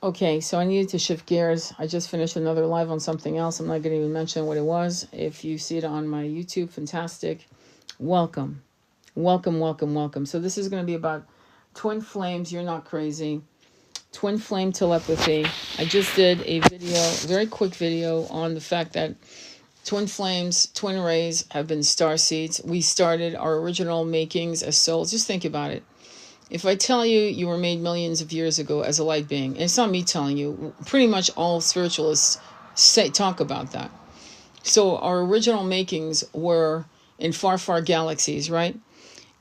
Okay, so I needed to shift gears. I just finished another live on something else. I'm not going to even mention what it was. If you see it on my YouTube, fantastic. Welcome. Welcome, welcome, welcome. So this is going to be about twin flames. You're not crazy. Twin flame telepathy. I just did a video, a very quick video on the fact that twin flames, twin rays have been star seeds. We started our original makings as souls. Just think about it. If I tell you you were made millions of years ago as a light being, and it's not me telling you, pretty much all spiritualists talk about that. So our original makings were in far, far galaxies, right?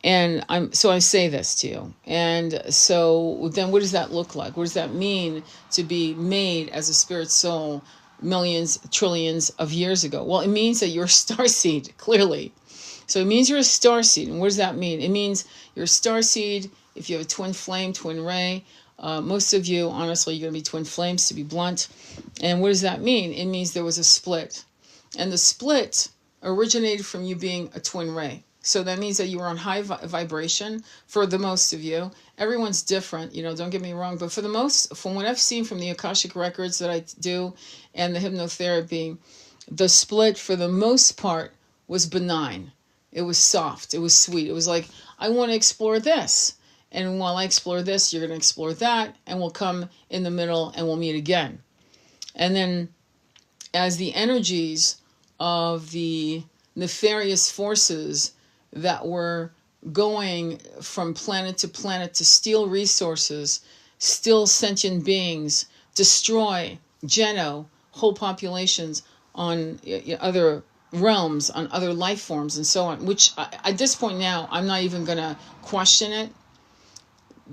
And I say this to you. And so then what does that look like? What does that mean to be made as a spirit soul millions, trillions of years ago? Well, it means that you're a starseed, clearly. So it means you're a starseed. And what does that mean? It means you're a starseed. If you have a twin flame, twin ray, most of you, honestly, you're going to be twin flames, to be blunt. And what does that mean? It means there was a split. And the split originated from you being a twin ray. So that means that you were on high vibration for the most of you. Everyone's different, don't get me wrong. But for the most, from what I've seen from the Akashic records that I do and the hypnotherapy, the split for the most part was benign. It was soft. It was sweet. It was like, I want to explore this. And while I explore this, you're going to explore that. And we'll come in the middle and we'll meet again. And then as the energies of the nefarious forces that were going from planet to steal resources, steal sentient beings, destroy, whole populations on other realms, on other life forms and so on, which at this point now, I'm not even going to question it.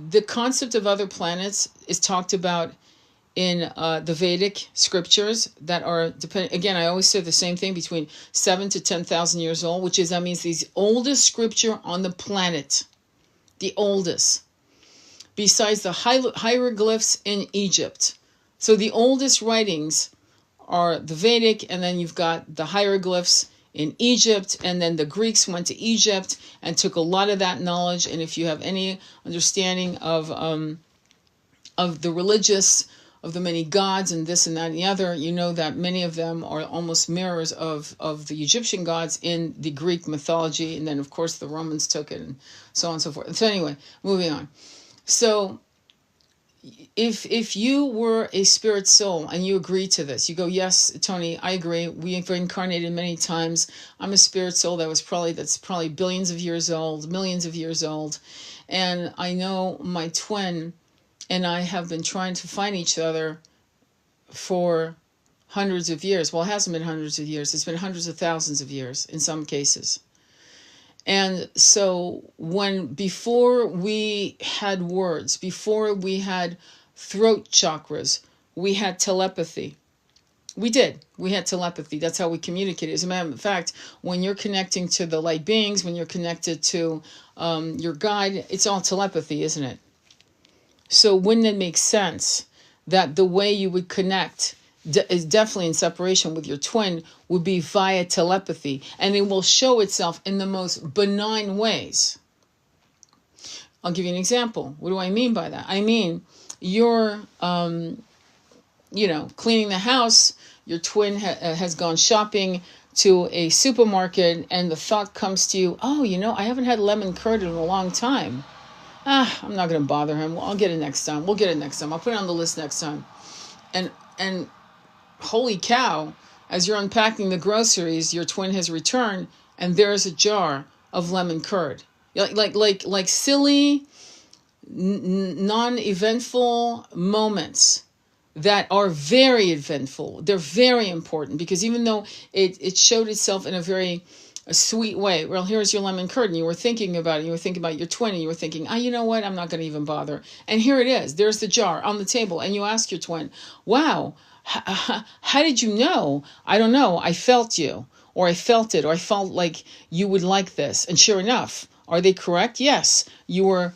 The concept of other planets is talked about in the Vedic scriptures that are dependent. Again, I always say the same thing, between 7,000 to 10,000 years old, that means the oldest scripture on the planet, the oldest, besides the hieroglyphs in Egypt. So the oldest writings are the Vedic, and then you've got the hieroglyphs in Egypt, and then the Greeks went to Egypt and took a lot of that knowledge. And if you have any understanding of the religious, of the many gods and this and that and the other, you know that many of them are almost mirrors of the Egyptian gods in the Greek mythology. And then, of course, the Romans took it and so on and so forth. So anyway, moving on. So if you were a spirit soul and you agree to this, you go, yes, Tony, I agree. We have reincarnated many times. I'm a spirit soul that's probably billions of years old, millions of years old. And I know my twin and I have been trying to find each other for hundreds of years. Well, it hasn't been hundreds of years. It's been hundreds of thousands of years in some cases. And so before we had words, before we had throat chakras, we had telepathy. We did. We had telepathy. That's how we communicated. As a matter of fact, when you're connecting to the light beings, when you're connected to your guide, it's all telepathy, isn't it? So wouldn't it make sense that the way you would connect is definitely in separation with your twin would be via telepathy, and it will show itself in the most benign ways. I'll give you an example. What do I mean by that? I mean, you're, cleaning the house, your twin has gone shopping to a supermarket, and the thought comes to you, oh, I haven't had lemon curd in a long time. I'm not going to bother him. I'll get it next time. We'll get it next time. I'll put it on the list next time. And holy cow, as you're unpacking the groceries, your twin has returned, and there's a jar of lemon curd. Like silly, non-eventful moments that are very eventful. They're very important, because even though it showed itself in a sweet way. Well, here's your lemon curd, and you were thinking about it. You were thinking about your twin, and you were thinking, you know what? I'm not going to even bother. And here it is. There's the jar on the table, and you ask your twin, wow, how did you know? I don't know. I felt you, or I felt it, or I felt like you would like this. And sure enough, are they correct? Yes, you were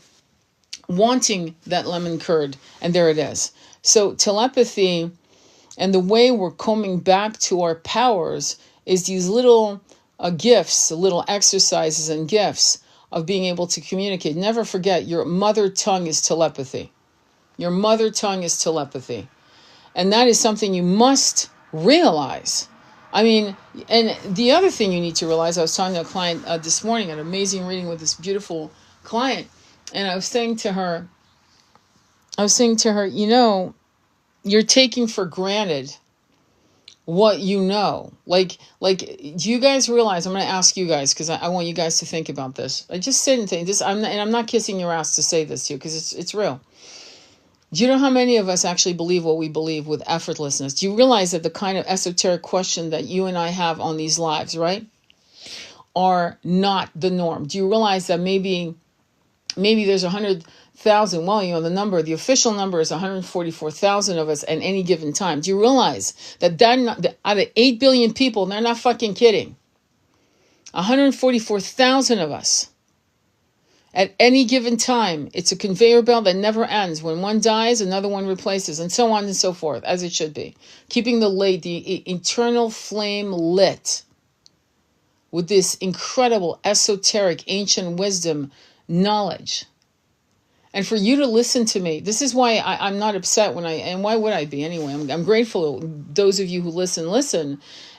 wanting that lemon curd, and there it is. So telepathy and the way we're coming back to our powers is these little gifts, little exercises and gifts of being able to communicate. Never forget, your mother tongue is telepathy. Your mother tongue is telepathy. And that is something you must realize. I mean, and the other thing you need to realize, I was talking to a client this morning, an amazing reading with this beautiful client, and I was saying to her, you know, you're taking for granted what you know. Like, do you guys realize, I'm going to ask you guys, because I want you guys to think about this. I just sit and think this, I'm not kissing your ass to say this to you, because it's real. Do you know how many of us actually believe what we believe with effortlessness? Do you realize that the kind of esoteric question that you and I have on these lives, right, are not the norm? Do you realize that maybe there's 100,000, well, you know, the official number is 144,000 of us at any given time. Do you realize that out of 8 billion people, they're not fucking kidding, 144,000 of us at any given time? It's a conveyor belt that never ends. When one dies, another one replaces, and so on and so forth, as it should be. Keeping the internal flame lit with this incredible, esoteric, ancient wisdom knowledge. And for you to listen to me, this is why I'm not upset and why would I be anyway? I'm grateful those of you who listen.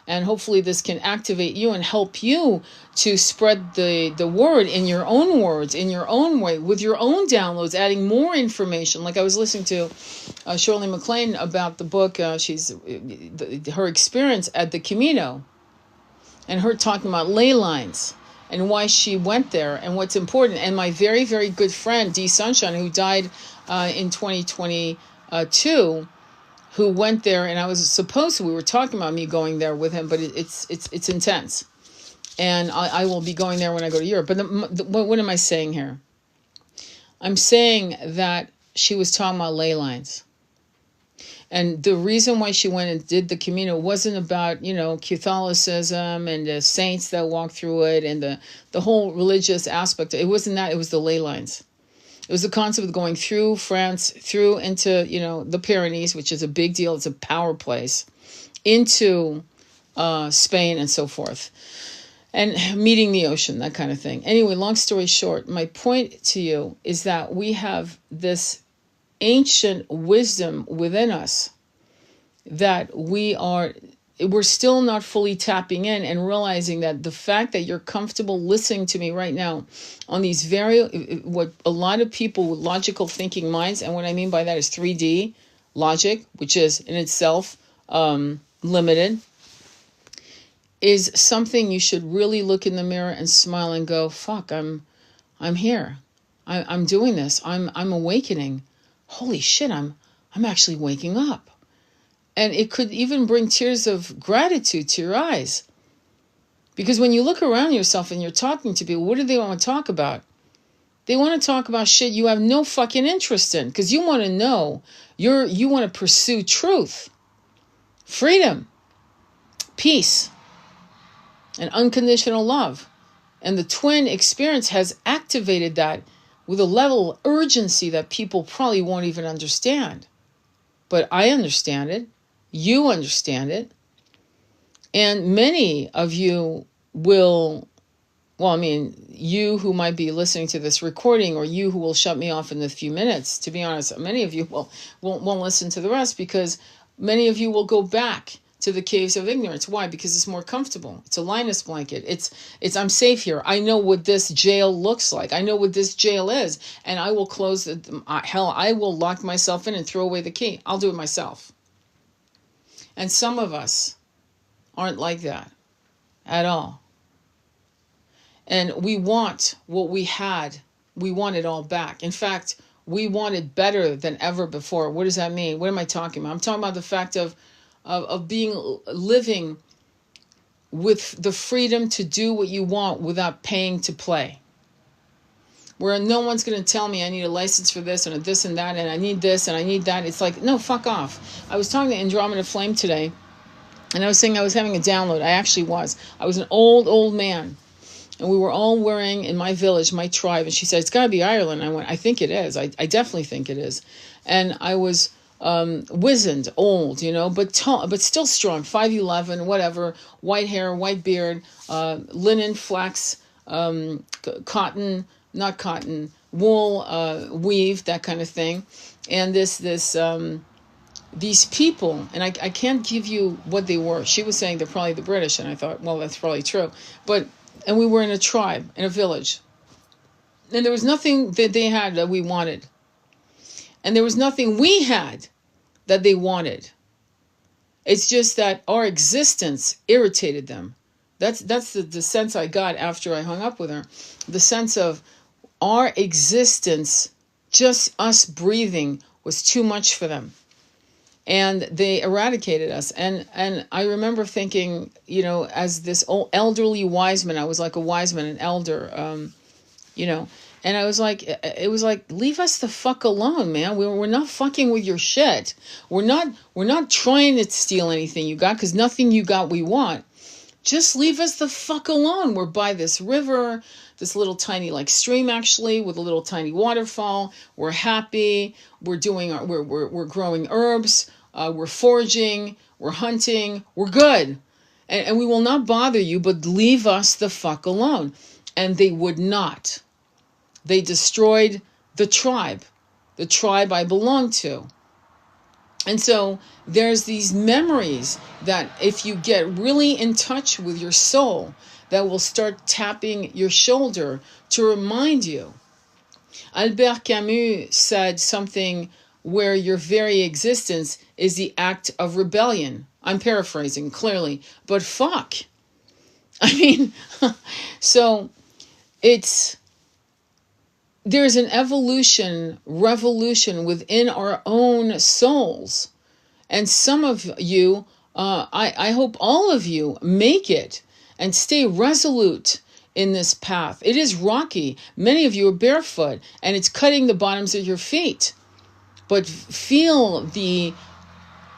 And hopefully this can activate you and help you to spread the word in your own words, in your own way, with your own downloads, adding more information. Like I was listening to Shirley MacLaine about the book, her experience at the Camino, and her talking about ley lines and why she went there and what's important. And my very, very good friend, Dee Sunshine, who died in 2022, who went there, and we were talking about me going there with him, but it's intense. And I will be going there when I go to Europe. But what am I saying here? I'm saying that she was talking about ley lines. And the reason why she went and did the Camino wasn't about, you know, Catholicism and the saints that walked through it and the whole religious aspect. It wasn't that. It was the ley lines. It was the concept of going through France, through into, you know, the Pyrenees, which is a big deal. It's a power place, into Spain and so forth, and meeting the ocean, that kind of thing. Anyway, long story short, my point to you is that we have this ancient wisdom within us that we're still not fully tapping in and realizing that the fact that you're comfortable listening to me right now on these what a lot of people with logical thinking minds, and what I mean by that is 3D logic, which is in itself limited, is something you should really look in the mirror and smile and go, fuck, I'm here. I'm doing this. I'm awakening. Holy shit, I'm actually waking up. And it could even bring tears of gratitude to your eyes. Because when you look around yourself and you're talking to people, what do they want to talk about? They want to talk about shit you have no fucking interest in. Because you want to know, you want to pursue truth, freedom, peace, and unconditional love. And the twin experience has activated that with a level of urgency that people probably won't even understand. But I understand it. You understand it. And many of you will, well, I mean, you who might be listening to this recording, or you who will shut me off in a few minutes, to be honest, many of you won't listen to the rest, because many of you will go back to the caves of ignorance. Why? Because it's more comfortable. It's a Linus blanket. It's I'm safe here. I know what this jail looks like. I know what this jail is. And I will close I will lock myself in and throw away the key. I'll do it myself. And some of us aren't like that at all. And we want what we had. We want it all back. In fact, we want it better than ever before. What does that mean? What am I talking about? I'm talking about the fact of living with the freedom to do what you want without paying to play. Where no one's going to tell me I need a license for this and this and that, and I need this and I need that. It's like, no, fuck off. I was talking to Andromeda Flame today, and I was saying I was having a download. I actually was. I was an old man, and we were all wearing, in my village, my tribe, and she said, it's got to be Ireland. I went, I think it is. I definitely think it is. And I was wizened, old, you know, but tall, but still strong, 5'11", whatever, white hair, white beard, linen, flax, cotton, not cotton, wool weave, that kind of thing. And these people, and I can't give you what they were. She was saying they're probably the British, and I thought, well, that's probably true. And we were in a tribe, in a village. And there was nothing that they had that we wanted. And there was nothing we had that they wanted. It's just that our existence irritated them. That's the sense I got after I hung up with her. The sense of our existence, just us breathing, was too much for them. And they eradicated us. And I remember thinking, as this old elderly wise man, I was like a wise man, an elder, and I was like, it was like, leave us the fuck alone, man. We're not fucking with your shit. We're not trying to steal anything you got, because nothing you got we want. Just leave us the fuck alone. We're by this river, this little tiny stream, actually, with a little tiny waterfall. We're happy. We're growing herbs. We're foraging. We're hunting. We're good. And we will not bother you, but leave us the fuck alone. And they would not. They destroyed the tribe I belonged to. And so there's these memories that if you get really in touch with your soul, that will start tapping your shoulder to remind you. Albert Camus said something where your very existence is the act of rebellion. I'm paraphrasing clearly, but fuck. I mean, so there's an revolution within our own souls. And some of you, I hope all of you make it and stay resolute in this path. It is rocky. Many of you are barefoot and it's cutting the bottoms of your feet. But feel the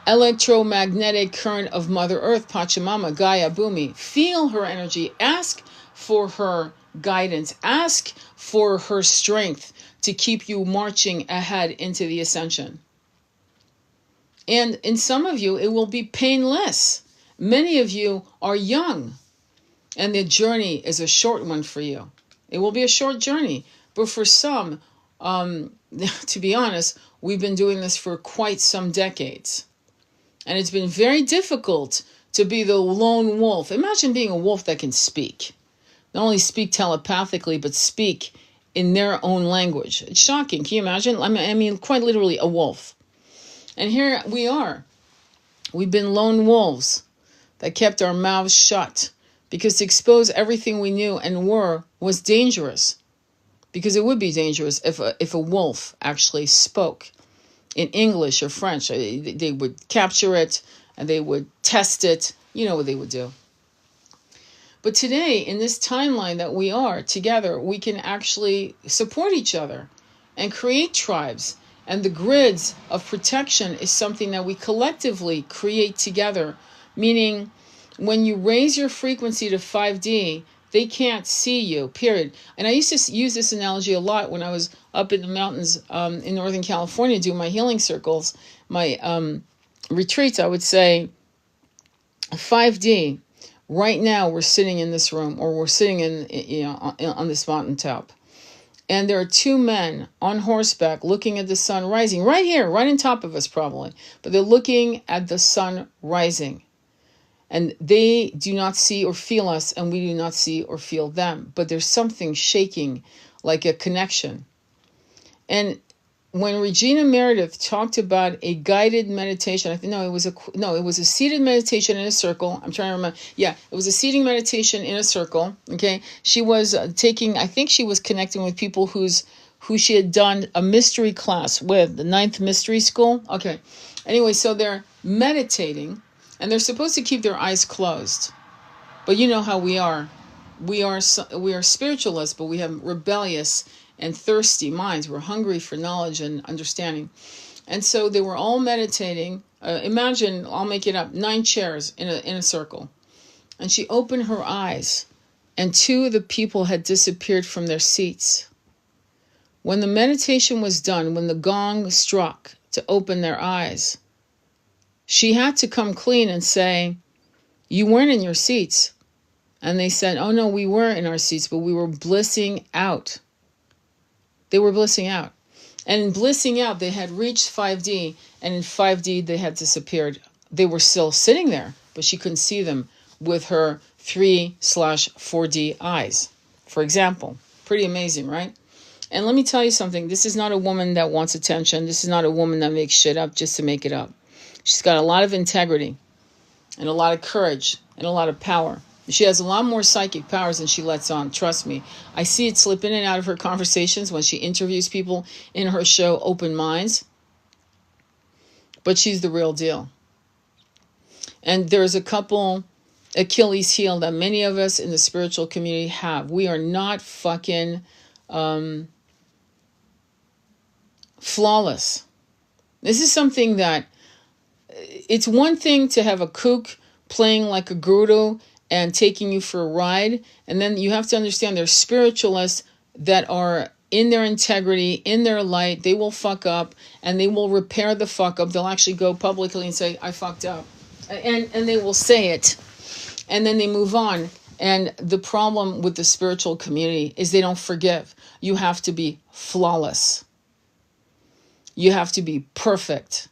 electromagnetic current of Mother Earth, Pachamama, Gaia, Bhumi. Feel her energy. Ask for her guidance. Ask for her strength to keep you marching ahead into the ascension. And in some of you, it will be painless. Many of you are young, and the journey is a short one for you. It will be a short journey. But for some, to be honest, we've been doing this for quite some decades. And it's been very difficult to be the lone wolf. Imagine being a wolf that can speak. Not only speak telepathically, but speak in their own language. It's shocking. Can you imagine? I mean, quite literally a wolf. And here we are. We've been lone wolves that kept our mouths shut, because to expose everything we knew and were was dangerous. Because it would be dangerous if a wolf actually spoke in English or French. They would capture it and they would test it. You know what they would do. But today, in this timeline that we are together, we can actually support each other and create tribes. And the grids of protection is something that we collectively create together. Meaning, when you raise your frequency to 5D, they can't see you, period. And I used to use this analogy a lot when I was up in the mountains in Northern California doing my healing circles, my retreats. I would say 5D. Right now, we're sitting in this room, or we're sitting on this mountaintop, and there are two men on horseback looking at the sun rising right here, right on top of us, probably. But they're looking at the sun rising, and they do not see or feel us, and we do not see or feel them. But there's something shaking, like a connection. And when Regina Meredith talked about a guided meditation, it was a seated meditation in a circle. I'm trying to remember. Yeah, it was a seating meditation in a circle. Okay, she was I think she was connecting with people who she had done a mystery class with, the 9th mystery school. Okay, anyway, so they're meditating, and they're supposed to keep their eyes closed. But you know how we are. We are spiritualists, but we have rebellious and thirsty minds. We're hungry for knowledge and understanding. And so they were all meditating. Imagine, I'll make it up, 9 chairs in a circle. And she opened her eyes, and 2 of the people had disappeared from their seats. When the meditation was done, when the gong struck to open their eyes, she had to come clean and say, "You weren't in your seats." And they said, "Oh no, we were in our seats, but we were blissing out." They were blissing out. And in blissing out, they had reached 5D, and in 5D, they had disappeared. They were still sitting there, but she couldn't see them with her 3/4D eyes, for example. Pretty amazing, right? And let me tell you something. This is not a woman that wants attention. This is not a woman that makes shit up just to make it up. She's got a lot of integrity and a lot of courage and a lot of power. She has a lot more psychic powers than she lets on. Trust me. I see it slip in and out of her conversations when she interviews people in her show, Open Minds. But she's the real deal. And there's a couple Achilles heel that many of us in the spiritual community have. We are not fucking flawless. This is something that, it's one thing to have a kook playing like a guru and taking you for a ride. And then you have to understand there's spiritualists that are in their integrity, in their light. They will fuck up and they will repair the fuck up. They'll actually go publicly and say, I fucked up. And they will say it. And then they move on. And the problem with the spiritual community is they don't forgive. You have to be flawless. You have to be perfect.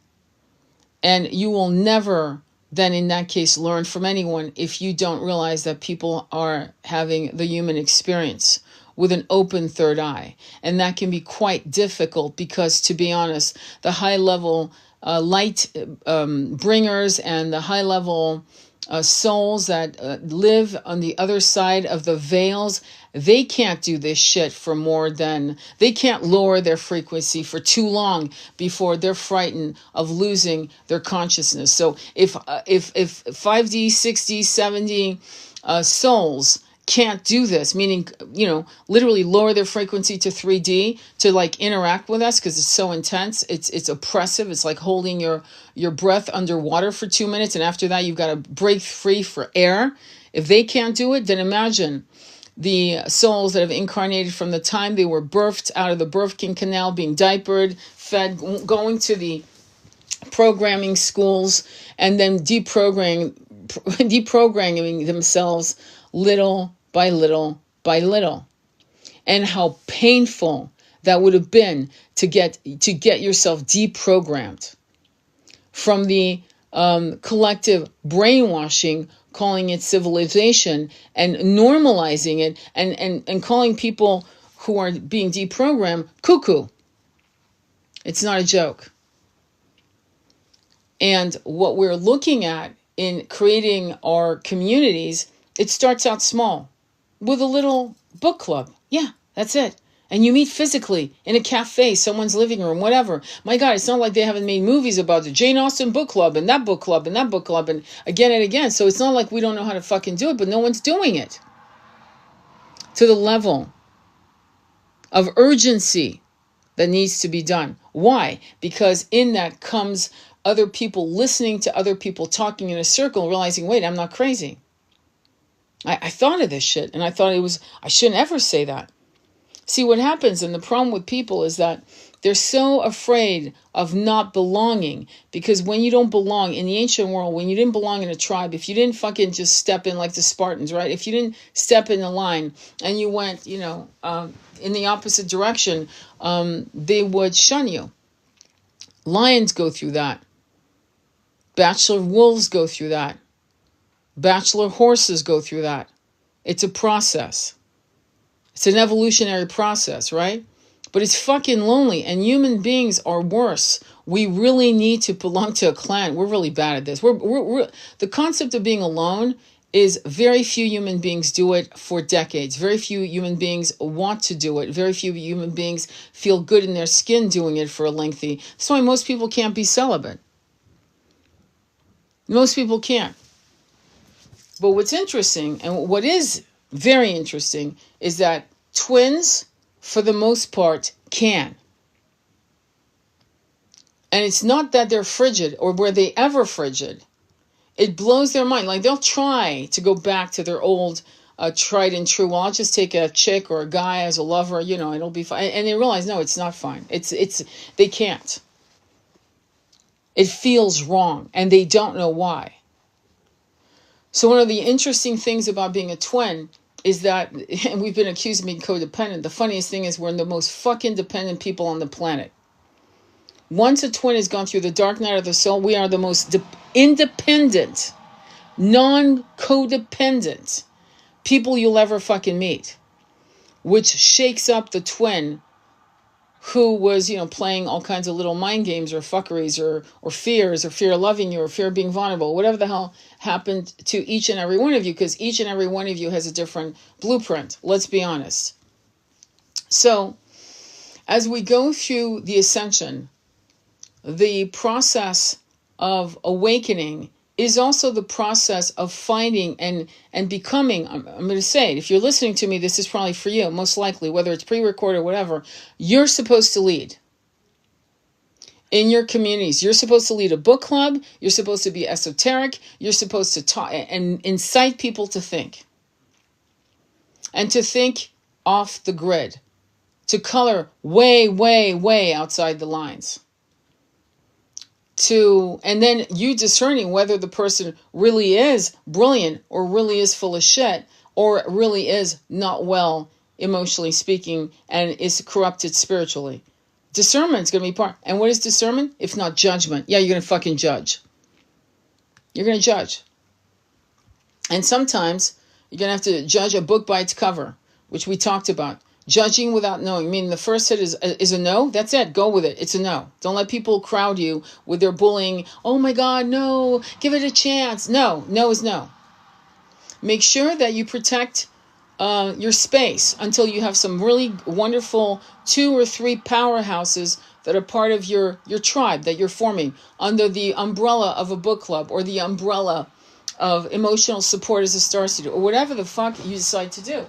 And you will never then in that case learn from anyone if you don't realize that people are having the human experience with an open third eye. And that can be quite difficult because, to be honest, the high level light bringers and the high level souls that live on the other side of the veils, they can't do this shit for more than, they can't lower their frequency for too long before they're frightened of losing their consciousness. So if 5D, 6D, 7D souls can't do this, meaning, literally lower their frequency to 3D to like interact with us because it's so intense, it's oppressive. It's like holding your breath underwater for 2 minutes, and after that you've got to break free for air. If they can't do it, then imagine the souls that have incarnated from the time they were birthed out of the birthing canal, being diapered, fed, going to the programming schools, and then deprogramming themselves little by little by little. And how painful that would have been to get yourself deprogrammed from the collective brainwashing, calling it civilization and normalizing it, and calling people who are being deprogrammed cuckoo. It's not a joke. And what we're looking at in creating our communities, it starts out small with a little book club. Yeah, that's it. And you meet physically in a cafe, someone's living room, whatever. My God, it's not like they haven't made movies about the Jane Austen book club and that book club and that book club and again. So it's not like we don't know how to fucking do it, but no one's doing it to the level of urgency that needs to be done. Why? Because in that comes other people listening to other people talking in a circle, realizing, wait, I'm not crazy. I thought of this shit, and I thought I shouldn't ever say that. See, what happens, and the problem with people is that they're so afraid of not belonging, because when you don't belong in the ancient world, when you didn't belong in a tribe, if you didn't fucking just step in like the Spartans, right? If you didn't step in the line and you went, in the opposite direction, they would shun you. Lions go through that. Bachelor wolves go through that. Bachelor horses go through that. It's a process. It's an evolutionary process, right? But it's fucking lonely, and human beings are worse. We really need to belong to a clan. We're really bad at this. We're the concept of being alone is very few human beings do it for decades. Very few human beings want to do it. Very few human beings feel good in their skin doing it for a lengthy. That's why most people can't be celibate. Most people can't. But what's interesting, and what is very interesting, is that twins, for the most part, can. And it's not that they're frigid or were they ever frigid. It blows their mind. Like, they'll try to go back to their old tried and true, well, I'll just take a chick or a guy as a lover, it'll be fine. And they realize, no, it's not fine. They can't. It feels wrong, and they don't know why. So one of the interesting things about being a twin is that, and we've been accused of being codependent. The funniest thing is we're the most fucking dependent people on the planet. Once a twin has gone through the dark night of the soul, we are the most independent, non-codependent people you'll ever fucking meet, which shakes up the twin who was, playing all kinds of little mind games or fuckeries or fears, or fear of loving you, or fear of being vulnerable, whatever the hell happened to each and every one of you, because each and every one of you has a different blueprint. Let's be honest. So as we go through the ascension, the process of awakening is also the process of finding and becoming, I'm going to say it, if you're listening to me, this is probably for you, most likely, whether it's pre-recorded or whatever, you're supposed to lead in your communities. You're supposed to lead a book club. You're supposed to be esoteric. You're supposed to talk and incite people to think. And to think off the grid. To color way, way, way outside the lines. And then you discerning whether the person really is brilliant or really is full of shit or really is not well emotionally speaking and is corrupted spiritually. Discernment's going to be part. And what is discernment? If not judgment. Yeah, you're going to fucking judge. You're going to judge. And sometimes you're going to have to judge a book by its cover, which we talked about. Judging without knowing, meaning the first hit is a no. That's it. Go with it. It's a no. Don't let people crowd you with their bullying. Oh my God, no. Give it a chance. No. No is no. Make sure that you protect your space until you have some really wonderful 2 or 3 powerhouses that are part of your tribe that you're forming under the umbrella of a book club or the umbrella of emotional support as a starseed or whatever the fuck you decide to do.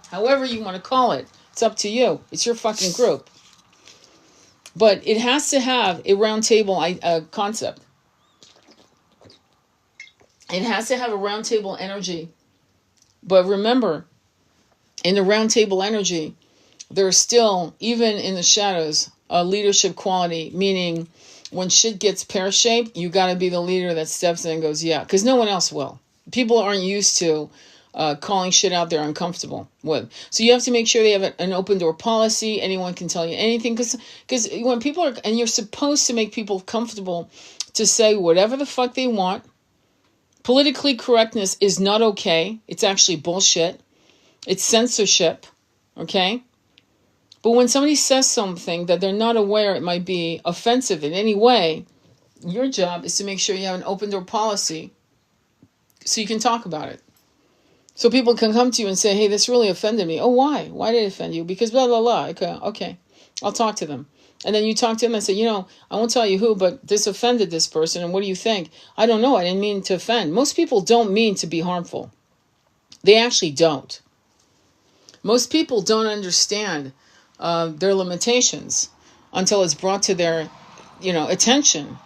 However you want to call it. It's up to you. It's your fucking group. But it has to have a round table concept. It has to have a round table energy. But remember, in the round table energy, there's still, even in the shadows, a leadership quality, meaning when shit gets pear-shaped, you got to be the leader that steps in and goes, yeah, because no one else will. People aren't used to calling shit out they're uncomfortable with. So you have to make sure they have an open door policy. Anyone can tell you anything. Because when people are, and you're supposed to make people comfortable to say whatever the fuck they want. Politically correctness is not okay. It's actually bullshit. It's censorship. Okay? But when somebody says something that they're not aware it might be offensive in any way, your job is to make sure you have an open door policy so you can talk about it. So people can come to you and say, hey, this really offended me. Oh, why? Why did it offend you? Because blah, blah, blah. Okay, I'll talk to them. And then you talk to them and say, I won't tell you who, but this offended this person. And what do you think? I don't know. I didn't mean to offend. Most people don't mean to be harmful. They actually don't. Most people don't understand their limitations until it's brought to their, attention.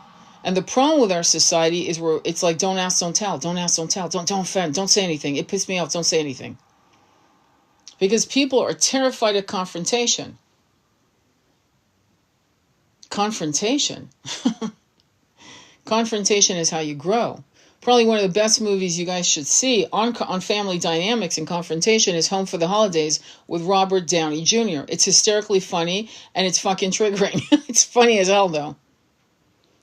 And the problem with our society is where it's like, don't ask, don't tell. Don't ask, don't tell. Don't offend. Don't say anything. It pissed me off. Don't say anything. Because people are terrified of confrontation. Confrontation. Confrontation is how you grow. Probably one of the best movies you guys should see on family dynamics and confrontation is Home for the Holidays with Robert Downey Jr. It's hysterically funny and it's fucking triggering. It's funny as hell though.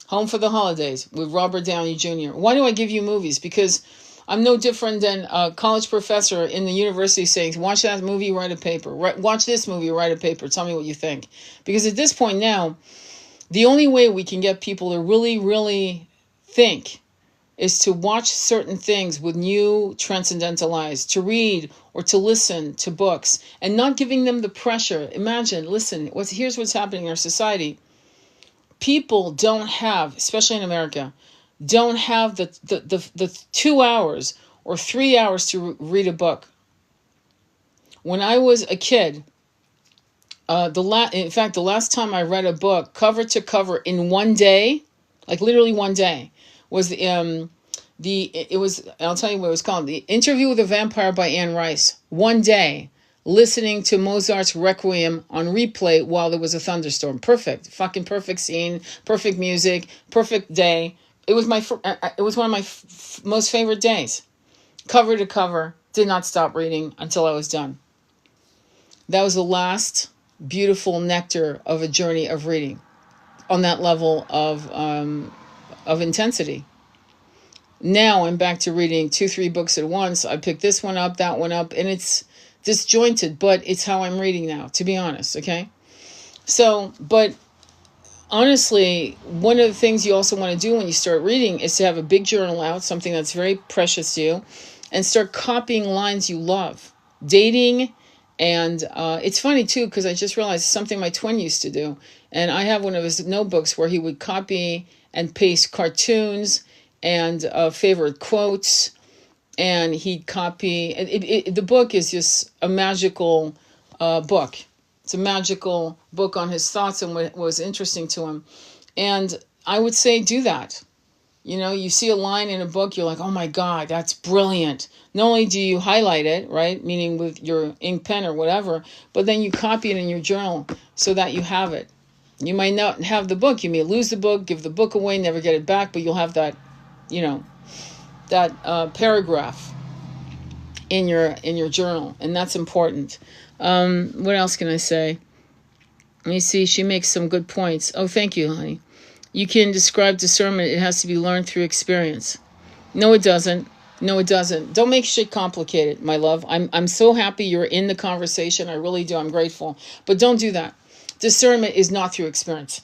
Home for the Holidays with Robert Downey Jr. Why do I give you movies? Because I'm no different than a college professor in the university saying, watch that movie, write a paper. Watch this movie, write a paper. Tell me what you think. Because at this point now, the only way we can get people to really, really think is to watch certain things with new transcendental eyes, to read or to listen to books, and not giving them the pressure. Imagine, listen, here's what's happening in our society. People don't have, especially in America, don't have the 2 hours or 3 hours to read a book. When I was a kid, in fact, the last time I read a book cover to cover in one day, like literally one day, was I'll tell you what it was called, The Interview with a Vampire by Anne Rice. One day, listening to Mozart's Requiem on replay while there was a thunderstorm. Perfect. Fucking perfect scene, perfect music, perfect day. It was one of my most favorite days. Cover to cover, did not stop reading until I was done. That was the last beautiful nectar of a journey of reading on that level of intensity. Now I'm back to reading 2-3 books at once. I pick this one up, that one up, and it's disjointed, but it's how I'm reading now, to be honest, okay? So, but honestly, one of the things you also want to do when you start reading is to have a big journal out, something that's very precious to you, and start copying lines you love. Dating, and it's funny too, because I just realized something my twin used to do. And I have one of his notebooks where he would copy and paste cartoons and favorite quotes, and he'd copy. The book is just a magical book. It's a magical book on his thoughts and what was interesting to him. And I would say do that. You know, you see a line in a book, you're like, oh my God, that's brilliant. Not only do you highlight it, right, meaning with your ink pen or whatever, but then you copy it in your journal so that you have it. You might not have the book. You may lose the book, give the book away, never get it back, but you'll have that, you know, that paragraph in your journal, and that's important. What else can I say? Let me see. She makes some good points. Oh, thank you, honey. You can describe discernment. It has to be learned through experience. No, it doesn't. No, it doesn't. Don't make shit complicated, my love. I'm so happy you're in the conversation. I really do. I'm grateful. But don't do that. Discernment is not through experience.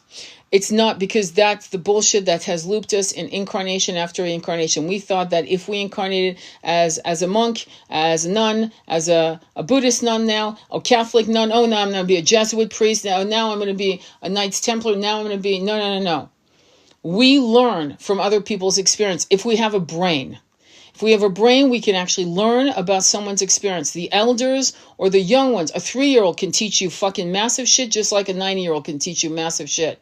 It's not, because that's the bullshit that has looped us in incarnation after incarnation. We thought that if we incarnated as a monk, as a nun, as a Buddhist nun now, a Catholic nun, oh, now I'm going to be a Jesuit priest, now I'm going to be a Knights Templar, now I'm going to be, no. We learn from other people's experience. If we have a brain, we can actually learn about someone's experience. The elders or the young ones, a 3-year-old can teach you fucking massive shit just like a 90-year-old can teach you massive shit.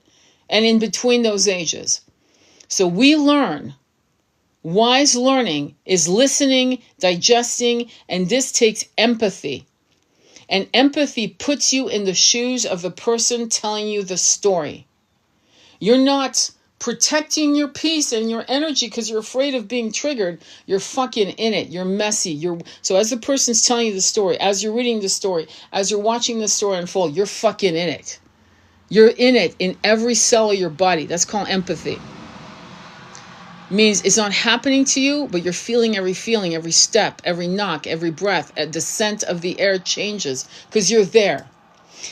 And in between those ages. So we learn. Wise learning is listening, digesting, and this takes empathy. And empathy puts you in the shoes of the person telling you the story. You're not protecting your peace and your energy because you're afraid of being triggered. You're fucking in it. You're messy. So as the person's telling you the story, as you're reading the story, as you're watching the story unfold, you're fucking in it. You're in it in every cell of your body. That's called empathy. Means it's not happening to you, but you're feeling, every step, every knock, every breath. The scent of the air changes because you're there.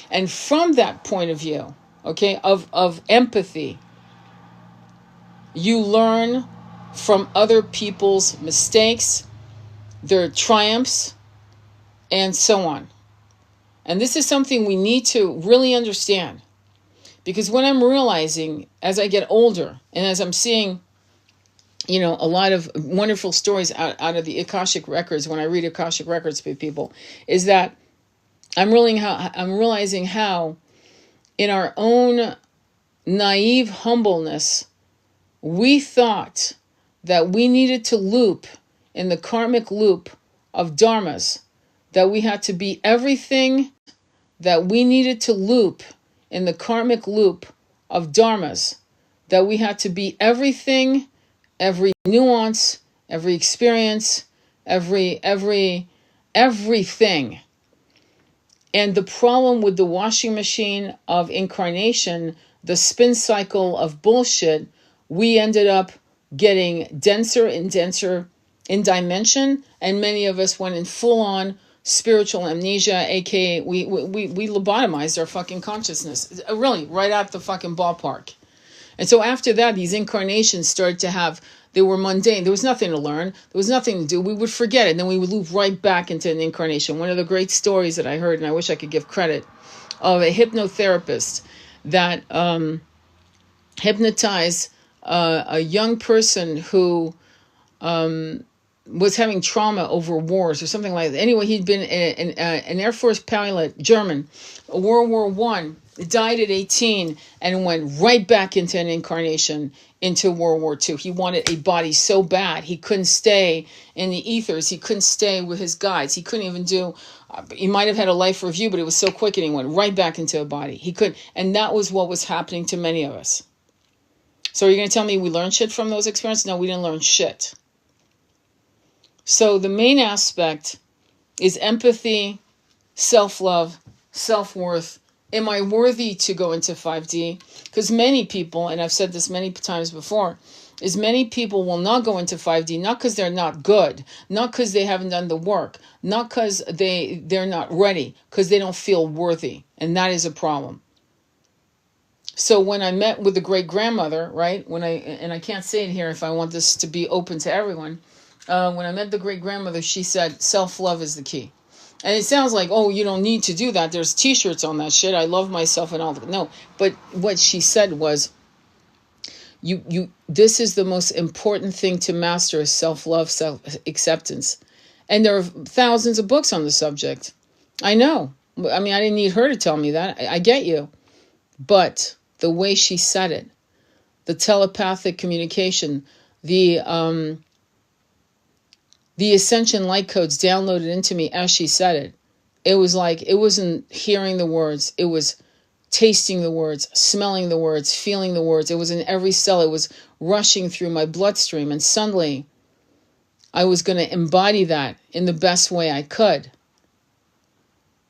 And from that point of view, okay, of empathy, you learn from other people's mistakes, their triumphs, and so on. And this is something we need to really understand. Because what I'm realizing as I get older and as I'm seeing, you know, a lot of wonderful stories out of the Akashic records, when I read Akashic records with people, is that I'm realizing how in our own naive humbleness, we thought that we needed to loop in the karmic loop of dharmas, that we had to be everything, that we needed to loop in the karmic loop of dharmas, that we had to be everything, every nuance, every experience, everything. And the problem with the washing machine of incarnation, the spin cycle of bullshit, we ended up getting denser and denser in dimension, and many of us went in full-on spiritual amnesia, aka we lobotomized our fucking consciousness, really, right out the fucking ballpark. And so after that, these incarnations started to have, they were mundane. There was nothing to learn. There was nothing to do. We would forget it, and then we would loop right back into an incarnation. One of the great stories that I heard, and I wish I could give credit, of a hypnotherapist that hypnotized a young person who was having trauma over wars or something like that. Anyway, he'd been an Air Force pilot, German, World War I, died at 18 and went right back into an incarnation into World War II. He wanted a body so bad. He couldn't stay in the ethers. He couldn't stay with his guides. He couldn't even do, he might have had a life review, but it was so quick and he went right back into a body. He couldn't, and that was what was happening to many of us. So are you going to tell me we learned shit from those experiences? No, we didn't learn shit. So the main aspect is empathy, self-love, self-worth. Am I worthy to go into 5D? Because many people, and I've said this many times before, is many people will not go into 5D, not because they're not good, not because they haven't done the work, not because they're not ready, because they don't feel worthy. And that is a problem. So when I met with the great-grandmother, right, and I can't say it here if I want this to be open to everyone, when I met the great-grandmother, she said, self-love is the key. And it sounds like, oh, you don't need to do that. There's t-shirts on that shit. I love myself and all that. No, but what she said was, this is the most important thing to master is self-love, self-acceptance. And there are thousands of books on the subject. I know. I mean, I didn't need her to tell me that. I get you. But the way she said it, the telepathic communication, the ascension light codes downloaded into me as she said it. It was like, it wasn't hearing the words. It was tasting the words, smelling the words, feeling the words. It was in every cell. It was rushing through my bloodstream. And suddenly, I was going to embody that in the best way I could.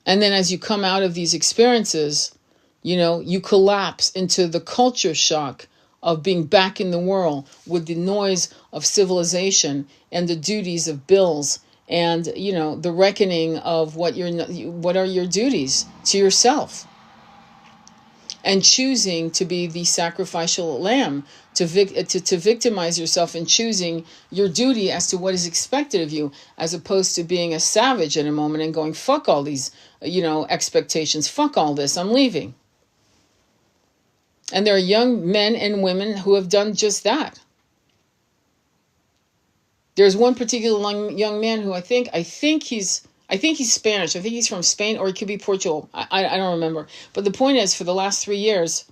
And then as you come out of these experiences, you collapse into the culture shock of being back in the world with the noise of civilization and the duties of bills and, the reckoning of what are your duties to yourself. And choosing to be the sacrificial lamb, to victimize yourself and choosing your duty as to what is expected of you, as opposed to being a savage in a moment and going, fuck all these, expectations, fuck all this, I'm leaving. And there are young men and women who have done just that. There's one particular young man who I think he's Spanish. I think he's from Spain, or it could be Portugal. I don't remember. But the point is, for the last 3 years,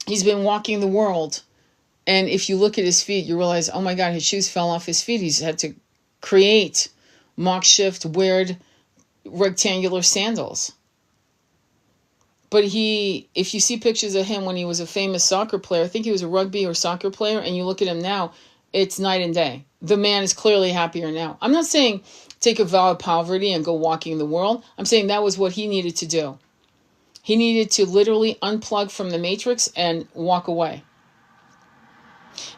he's been walking the world. And if you look at his feet, you realize, oh my God, his shoes fell off his feet. He's had to create makeshift, weird, rectangular sandals. But if you see pictures of him when he was a famous soccer player, I think he was a rugby or soccer player, and you look at him now, it's night and day. The man is clearly happier now. I'm not saying take a vow of poverty and go walking the world. I'm saying that was what he needed to do. He needed to literally unplug from the matrix and walk away.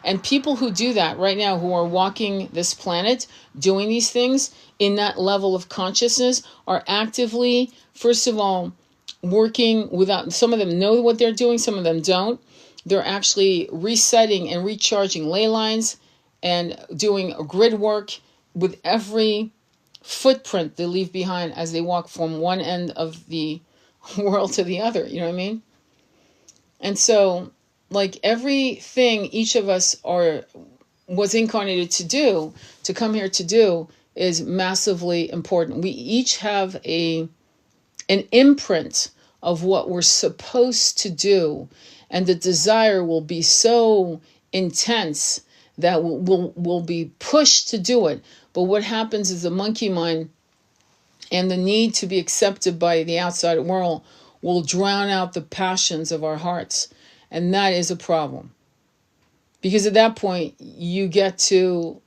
And people who do that right now, who are walking this planet, doing these things in that level of consciousness, are actively, first of all, working without, some of them know what they're doing, some of them don't. They're actually resetting and recharging ley lines and doing grid work with every footprint they leave behind as they walk from one end of the world to the other. You know what I mean? And so, like, everything each of us was incarnated to do, to come here to do, is massively important. We each have an imprint of what we're supposed to do, and the desire will be so intense that we'll be pushed to do it. But what happens is the monkey mind and the need to be accepted by the outside world will drown out the passions of our hearts. And that is a problem. Because at that point, you get to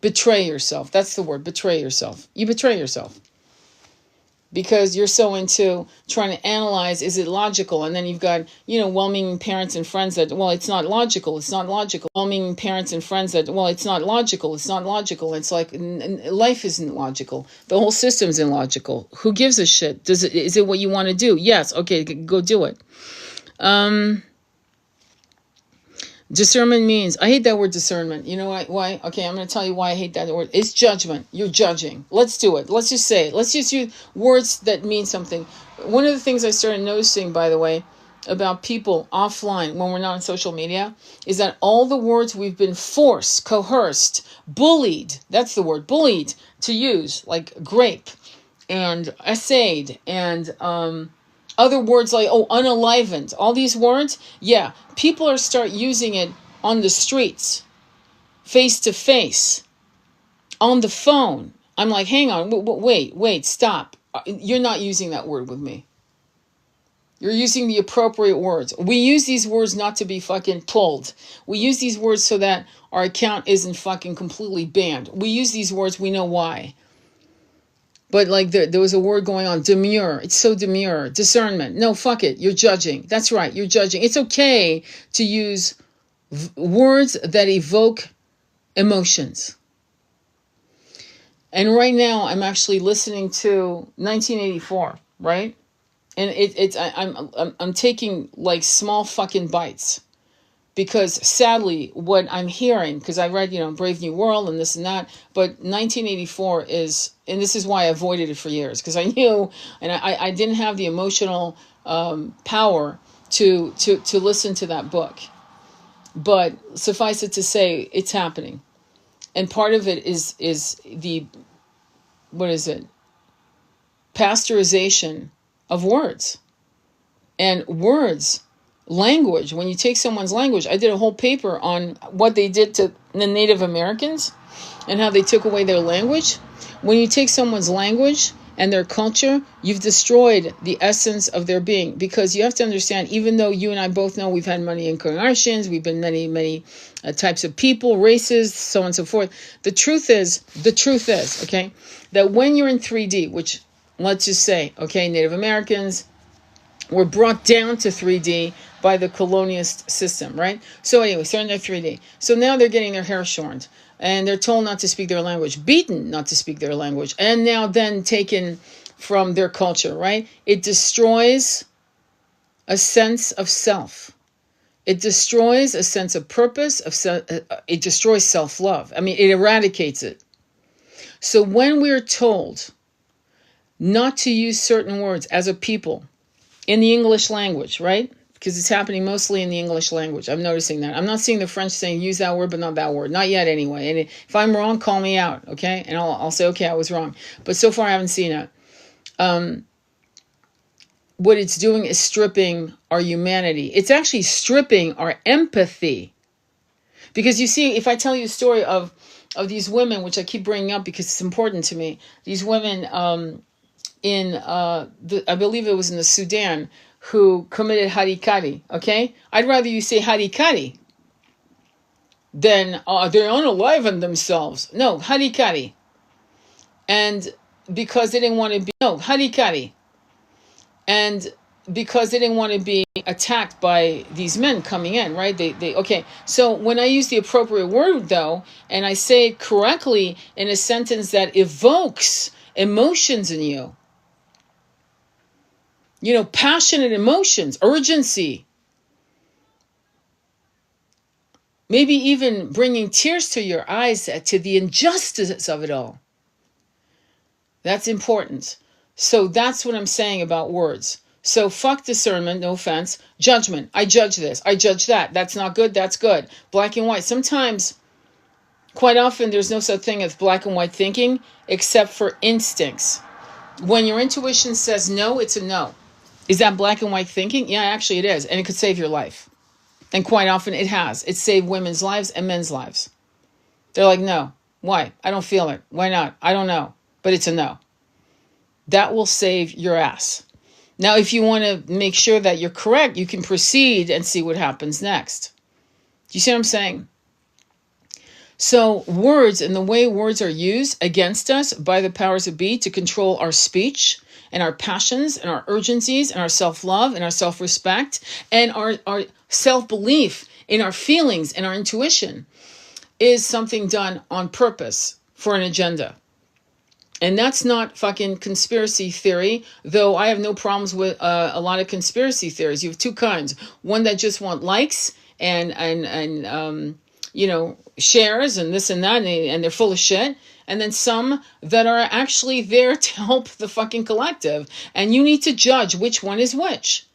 betray yourself. That's the word, betray yourself. You betray yourself. Because you're so into trying to analyze, is it logical? And then you've got, well-meaning parents and friends that, well, it's not logical. It's not logical. Well-meaning parents and friends that, well, it's not logical. It's not logical. It's like, life isn't logical. The whole system's illogical. Who gives a shit? Is it what you want to do? Yes. Okay, go do it. Discernment means, I hate that word discernment. You know why? Okay, I'm going to tell you why I hate that word. It's judgment. You're judging. Let's do it. Let's just say it. Let's just use words that mean something. One of the things I started noticing, by the way, about people offline when we're not on social media is that all the words we've been forced, coerced, bullied, that's the word, bullied to use, like grape and essayed and other words like, unalivened, all these words, yeah, people are start using it on the streets, face to face, on the phone. I'm like, hang on, wait, stop. You're not using that word with me. You're using the appropriate words. We use these words not to be fucking pulled. We use these words so that our account isn't fucking completely banned. We use these words, we know why. But like there was a word going on, demure. It's so demure. Discernment. No, fuck it. You're judging. That's right. You're judging. It's okay to use words that evoke emotions. And right now I'm actually listening to 1984, right? And I'm taking like small fucking bites. Because sadly, what I'm hearing, because I read, Brave New World and this and that, but 1984 is, and this is why I avoided it for years, because I knew, and I didn't have the emotional power to listen to that book. But suffice it to say, it's happening. And part of it is the, what is it? Pasteurization of words. And words, language, when you take someone's language, I did a whole paper on what they did to the Native Americans and how they took away their language. When you take someone's language and their culture, you've destroyed the essence of their being. Because you have to understand, even though you and I both know we've had many incarnations, we've been many types of people, races, so on and so forth. The truth is, okay, that when you're in 3D, which let's just say, okay, Native Americans were brought down to 3D by the colonialist system, right? So anyway, starting their 3D. So now they're getting their hair shorn. And they're told not to speak their language, beaten not to speak their language, and now then taken from their culture, right? It destroys a sense of self. It destroys a sense of purpose. It destroys self-love. I mean, it eradicates it. So when we're told not to use certain words as a people in the English language, right? Because it's happening mostly in the English language. I'm noticing that. I'm not seeing the French saying use that word, but not that word. Not yet, anyway. And if I'm wrong, call me out, okay? And I'll say, okay, I was wrong. But so far, I haven't seen it. What it's doing is stripping our humanity. It's actually stripping our empathy. Because you see, if I tell you a story of these women, which I keep bringing up because it's important to me, these women I believe it was in the Sudan, who committed harikari, okay? I'd rather you say harikari than they're unalive themselves. No, harikari. And because they didn't want to be, harikari. And because they didn't want to be attacked by these men coming in, right? Okay. So when I use the appropriate word, though, and I say it correctly in a sentence that evokes emotions in you, passionate emotions, urgency, maybe even bringing tears to your eyes to the injustice of it all. That's important. So that's what I'm saying about words. So fuck discernment, no offense. Judgment. I judge this. I judge that. That's not good. That's good. Black and white. Sometimes, quite often, there's no such thing as black and white thinking except for instincts. When your intuition says no, it's a no. Is that black and white thinking? Yeah, actually it is. And it could save your life. And quite often it has. It saved women's lives and men's lives. They're like, no. Why? I don't feel it. Why not? I don't know. But it's a no. That will save your ass. Now, if you want to make sure that you're correct, you can proceed and see what happens next. Do you see what I'm saying? So words and the way words are used against us by the powers that be to control our speech and our passions and our urgencies and our self-love and our self-respect and our self-belief in our feelings and our intuition is something done on purpose for an agenda. And that's not fucking conspiracy theory, though I have no problems with a lot of conspiracy theories. You have two kinds. One that just want likes and shares and this and that, and they're full of shit. And then some that are actually there to help the fucking collective. And you need to judge which one is which.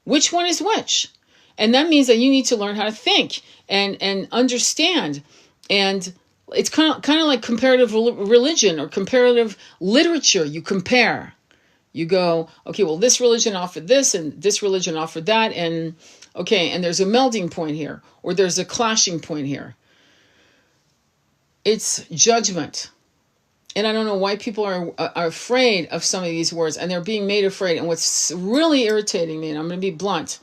Which one is which. And that means that you need to learn how to think and understand. And it's kind of like comparative religion or comparative literature. You compare. You go, okay, well, this religion offered this and this religion offered that. And okay, and there's a melding point here or there's a clashing point here. It's judgment. And I don't know why people are afraid of some of these words, and they're being made afraid. And what's really irritating me, and I'm going to be blunt,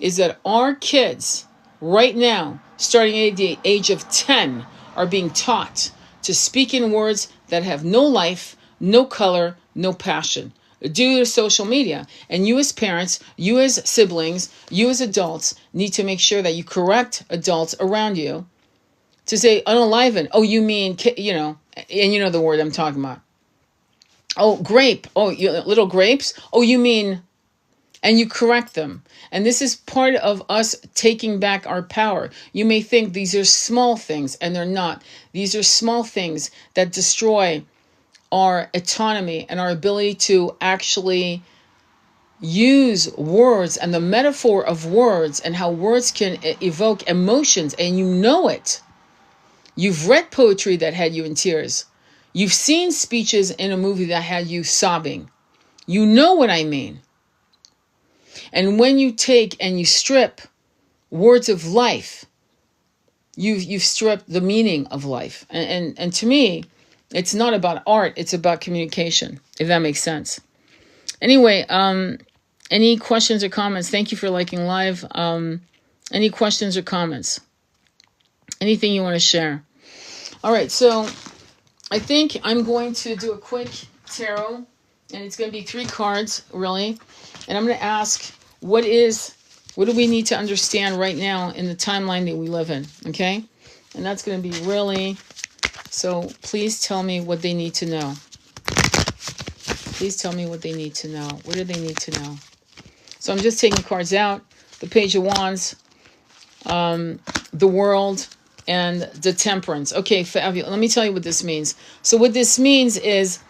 is that our kids right now, starting at the age of 10, are being taught to speak in words that have no life, no color, no passion due to social media. And you as parents, you as siblings, you as adults need to make sure that you correct adults around you to say unaliven. Oh, you mean, you know, and you know the word I'm talking about. Oh, grape. Oh, little grapes. Oh, you mean, and you correct them. And this is part of us taking back our power. You may think these are small things, and they're not. These are small things that destroy our autonomy and our ability to actually use words and the metaphor of words and how words can evoke emotions, and you know it. You've read poetry that had you in tears. You've seen speeches in a movie that had you sobbing. You know what I mean. And when you take and you strip words of life, you've stripped the meaning of life. And to me, it's not about art, it's about communication, if that makes sense. Anyway, any questions or comments? Thank you for liking live. Any questions or comments? Anything you want to share? All right, so I think I'm going to do a quick tarot, and it's going to be 3 cards, really. And I'm going to ask, what do we need to understand right now in the timeline that we live in, okay? And that's going to be really, so please tell me what they need to know. Please tell me what they need to know. What do they need to know? So I'm just taking cards out. The Page of Wands, the World, and the Temperance. Okay, fabulous. Let me tell you what this means. So what this means is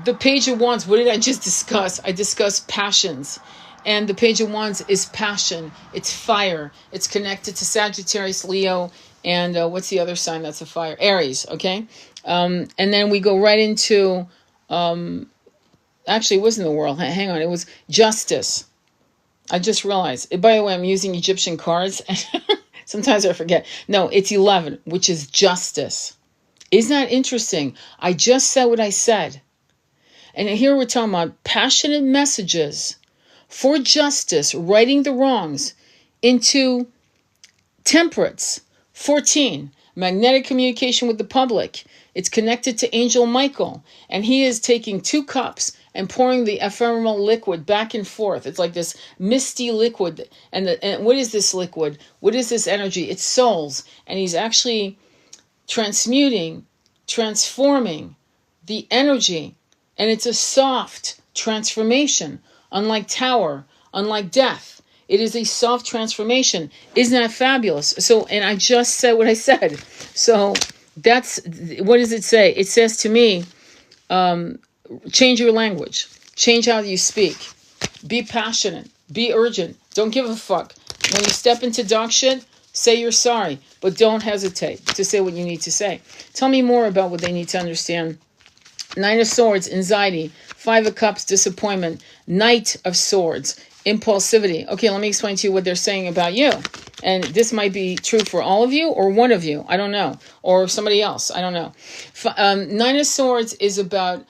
the Page of Wands. What did I just discuss? I discussed passions. And the Page of Wands is passion. It's fire. It's connected to Sagittarius, Leo, and what's the other sign that's a fire? Aries, okay? And then we go right into, actually, it wasn't the World. Hang on. It was Justice. I just realized. By the way, I'm using Egyptian cards. Sometimes I forget. No, it's 11, which is Justice. Isn't that interesting? I just said what I said. And here we're talking about passionate messages for justice, righting the wrongs, into Temperance. 14, magnetic communication with the public. It's connected to Angel Michael, and he is taking 2 cups and pouring the ephemeral liquid back and forth. It's like this misty liquid. And what is this liquid? What is this energy? It's souls. And he's actually transmuting, transforming the energy. And it's a soft transformation, unlike Tower, unlike Death. It is a soft transformation. Isn't that fabulous? So, and I just said what I said. So that's, what does it say? It says to me, change your language. Change how you speak. Be passionate. Be urgent. Don't give a fuck. When you step into dog shit, say you're sorry. But don't hesitate to say what you need to say. Tell me more about what they need to understand. 9 of Swords, anxiety. 5 of Cups, disappointment. Knight of Swords, impulsivity. Okay, let me explain to you what they're saying about you. And this might be true for all of you or one of you. I don't know. Or somebody else. I don't know. 9 of Swords is about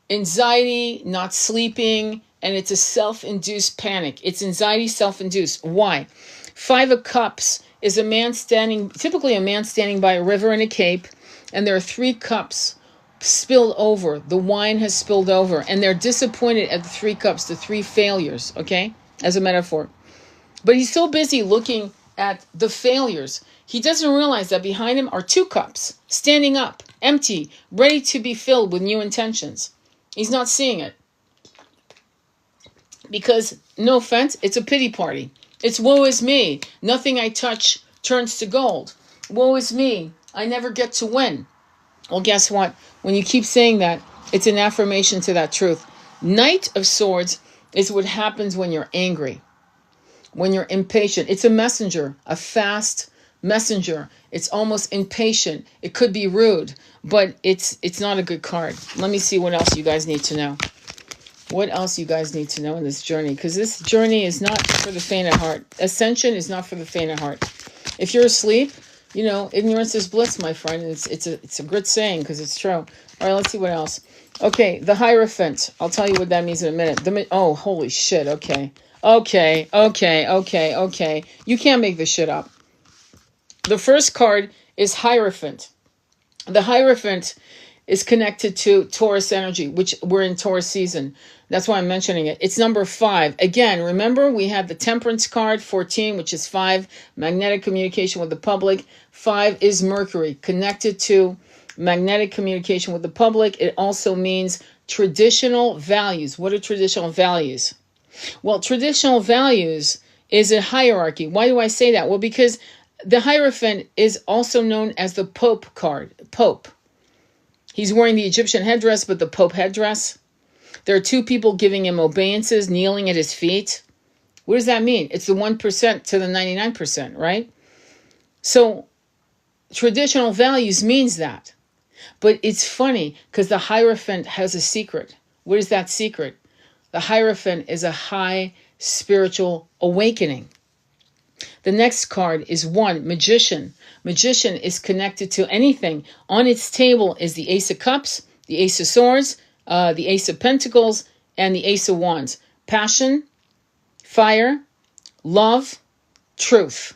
anxiety, not sleeping, and it's a self-induced panic. It's anxiety, self-induced. Why? 5 of Cups is a man standing, typically a man standing by a river in a cape, and there are 3 cups spilled over. The wine has spilled over, and they're disappointed at the 3 cups, the 3 failures, okay, as a metaphor. But he's so busy looking at the failures, he doesn't realize that behind him are 2 cups, standing up, empty, ready to be filled with new intentions. He's not seeing it. Because, no offense, it's a pity party. It's woe is me. Nothing I touch turns to gold. Woe is me. I never get to win. Well, guess what? When you keep saying that, it's an affirmation to that truth. Knight of Swords is what happens when you're angry, when you're impatient. It's a messenger, a fast messenger. It's almost impatient. It could be rude, but it's not a good card. Let me see what else you guys need to know. What else you guys need to know in this journey? Because this journey is not for the faint of heart. Ascension is not for the faint of heart. If you're asleep, you know, ignorance is bliss, my friend. It's a good saying because it's true. All right, let's see what else. Okay, the Hierophant. I'll tell you what that means in a minute. Oh, holy shit. Okay. You can't make this shit up. The first card is Hierophant. The Hierophant is connected to Taurus energy, which we're in Taurus season. That's why I'm mentioning it. It's number 5. Again, remember we had the Temperance card, 14, which is 5, magnetic communication with the public. 5 is Mercury, connected to magnetic communication with the public. It also means traditional values. What are traditional values? Well, traditional values is a hierarchy. Why do I say that? Well, because the Hierophant is also known as the Pope card. Pope. He's wearing the Egyptian headdress, but the Pope headdress. There are 2 people giving him obeisances, kneeling at his feet. What does that mean? It's the 1% to the 99%, right? So traditional values means that. But it's funny because the Hierophant has a secret. What is that secret? The Hierophant is a high spiritual awakening. The next card is 1, Magician. Magician is connected to anything. On its table is the Ace of Cups, the Ace of Swords, the Ace of Pentacles, and the Ace of Wands. Passion, fire, love, truth.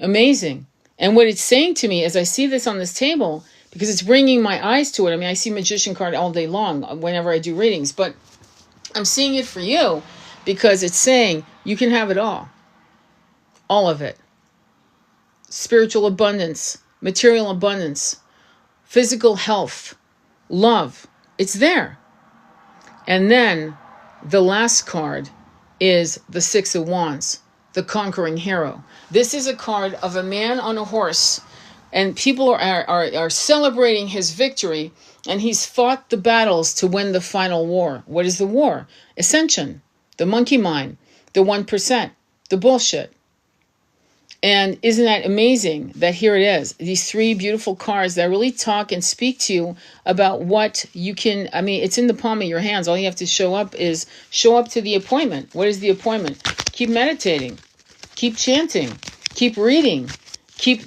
Amazing. And what it's saying to me as I see this on this table, because it's bringing my eyes to it. I mean, I see Magician card all day long whenever I do readings, but I'm seeing it for you because it's saying you can have it all of it. Spiritual abundance, material abundance, physical health, love. It's there. And then the last card is the 6 of Wands, the conquering hero. This is a card of a man on a horse, and people are celebrating his victory, and he's fought the battles to win the final war. What is the war? Ascension, the monkey mind, the 1%, the bullshit. And isn't that amazing that here it is, these 3 beautiful cards that really talk and speak to you about what you can, I mean, it's in the palm of your hands. All you have to show up to the appointment. What is the appointment? Keep meditating, keep chanting, keep reading, keep,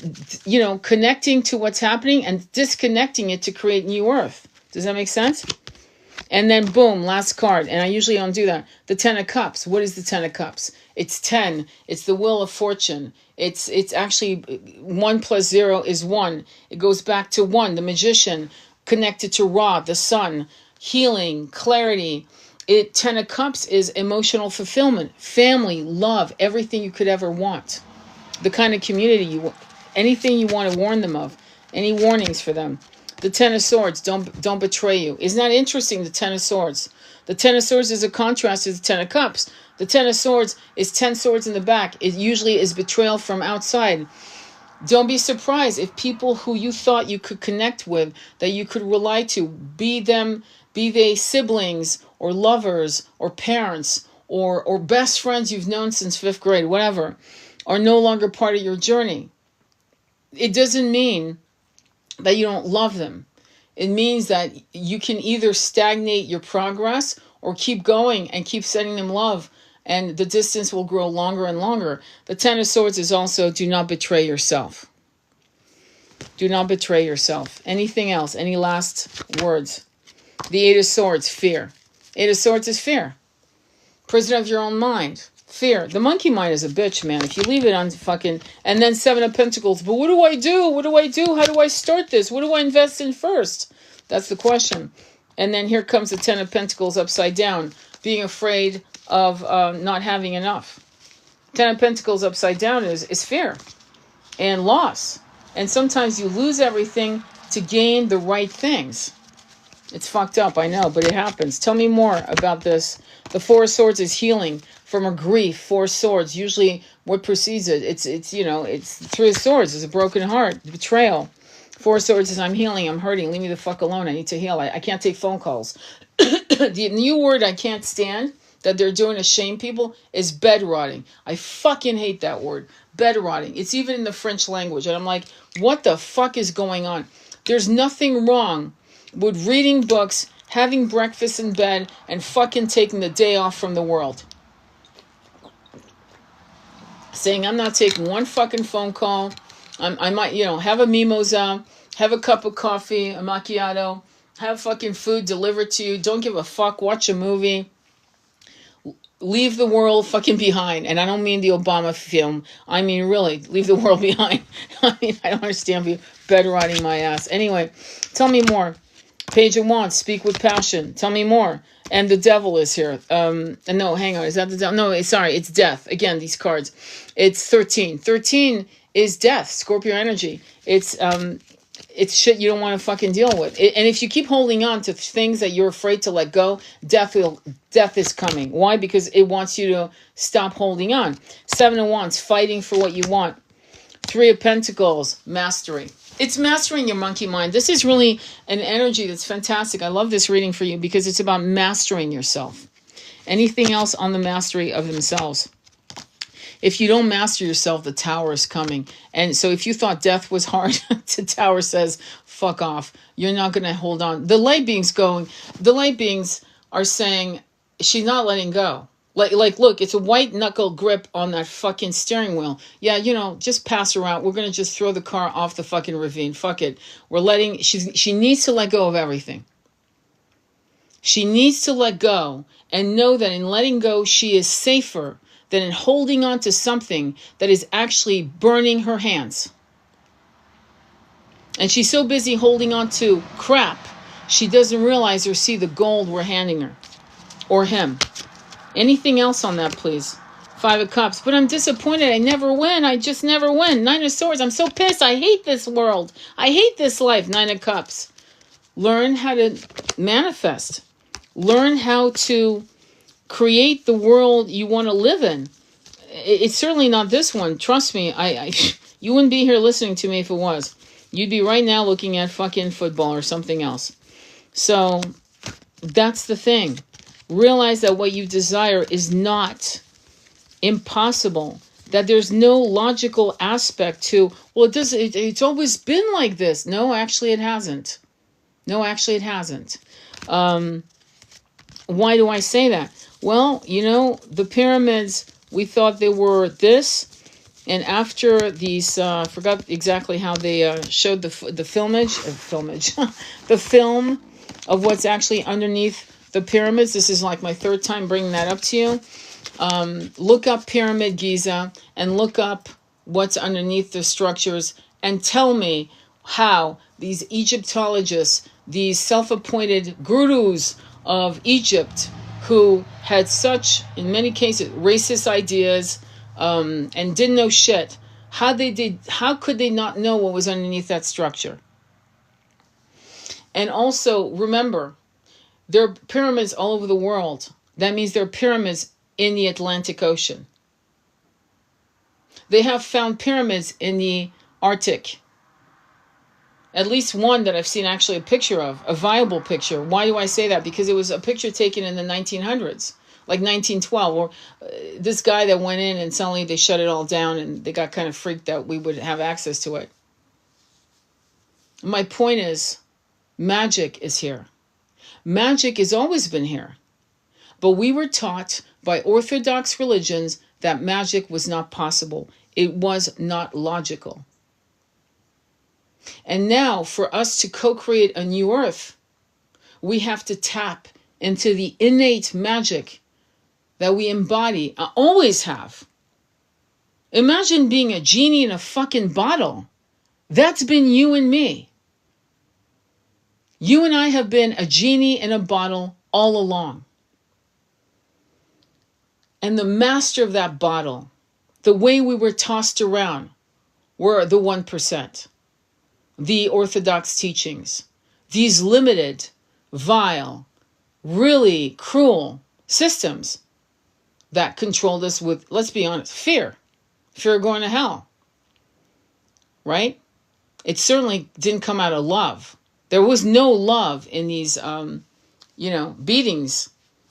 connecting to what's happening and disconnecting it to create new earth. Does that make sense? And then boom, last card. And I usually don't do that. The 10 of Cups. What is the 10 of Cups? It's 10. It's the wheel of fortune. It's actually 1 plus 0 is 1. It goes back to 1, the Magician, connected to Ra, the sun, healing, clarity. 10 of Cups is emotional fulfillment, family, love, everything you could ever want. The kind of community you want, anything you want to warn them of, any warnings for them. The 10 of Swords, don't betray you. Isn't that interesting, the 10 of Swords? The 10 of Swords is a contrast to the 10 of Cups. The 10 of Swords is 10 swords in the back. It usually is betrayal from outside. Don't be surprised if people who you thought you could connect with, that you could rely to, be they siblings or lovers or parents or best friends you've known since 5th grade, whatever, are no longer part of your journey. It doesn't mean that you don't love them. It means that you can either stagnate your progress or keep going and keep sending them love, and the distance will grow longer and longer. The 10 of Swords is also do not betray yourself. Do not betray yourself. Anything else? Any last words? The 8 of Swords, fear. 8 of Swords is fear. Prisoner of your own mind. Fear. The monkey mind is a bitch, man. If you leave it on fucking... And then 7 of Pentacles. But what do I do? What do I do? How do I start this? What do I invest in first? That's the question. And then here comes the 10 of Pentacles upside down. Being afraid of not having enough. 10 of Pentacles upside down is fear. And loss. And sometimes you lose everything to gain the right things. It's fucked up, I know, but it happens. Tell me more about this. The 4 of Swords is healing from a grief. 4 swords, usually what precedes it. It's 3 of Swords is a broken heart, betrayal. 4 swords is I'm healing, I'm hurting, leave me the fuck alone, I need to heal. I can't take phone calls. The new word I can't stand that they're doing to shame people is bed rotting. I fucking hate that word. Bed rotting. It's even in the French language. And I'm like, what the fuck is going on? There's nothing wrong with reading books, having breakfast in bed, and fucking taking the day off from the world. Saying I'm not taking one fucking phone call. I might, have a mimosa, have a cup of coffee, a macchiato, have fucking food delivered to you. Don't give a fuck. Watch a movie. leave the world fucking behind. And I don't mean the Obama film. I mean, really, leave the world behind. I mean, I don't understand you bed rotting my ass. Anyway, tell me more. Page of Wands, speak with passion. Tell me more. And the devil is here. And no, hang on. Is that the devil? No, sorry. It's death. Again, these cards. It's 13. 13 is death. Scorpio energy. It's shit you don't want to fucking deal with. And if you keep holding on to things that you're afraid to let go, death is coming. Why? Because it wants you to stop holding on. 7 of Wands, fighting for what you want. 3 of Pentacles, mastery. It's mastering your monkey mind. This is really an energy that's fantastic. I love this reading for you because it's about mastering yourself. Anything else on the mastery of themselves. If you don't master yourself, the tower is coming. And so if you thought death was hard, the tower says, fuck off. You're not going to hold on. The light beings are saying, she's not letting go. Like, look, it's a white knuckle grip on that fucking steering wheel. Yeah, just pass her out. We're going to just throw the car off the fucking ravine. Fuck it. She needs to let go of everything. She needs to let go and know that in letting go, she is safer than in holding on to something that is actually burning her hands. And she's so busy holding on to crap, she doesn't realize or see the gold we're handing her. Or him. Anything else on that, please? 5 of Cups. But I'm disappointed. I never win. I just never win. 9 of Swords. I'm so pissed. I hate this world. I hate this life. 9 of Cups. Learn how to manifest. Learn how to create the world you want to live in. It's certainly not this one. Trust me. You wouldn't be here listening to me if it was. You'd be right now looking at fucking football or something else. So that's the thing. Realize that what you desire is not impossible. That there's no logical aspect to, well, it's always been like this. No, actually it hasn't. Why do I say that? Well, the pyramids, we thought they were this. And after these, I forgot exactly how they showed the filmage, the film of what's actually underneath the pyramids. This is like my 3rd time bringing that up to you. Look up Pyramid Giza and look up what's underneath the structures and tell me how these Egyptologists, these self-appointed gurus of Egypt who had such, in many cases, racist ideas and didn't know shit, how could they not know what was underneath that structure? And also, remember, there are pyramids all over the world. That means there are pyramids in the Atlantic Ocean. They have found pyramids in the Arctic. At least one that I've seen actually a picture of, a viable picture. Why do I say that? Because it was a picture taken in the 1900s, like 1912. Or this guy that went in and suddenly they shut it all down and they got kind of freaked that we would have access to it. My point is, magic is here. Magic has always been here. But we were taught by orthodox religions that magic was not possible. It was not logical. And now, for us to co-create a new earth, we have to tap into the innate magic that we embody, always have. Imagine being a genie in a fucking bottle. That's been you and me. You and I have been a genie in a bottle all along. And the master of that bottle, the way we were tossed around, were the 1%. The orthodox teachings. These limited, vile, really cruel systems that controlled us with, let's be honest, fear. Fear of going to hell. Right? It certainly didn't come out of love. There was no love in these,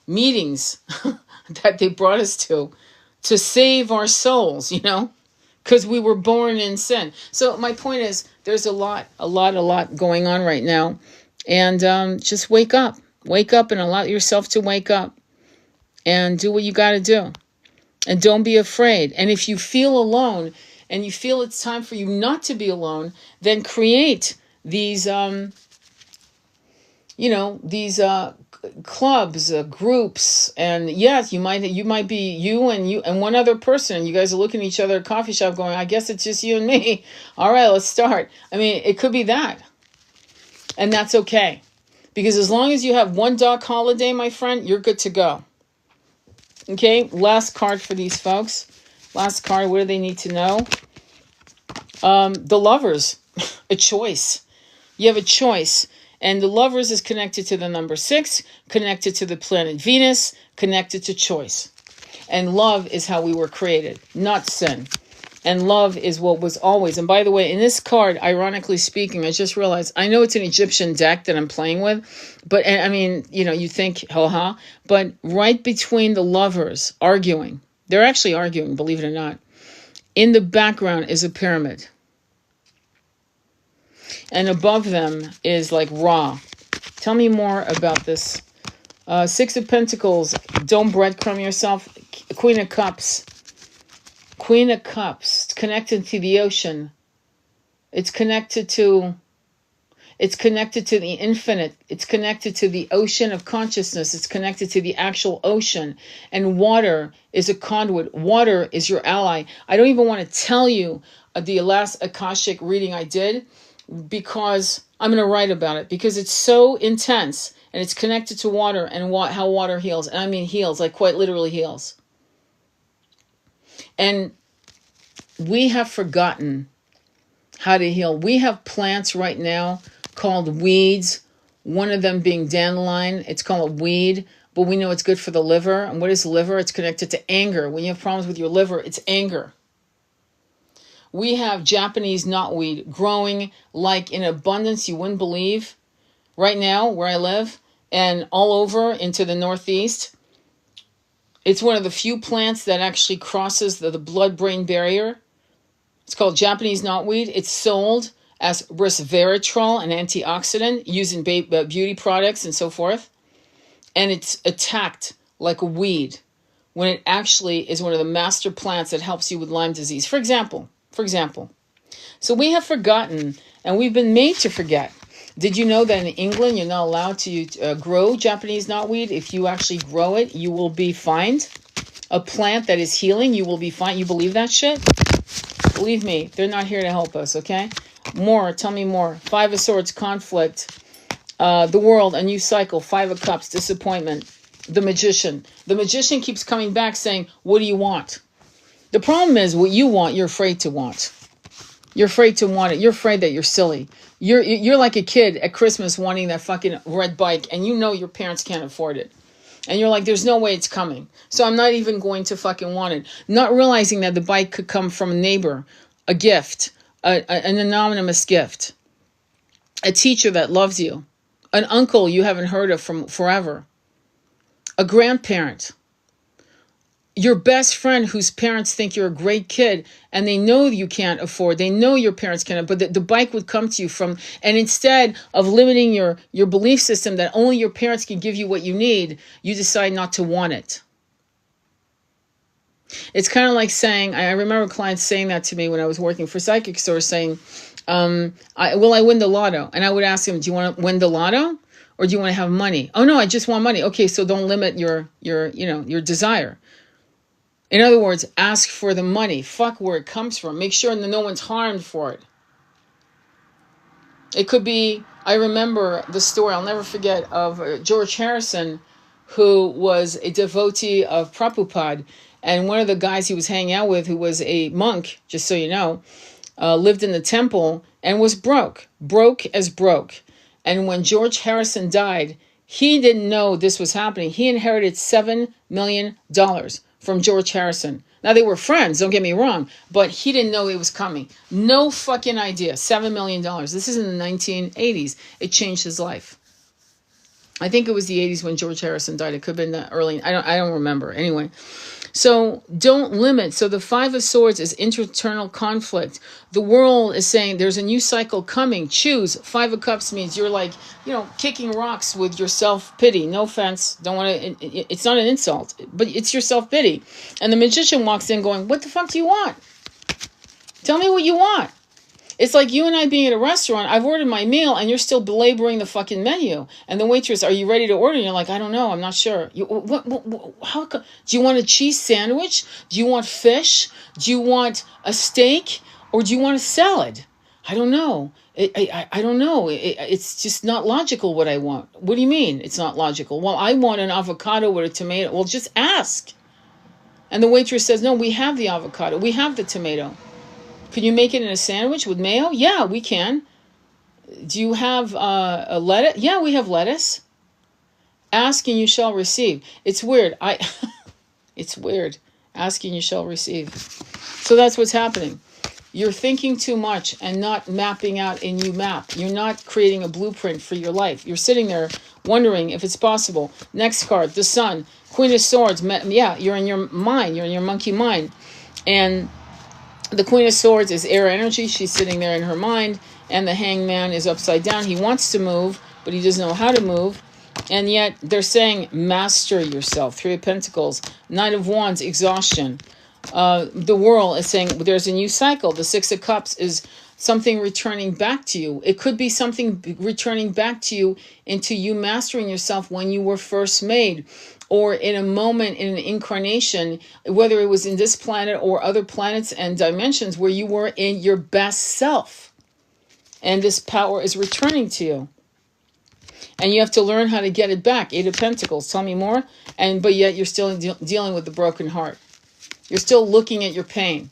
meetings that they brought us to save our souls, because we were born in sin. So my point is, there's a lot going on right now. And just wake up and allow yourself to wake up and do what you got to do. And don't be afraid. And if you feel alone and you feel it's time for you not to be alone, then create these clubs, groups, and yes, you might be you and one other person. You guys are looking at each other at a coffee shop, going, "I guess it's just you and me." All right, let's start. I mean, it could be that, and that's okay, because as long as you have one doc holiday, my friend, you're good to go. Okay, last card for these folks. Last card. What do they need to know? The Lovers, a choice. You have a choice. And the Lovers is connected to the number 6, connected to the planet Venus, connected to choice. And love is how we were created, not sin. And love is what was always. And by the way, in this card, ironically speaking, I just realized, I know it's an Egyptian deck that I'm playing with, but I mean, you think, ha, but right between the Lovers arguing, they're actually arguing, believe it or not, in the background is a pyramid. And above them is like Ra. Tell me more about this. 6 of Pentacles. Don't breadcrumb yourself. Queen of Cups. Queen of Cups. It's connected to the ocean. It's connected to the infinite. It's connected to the ocean of consciousness. It's connected to the actual ocean. And water is a conduit. Water is your ally. I don't even want to tell you the last Akashic reading I did, because I'm going to write about it, because it's so intense, and it's connected to water and how water heals. And I mean heals, like quite literally heals. And we have forgotten how to heal. We have plants right now called weeds, one of them being dandelion. It's called a weed, but we know it's good for the liver. And what is liver? It's connected to anger. When you have problems with your liver, it's anger. We have Japanese knotweed growing like in abundance you wouldn't believe right now where I live, and all over into the Northeast. It's one of the few plants that actually crosses the blood-brain barrier. It's called Japanese knotweed. It's sold as resveratrol, an antioxidant, used in beauty products and so forth. And it's attacked like a weed, when it actually is one of the master plants that helps you with Lyme disease. For example. So we have forgotten, and we've been made to forget. Did you know that in England, you're not allowed to grow Japanese knotweed? If you actually grow it, you will be fined. A plant that is healing, you will be fined. You believe that shit? Believe me, they're not here to help us, okay? More, tell me more. 5 of Swords, conflict. The world, a new cycle. 5 of Cups, disappointment. The Magician. The Magician keeps coming back saying, what do you want? The problem is, what you want, you're afraid to want. You're afraid to want it. You're afraid that you're silly. You're like a kid at Christmas wanting that fucking red bike, and you know your parents can't afford it. And you're like, there's no way it's coming. So I'm not even going to fucking want it. Not realizing that the bike could come from a neighbor, a gift, an anonymous gift, a teacher that loves you, an uncle you haven't heard of from forever, a grandparent, your best friend whose parents think you're a great kid, and they know you can't afford, they know your parents can't, but the bike would come to you from, and instead of limiting your belief system that only your parents can give you what you need, you decide not to want it. It's kind of like saying, I remember clients saying that to me when I was working for psychic stores, saying, will I win the lotto? And I would ask them, do you want to win the lotto? Or do you want to have money? Oh no, I just want money. Okay, so don't limit your desire. In other words, ask for the money. Fuck where it comes from. Make sure that no one's harmed for it. It could be, I remember the story, I'll never forget, of George Harrison, who was a devotee of Prabhupada. And one of the guys he was hanging out with, who was a monk, just so you know, lived in the temple and was broke as broke. And when George Harrison died, he didn't know this was happening. He inherited $7 million from George Harrison. Now, they were friends, don't get me wrong, but he didn't know it was coming. No fucking idea. $7 million. This is in the 1980s. It changed his life. I think it was the 80s when George Harrison died. It could have been the early, I don't remember. Anyway, so don't limit. So the 5 of Swords is internal conflict. The world is saying there's a new cycle coming. Choose. 5 of Cups means you're like, kicking rocks with your self-pity. No offense. Don't want to, it's not an insult, but it's your self-pity. And the Magician walks in going, what the fuck do you want? Tell me what you want. It's like you and I being at a restaurant. I've ordered my meal and you're still belaboring the fucking menu. And the waitress, are you ready to order? And you're like, I don't know. I'm not sure. How do you want a cheese sandwich? Do you want fish? Do you want a steak? Or do you want a salad? I don't know. I don't know. It's just not logical what I want. What do you mean it's not logical? Well, I want an avocado with a tomato. Well, just ask. And the waitress says, no, we have the avocado. We have the tomato. Can you make it in a sandwich with mayo? Yeah, we can. Do you have a lettuce? Yeah, we have lettuce. Ask and you shall receive. It's weird. It's weird. Ask and you shall receive. So that's what's happening. You're thinking too much and not mapping out in you map. You're not creating a blueprint for your life. You're sitting there wondering if it's possible. Next card, the Sun, Queen of Swords. Yeah, you're in your mind. You're in your monkey mind. And the Queen of Swords is air energy. She's sitting there in her mind. And the Hangman is upside down. He wants to move, but he doesn't know how to move. And yet they're saying, master yourself. Three of Pentacles. Knight of Wands, exhaustion. The World is saying there's a new cycle. The Six of Cups is something returning back to you. It could be something returning back to you into you mastering yourself when you were first made, or in a moment in an incarnation, whether it was in this planet or other planets and dimensions where you were in your best self. And this power is returning to you. And you have to learn how to get it back. Eight of Pentacles. Tell me more. But yet you're still dealing with the broken heart. You're still looking at your pain.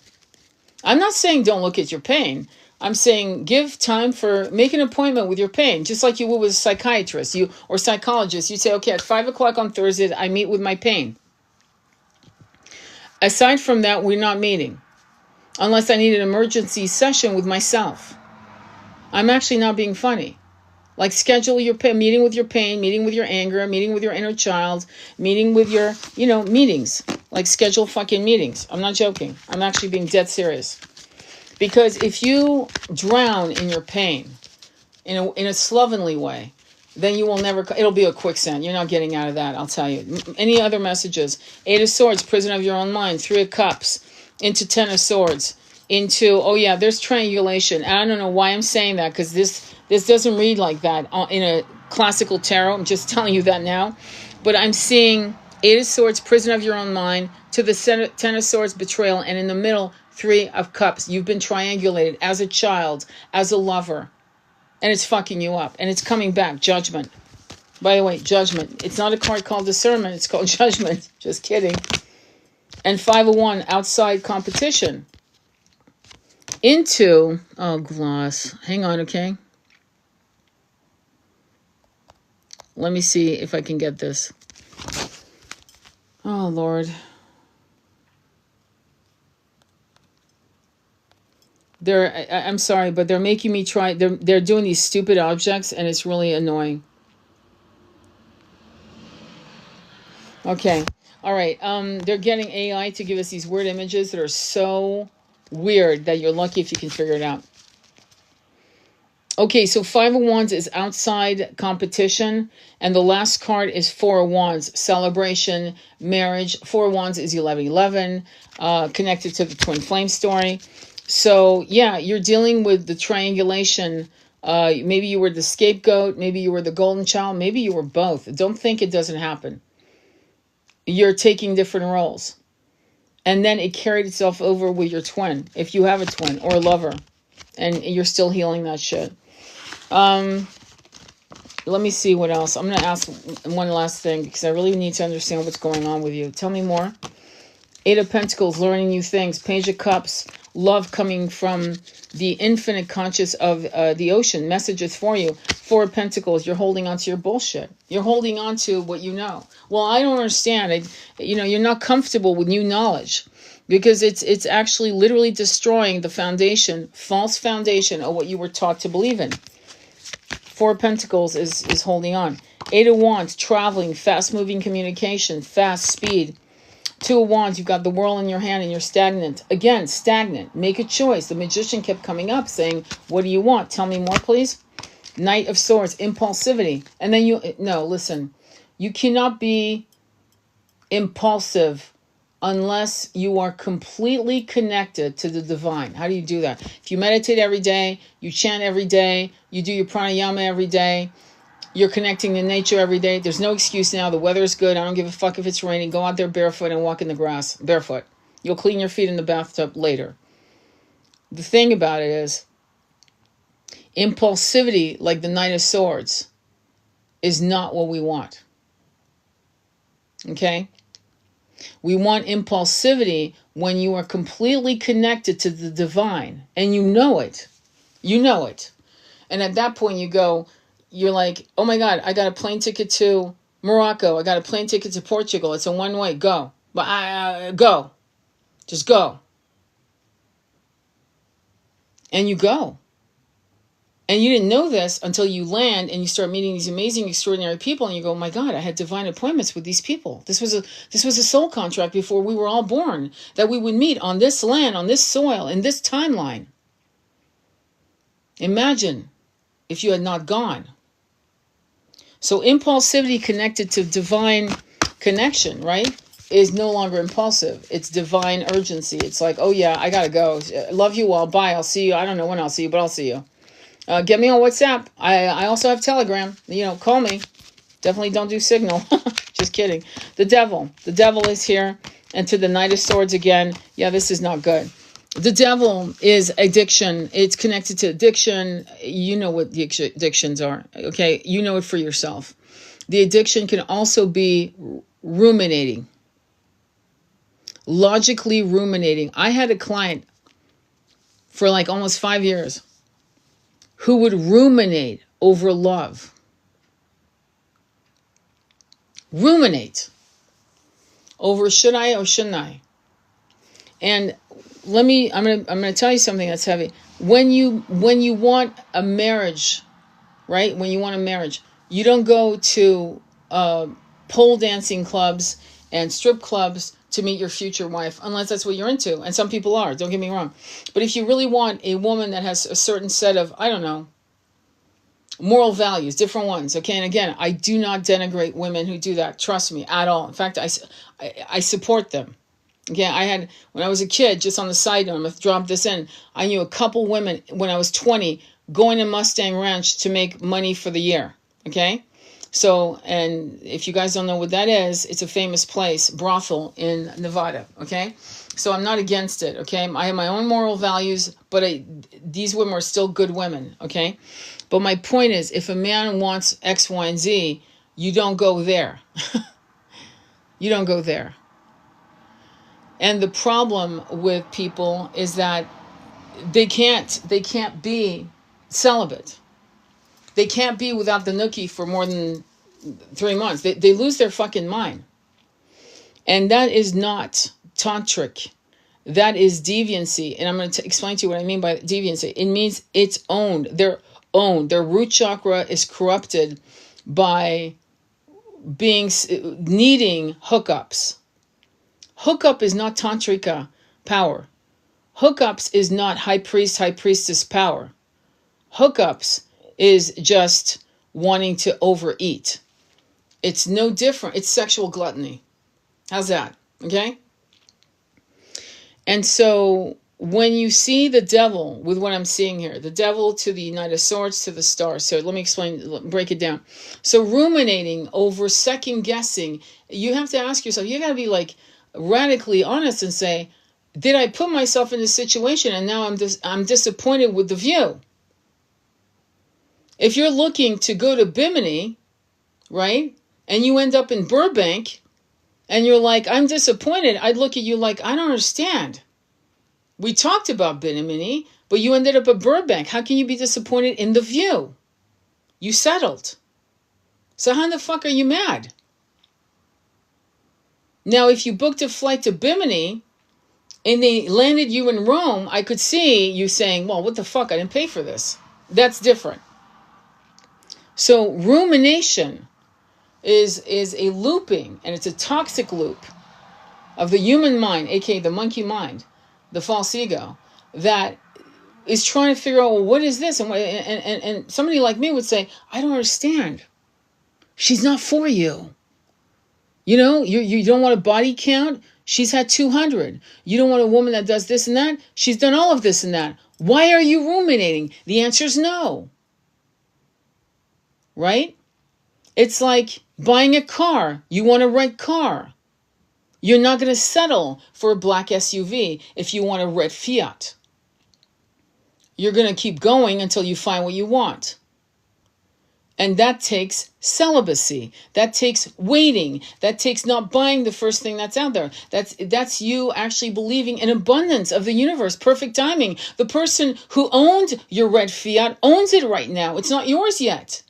I'm not saying don't look at your pain. I'm saying give time for, make an appointment with your pain, just like you would with a psychiatrist or psychologist. You say, okay, at 5 o'clock on Thursday, I meet with my pain. Aside from that, we're not meeting. Unless I need an emergency session with myself. I'm actually not being funny. Like schedule your meeting with your pain, meeting with your anger, meeting with your inner child, meeting with your, meetings. Like schedule fucking meetings. I'm not joking. I'm actually being dead serious. Because if you drown in your pain in a slovenly way, then you will never, it'll be a quicksand. You're not getting out of that, I'll tell you. Any other messages? Eight of Swords, prison of your own mind. Three of Cups, into Ten of Swords, into, oh yeah, there's triangulation. I don't know why I'm saying that, because this doesn't read like that in a classical tarot. I'm just telling you that now. But I'm seeing Eight of Swords, prison of your own mind, to the Ten of Swords, betrayal, and in the middle, Three of Cups. You've been triangulated as a child, as a lover, and it's fucking you up, and it's coming back. Judgment. By the way, Judgment. It's not a card called Discernment. It's called Judgment. Just kidding. And Five of Wands, outside competition. Into, oh, gloss. Hang on, okay? Let me see if I can get this. Oh, Lord. I'm sorry, but they're making me try. They're doing these stupid objects, and it's really annoying. Okay. All right. They're getting AI to give us these weird images that are so weird that you're lucky if you can figure it out. Okay, so Five of Wands is outside competition, and the last card is Four of Wands, celebration, marriage. Four of Wands is 1111, connected to the twin flame story. So, yeah, you're dealing with the triangulation. Maybe you were the scapegoat. Maybe you were the golden child. Maybe you were both. Don't think it doesn't happen. You're taking different roles. And then it carried itself over with your twin, if you have a twin or a lover. And you're still healing that shit. Let me see what else. I'm going to ask one last thing because I really need to understand what's going on with you. Tell me more. Eight of Pentacles, learning new things. Page of Cups, love coming from the infinite conscious of the ocean. Messages for you. Four of Pentacles, you're holding on to your bullshit. You're holding on to what you know. Well, I don't understand. You're not comfortable with new knowledge because it's actually literally destroying the foundation, false foundation of what you were taught to believe in. Four of Pentacles is holding on. Eight of Wands, traveling, fast-moving communication, fast speed. Two of Wands, you've got the world in your hand and you're stagnant. Again, stagnant. Make a choice. The Magician kept coming up saying, what do you want? Tell me more, please. Knight of Swords, impulsivity. And then listen. You cannot be impulsive unless you are completely connected to the divine. How do you do that? If you meditate every day, you chant every day, you do your pranayama every day, you're connecting to nature every day. There's no excuse now. The weather is good. I don't give a fuck if it's raining. Go out there barefoot and walk in the grass barefoot. You'll clean your feet in the bathtub later. The thing about it is, impulsivity, like the Knight of Swords, is not what we want. Okay? We want impulsivity when you are completely connected to the divine and you know it. You know it. And at that point you're like, oh my God, I got a plane ticket to Morocco. I got a plane ticket to Portugal. It's a one-way. Go. But go. Just go. And you go. And you didn't know this until you land and you start meeting these amazing, extraordinary people, and you go, oh my God, I had divine appointments with these people. This was a soul contract before we were all born, that we would meet on this land, on this soil, in this timeline. Imagine if you had not gone. So impulsivity connected to divine connection, right, is no longer impulsive. It's divine urgency. It's like, oh yeah, I gotta go. Love you all. Bye. I'll see you. I don't know when I'll see you, but I'll see you. Get me on WhatsApp. I also have Telegram. Call me. Definitely don't do Signal. Just kidding. The devil is here. And to the Knight of Swords again. Yeah, this is not good. The devil is addiction. It's connected to addiction. You know what the addictions are. Okay, you know it for yourself. The addiction can also be ruminating. Logically ruminating. I had a client for like almost 5 years who would ruminate over love. Ruminate over should I or shouldn't I? And I'm gonna tell you something that's heavy. When you want a marriage, right? When you want a marriage, you don't go to pole dancing clubs and strip clubs to meet your future wife, unless that's what you're into. And some people are, don't get me wrong. But if you really want a woman that has a certain set of, I don't know, moral values, different ones, okay? And again, I do not denigrate women who do that, trust me, at all. In fact, I support them. Okay, when I was a kid, just on the side note, I'm going to drop this in, I knew a couple women when I was 20 going to Mustang Ranch to make money for the year, okay? So, and if you guys don't know what that is, it's a famous place, brothel in Nevada, okay? So I'm not against it, okay? I have my own moral values, but these women are still good women, okay? But my point is, if a man wants X, Y, and Z, you don't go there. You don't go there. And the problem with people is that they can't be celibate. They can't be without the nookie for more than 3 months. They lose their fucking mind. And that is not tantric. That is deviancy. And I'm going to explain to you what I mean by deviancy. It means it's owned. They're owned. Their root chakra is corrupted by needing hookups. Hookup is not tantrika power. Hookups is not high priest, high priestess power. Hookups is just wanting to overeat. It's no different. It's sexual gluttony. How's that? Okay? And so when you see the devil with what I'm seeing here, the devil to the Knight of Swords to the Star. So let me break it down. So ruminating over second guessing, you have to ask yourself, you got to be like radically honest and say, did I put myself in this situation and now I'm disappointed with the view? If you're looking to go to Bimini, right, and you end up in Burbank, and you're like, I'm disappointed, I'd look at you like, I don't understand. We talked about Bimini, but you ended up at Burbank. How can you be disappointed in the view? You settled. So how in the fuck are you mad? Now, if you booked a flight to Bimini and they landed you in Rome, I could see you saying, well, what the fuck? I didn't pay for this. That's different. So rumination is a looping, and it's a toxic loop of the human mind, aka the monkey mind, the false ego, that is trying to figure out, well, what is this? And somebody like me would say, I don't understand. She's not for you. You know, you don't want a body count. She's had 200. You don't want a woman that does this and that? She's done all of this and that. Why are you ruminating? The answer is no. Right? It's like buying a car. You want a red car. You're not going to settle for a black SUV if you want a red Fiat. You're going to keep going until you find what you want. And that takes celibacy. That takes waiting. That takes not buying the first thing that's out there. That's you actually believing in abundance of the universe, perfect timing. The person who owned your red Fiat owns it right now. It's not yours yet,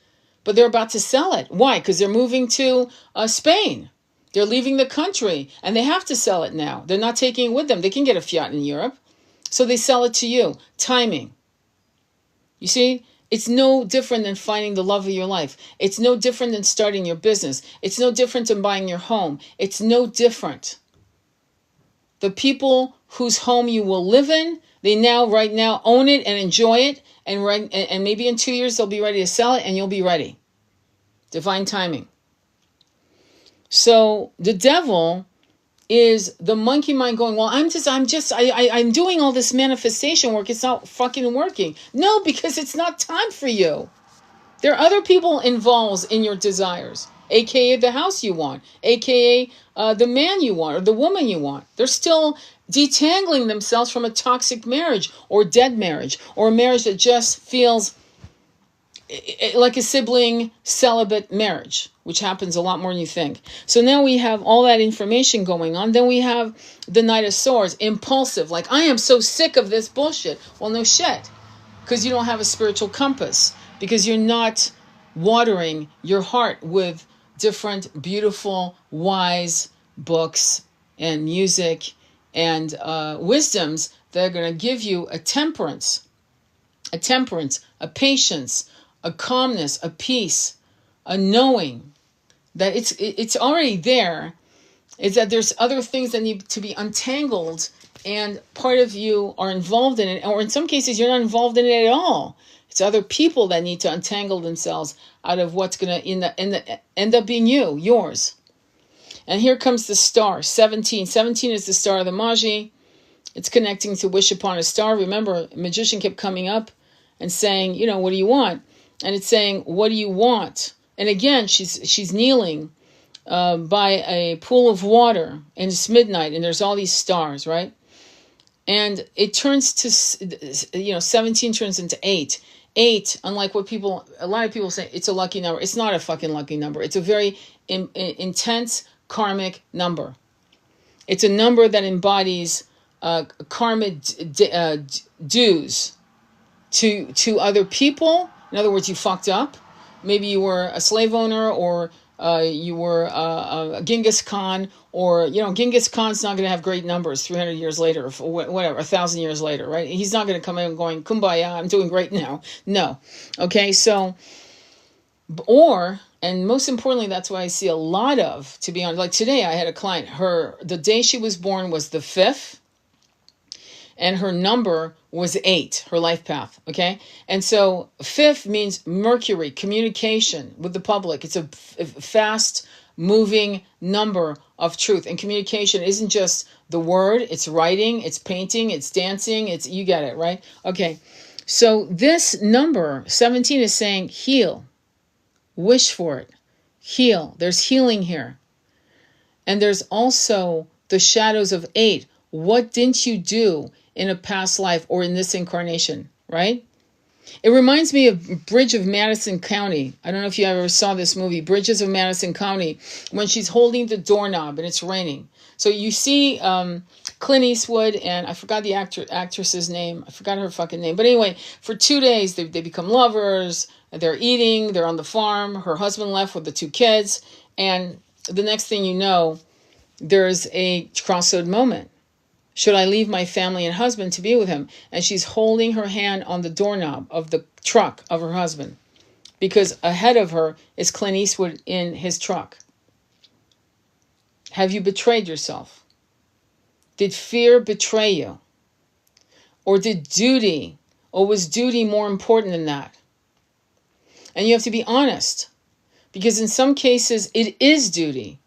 but they're about to sell it. Why? Because they're moving to Spain. They're leaving the country and they have to sell it now. They're not taking it with them. They can get a Fiat in Europe. So they sell it to you. Timing. You see? It's no different than finding the love of your life. It's no different than starting your business. It's no different than buying your home. It's no different. The people whose home you will live in, they right now own it and enjoy it. And maybe in 2 years they'll be ready to sell it and you'll be ready. Divine timing. So the devil is the monkey mind going, well, I'm doing all this manifestation work. It's not fucking working. No, because it's not time for you. There are other people involved in your desires, aka the house you want, aka the man you want or the woman you want. They're still detangling themselves from a toxic marriage or dead marriage or a marriage that just feels like a sibling celibate marriage, which happens a lot more than you think. So now we have all that information going on. Then we have the Knight of Swords, impulsive, like I am so sick of this bullshit. Well, no shit, because you don't have a spiritual compass, because you're not watering your heart with different, beautiful, wise books and music and wisdoms that are going to give you a temperance, a patience, a calmness, a peace, a knowing that it's already there. Is that there's other things that need to be untangled, and part of you are involved in it, or in some cases you're not involved in it at all. It's other people that need to untangle themselves out of what's going to end up being yours. And here comes the star, 17. 17 is the star of the Magi. It's connecting to wish upon a star. Remember, a magician kept coming up and saying, what do you want? And it's saying, what do you want? And again, she's kneeling by a pool of water, and it's midnight, and there's all these stars, right? And it turns to, 17 turns into 8. 8, unlike what a lot of people say, it's a lucky number. It's not a fucking lucky number. It's a very intense karmic number. It's a number that embodies karmic dues to other people. In other words, you fucked up. Maybe you were a slave owner, or you were a Genghis Khan, or, Genghis Khan's not going to have great numbers 300 years later, or whatever, 1,000 years later, right? He's not going to come in going, kumbaya, I'm doing great now. No. Okay, so, and most importantly, that's why I see a lot of, to be honest, like today I had a client, the day she was born was the 5th, and her number was 8, her life path, okay? And so 5th means Mercury, communication with the public. It's a fast-moving number of truth. And communication isn't just the word, it's writing, it's painting, it's dancing, you get it, right? Okay, so this number, 17, is saying heal, wish for it, heal. There's healing here. And there's also the shadows of 8. What didn't you do in a past life or in this incarnation, right? It reminds me of Bridge of Madison County. I don't know if you ever saw this movie, Bridges of Madison County, when she's holding the doorknob and it's raining. So you see Clint Eastwood, and I forgot the actress's name. I forgot her fucking name. But anyway, for 2 days, they become lovers. They're eating. They're on the farm. Her husband left with the 2 kids. And the next thing you know, there's a crossroad moment. Should I leave my family and husband to be with him? And she's holding her hand on the doorknob of the truck of her husband, because ahead of her is Clint Eastwood in his truck. Have you betrayed yourself? Did fear betray you? Or did duty, or was duty more important than that? And you have to be honest, because in some cases it is duty.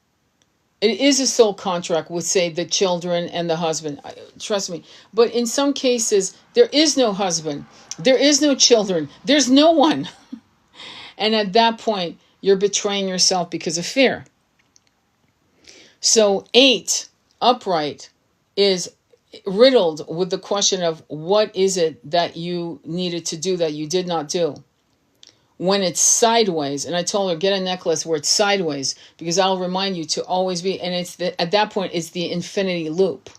It is a soul contract with, say, the children and the husband. Trust me. But in some cases, there is no husband. There is no children. There's no one. And at that point, you're betraying yourself because of fear. So 8, upright, is riddled with the question of what is it that you needed to do that you did not do. When it's sideways, and I told her, get a necklace where it's sideways, because I'll remind you to always be, and at that point, it's the infinity loop.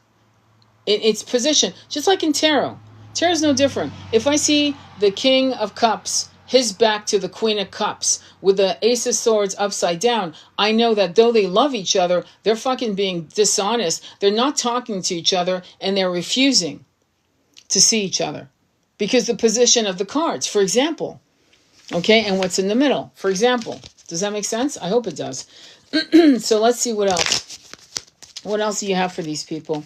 It's position, just like in tarot. Tarot's no different. If I see the King of Cups, his back to the Queen of Cups, with the Ace of Swords upside down, I know that though they love each other, they're fucking being dishonest. They're not talking to each other, and they're refusing to see each other. Because the position of the cards, for example. Okay, and what's in the middle, for example. Does that make sense? I hope it does. So let's see what else. What else do you have for these people?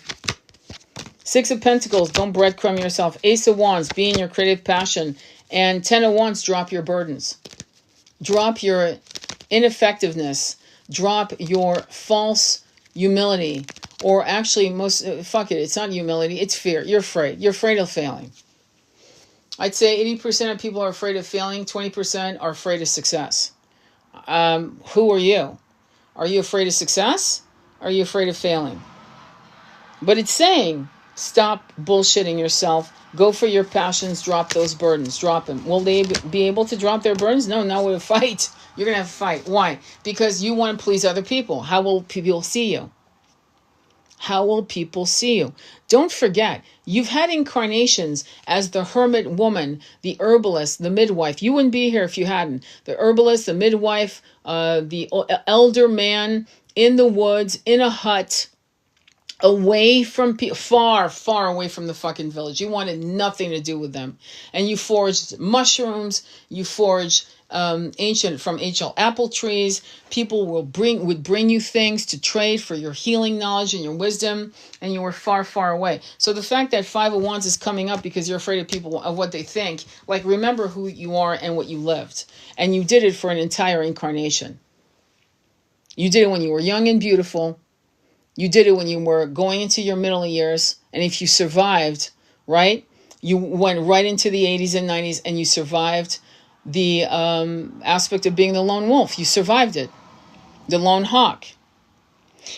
6 of Pentacles, don't breadcrumb yourself. Ace of Wands, be in your creative passion. And 10 of Wands, drop your burdens. Drop your ineffectiveness. Drop your false humility. Or actually, fuck it, it's not humility, it's fear. You're afraid. You're afraid of failing. I'd say 80% of people are afraid of failing. 20% are afraid of success. Who are you? Are you afraid of success? Are you afraid of failing? But it's saying, stop bullshitting yourself. Go for your passions. Drop those burdens. Drop them. Will they be able to drop their burdens? No, not with a fight. You're going to have a fight. Why? Because you want to please other people. How will people see you? How will people see you? Don't forget, you've had incarnations as the hermit woman, the herbalist, the midwife. You wouldn't be here if you hadn't. The herbalist, the midwife, the elder man in the woods, in a hut, away from people, far, far away from the fucking village. You wanted nothing to do with them. And you foraged mushrooms, you foraged ancient apple trees. People would bring you things to trade for your healing knowledge and your wisdom, and you were far, far away. So the fact that 5 of Wands is coming up because you're afraid of people, of what they think, like, remember who you are and what you lived. And you did it for an entire incarnation. You did it when you were young and beautiful. You did it when you were going into your middle years. And if you survived, right, you went right into the 80s and 90s and you survived the aspect of being the lone wolf. You survived it. The lone hawk.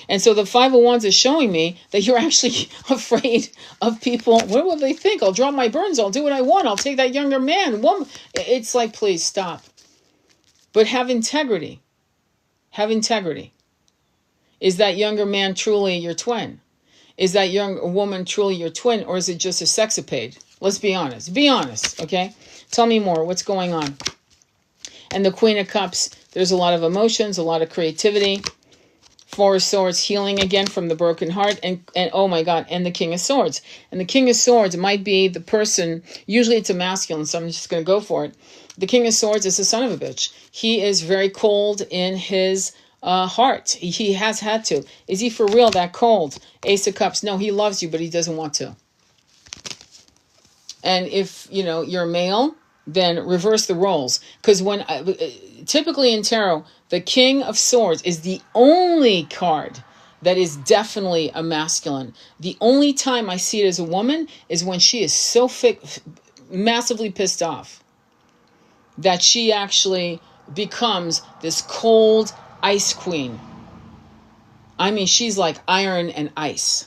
And so the 5 of Wands is showing me that you're actually afraid of people. What will they think? I'll drop my burdens. I'll do what I want. I'll take that younger man. Woman. It's like, please stop. But have integrity. Have integrity. Is that younger man truly your twin? Is that young woman truly your twin? Or is it just a sexapade? Let's be honest. Be honest, okay? Tell me more. What's going on? And the Queen of Cups, there's a lot of emotions, a lot of creativity. 4 of Swords, healing again from the broken heart. And oh my God, and the King of Swords. And the King of Swords might be the person, usually it's a masculine, so I'm just going to go for it. The King of Swords is a son of a bitch. He is very cold in his heart. He has had to. Is he for real that cold? Ace of Cups. No, he loves you, but he doesn't want to. And if, you're male, then reverse the roles. Because when typically in tarot, the King of Swords is the only card that is definitely a masculine. The only time I see it as a woman is when she is so massively pissed off that she actually becomes this cold ice queen. I mean, she's like iron and ice.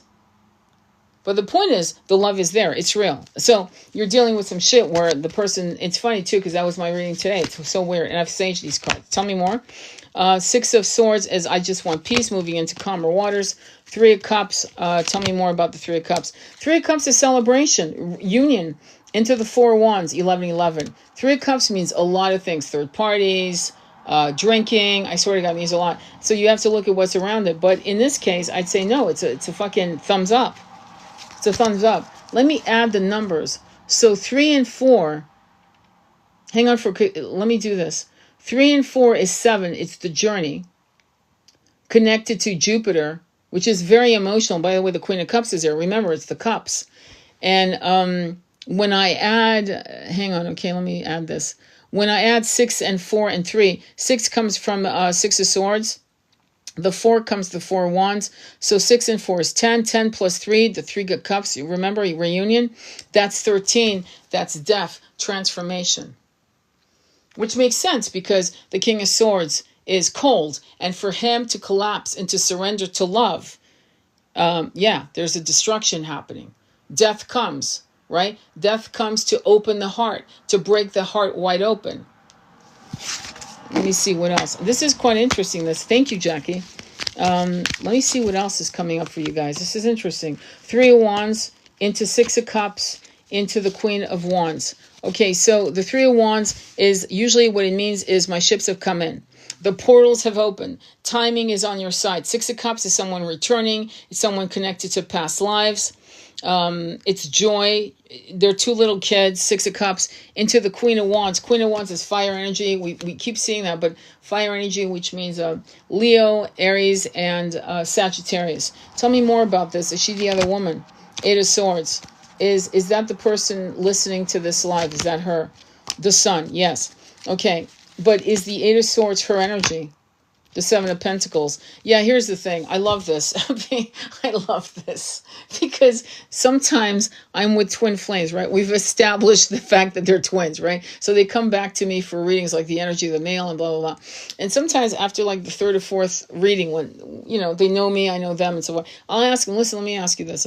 But the point is, the love is there. It's real. So you're dealing with some shit where the person, it's funny too, because that was my reading today. It's so weird. And I've saged these cards. Tell me more. 6 of Swords is I just want peace, moving into calmer waters. 3 of Cups. Tell me more about the 3 of Cups. 3 of Cups is celebration, union, into the 4 of Wands, 11-11. 3 of Cups means a lot of things. Third parties, drinking. I swear to God, it means a lot. So you have to look at what's around it. But in this case, I'd say no. It's a fucking thumbs up. It's a thumbs up. Let me add the numbers. So 3 and 4. Hang on let me do this. 3 and 4 is 7. It's the journey. Connected to Jupiter, which is very emotional. By the way, the Queen of Cups is there. Remember, it's the cups. And when I add, hang on, okay, let me add this. When I add 6 and 4 and 3, 6 comes from 6 of Swords. The 4 comes the 4 wands. So 6 and 4 is 10. 10 plus 3, the 3 good cups. You remember, reunion? That's 13. That's death, transformation. Which makes sense because the King of Swords is cold. And for him to collapse and to surrender to love, there's a destruction happening. Death comes, right? Death comes to open the heart, to break the heart wide open. Let me see what else. This is quite interesting. Thank you, Jackie. Let me see what else is coming up for you guys. This is interesting. 3 of Wands into 6 of Cups into the Queen of Wands. Okay, so the 3 of Wands is usually what it means is my ships have come in. The portals have opened. Timing is on your side. 6 of Cups is someone returning. It's someone connected to past lives. It's joy. They're 2 little kids. 6 of Cups into the Queen of Wands. Queen of Wands is fire energy. We keep seeing that, but fire energy, which means Leo, Aries, and Sagittarius. Tell me more about this. Is she the other woman? 8 of Swords. Is that the person listening to this live? Is that her? The Sun. Yes. Okay. But is the 8 of Swords her energy? The 7 of Pentacles. Yeah, here's the thing. I love this. I love this. Because sometimes I'm with twin flames, right? We've established the fact that they're twins, right? So they come back to me for readings like the energy of the male and blah, blah, blah. And sometimes after like the 3rd or 4th reading, when, they know me, I know them, and so on, I'll ask them, listen, let me ask you this.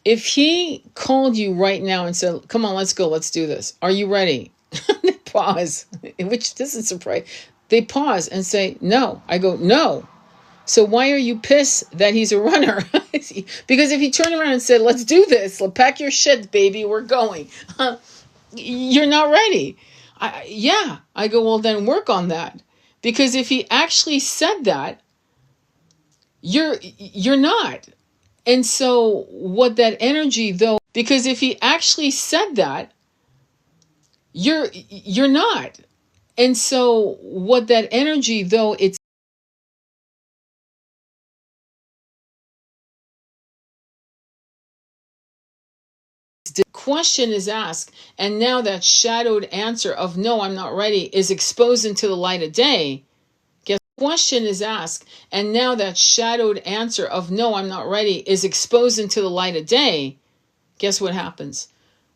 If he called you right now and said, come on, let's go, let's do this. Are you ready? They pause, which doesn't surprise. They pause and say, no. I go, no. So why are you pissed that he's a runner? Because if he turned around and said, let's do this, pack your shit, baby, we're going. You're not ready. I go, well, then work on that. Because if he actually said that, you're not. And so what that energy, though, because if he actually said that, you're not. And so what that energy, though, it's the question is asked, and now that shadowed answer of no, I'm not ready is exposed into the light of day. Guess question is asked, and now that shadowed answer of no, I'm not ready is exposed into the light of day. Guess what happens?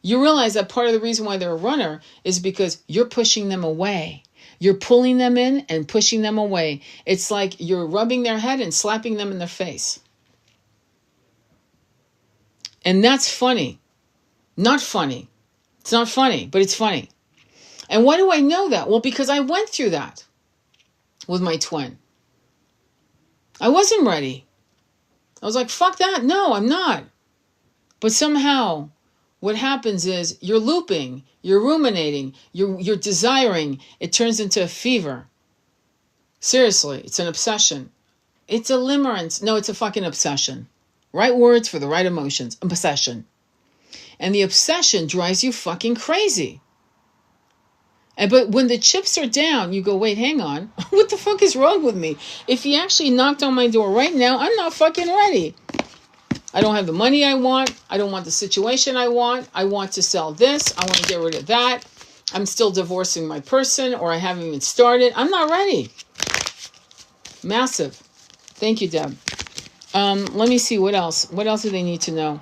You realize that part of the reason why they're a runner is because you're pushing them away. You're pulling them in and pushing them away. It's like you're rubbing their head and slapping them in their face. And that's funny. Not funny. It's not funny, but it's funny. And why do I know that? Well, because I went through that with my twin. I wasn't ready. I was like, fuck that. No, I'm not. But somehow what happens is you're looping, you're ruminating, you're desiring. It turns into a fever. Seriously, it's an obsession. It's a limerence. No, it's a fucking obsession. Right words for the right emotions. Obsession. And the obsession drives you fucking crazy. But when the chips are down, you go, wait, hang on. What the fuck is wrong with me? If he actually knocked on my door right now, I'm not fucking ready. I don't have the money I want. I don't want the situation I want. I want to sell this. I want to get rid of that. I'm still divorcing my person, or I haven't even started. I'm not ready. Massive. Thank you, Deb. Let me see what else. What else do they need to know?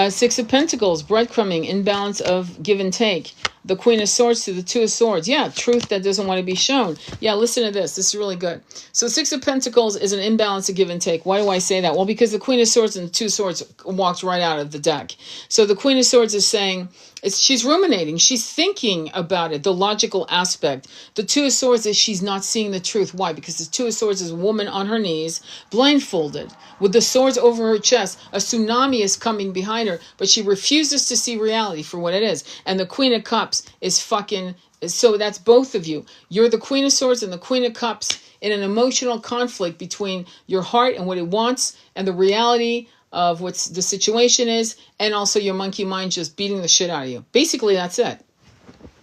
6 of Pentacles, breadcrumbing, imbalance of give and take. The Queen of Swords to the 2 of Swords. Yeah, truth that doesn't want to be shown. Yeah, listen to this. This is really good. So 6 of Pentacles is an imbalance of give and take. Why do I say that? Well, because the Queen of Swords and the 2 of Swords walked right out of the deck. So the Queen of Swords is saying, she's ruminating. She's thinking about it, the logical aspect. The 2 of Swords is she's not seeing the truth. Why? Because the 2 of Swords is a woman on her knees, blindfolded, with the swords over her chest. A tsunami is coming behind her, but she refuses to see reality for what it is. And the Queen of Cups is fucking... So that's both of you. You're the Queen of Swords and the Queen of Cups in an emotional conflict between your heart and what it wants and the reality of what the situation is, and also your monkey mind just beating the shit out of you. Basically, that's it.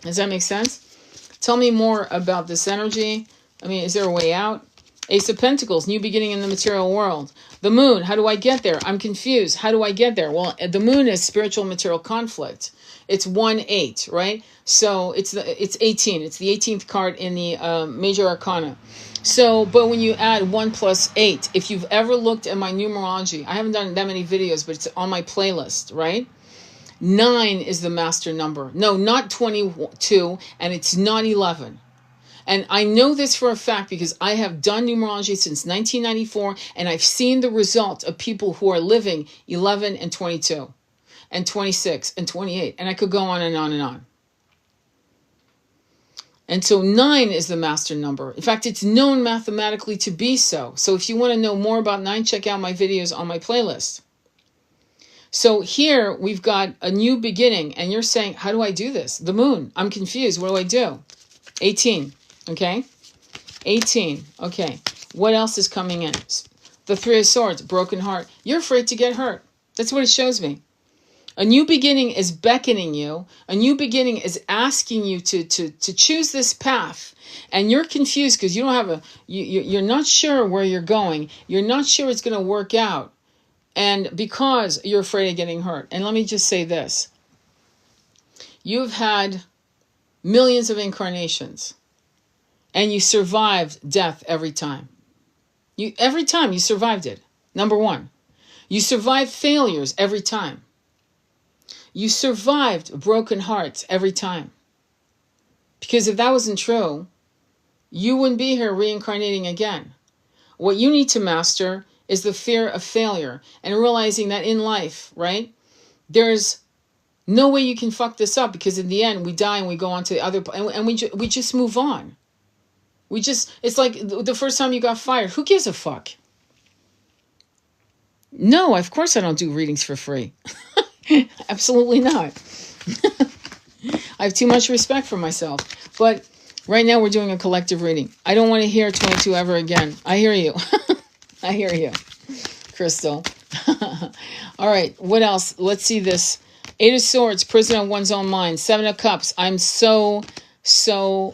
Does that make sense? Tell me more about this energy. I mean, is there a way out? Ace of Pentacles, new beginning in the material world. The Moon, how do I get there? I'm confused. How do I get there? Well, the Moon is spiritual material conflict. It's 1-8, right? So it's 18. It's the 18th card in the Major Arcana. So, but when you add 1 plus 8, if you've ever looked at my numerology, I haven't done that many videos, but it's on my playlist, right? 9 is the master number. No, not 22, and it's not 11. And I know this for a fact because I have done numerology since 1994, and I've seen the result of people who are living 11 and 22 and 26 and 28. And I could go on and on and on. And so 9 is the master number. In fact, it's known mathematically to be so. So if you want to know more about 9, check out my videos on my playlist. So here we've got a new beginning, and you're saying, how do I do this? The moon. I'm confused. What do I do? 18. Okay. 18. Okay. What else is coming in? The 3 of Swords. Broken heart. You're afraid to get hurt. That's what it shows me. A new beginning is beckoning you. A new beginning is asking you to choose this path. And you're confused because you don't have you're not sure where you're going. You're not sure it's going to work out. And because you're afraid of getting hurt. And let me just say this. You've had millions of incarnations. And you survived death every time. Every time you survived it. Number 1. You survived failures every time. You survived broken hearts every time. Because if that wasn't true, you wouldn't be here reincarnating again. What you need to master is the fear of failure and realizing that in life, right, there's no way you can fuck this up because in the end we die and we go on to the other, and we just move on. It's like the first time you got fired. Who gives a fuck? No, of course I don't do readings for free. Absolutely not. I have too much respect for myself. But right now we're doing a collective reading. I don't want to hear 22 ever again. I hear you. I hear you, Crystal. All right, what else? Let's see this. 8 of Swords, prison of one's own mind. 7 of Cups. I'm so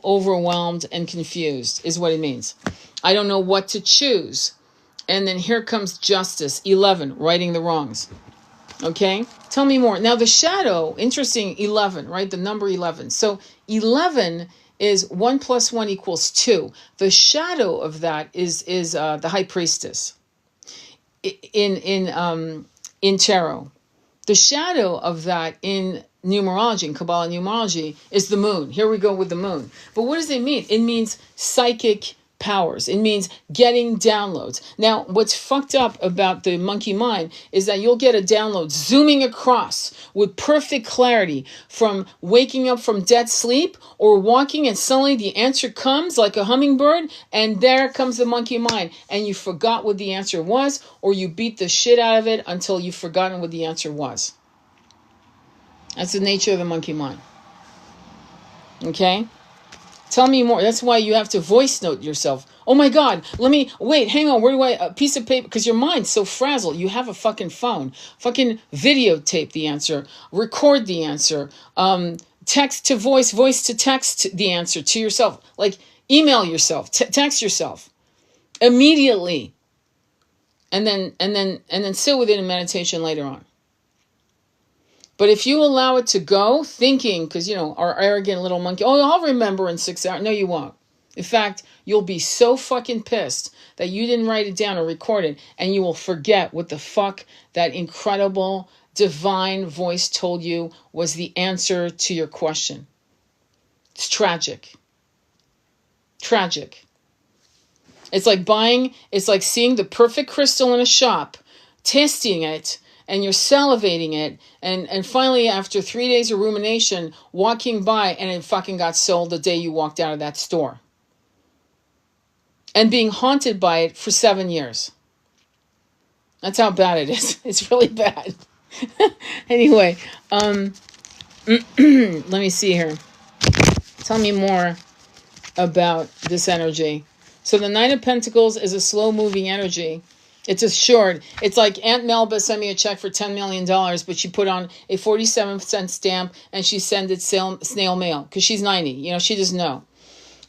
overwhelmed and confused is what it means. I don't know what to choose. And then here comes Justice. 11, righting the wrongs. Okay, tell me more. Now the shadow, interesting, 11, right? The number 11. So 11 is 1 plus 1 equals 2. The shadow of that is the High Priestess in tarot. The shadow of that in numerology, in Kabbalah numerology, is the moon. Here we go with the moon. But what does it mean? It means psychic powers. It means getting downloads. Now, what's fucked up about the monkey mind is that you'll get a download zooming across with perfect clarity from waking up from dead sleep or walking, and suddenly the answer comes like a hummingbird, and there comes the monkey mind, and you forgot what the answer was, or you beat the shit out of it until you've forgotten what the answer was. That's the nature of the monkey mind. Okay? Tell me more. That's why you have to voice note yourself. Oh my God, hang on, where do a piece of paper, because your mind's so frazzled. You have a fucking phone. Fucking videotape the answer. Record the answer. Text to voice, voice to text the answer to yourself. Like, email yourself, text yourself. Immediately. And then sit with it in meditation later on. But if you allow it to go, thinking, because, our arrogant little monkey, I'll remember in 6 hours. No, you won't. In fact, you'll be so fucking pissed that you didn't write it down or record it, and you will forget what the fuck that incredible divine voice told you was the answer to your question. It's tragic. Tragic. It's like seeing the perfect crystal in a shop, testing it, and you're salivating it, and finally, after 3 days of rumination, walking by, and it fucking got sold the day you walked out of that store. And being haunted by it for 7 years. That's how bad it is. It's really bad. Anyway, let me see here. Tell me more about this energy. So the Knight of Pentacles is a slow-moving energy. It's assured. It's like Aunt Melba sent me a check for $10 million, but she put on a 47-cent stamp and she sent it snail mail because she's 90. She doesn't know.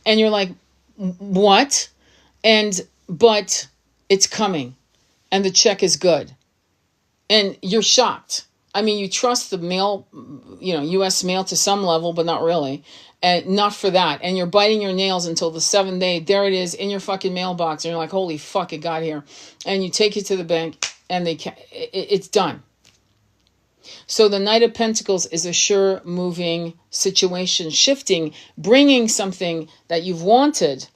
And you're like, what? But it's coming and the check is good. And you're shocked. I mean, you trust the mail, U.S. mail to some level, but not really. And not for that. And you're biting your nails until the 7th day. There it is in your fucking mailbox. And you're like, holy fuck, it got here. And you take it to the bank and it's done. So the Knight of Pentacles is a sure moving situation, shifting, bringing something that you've wanted.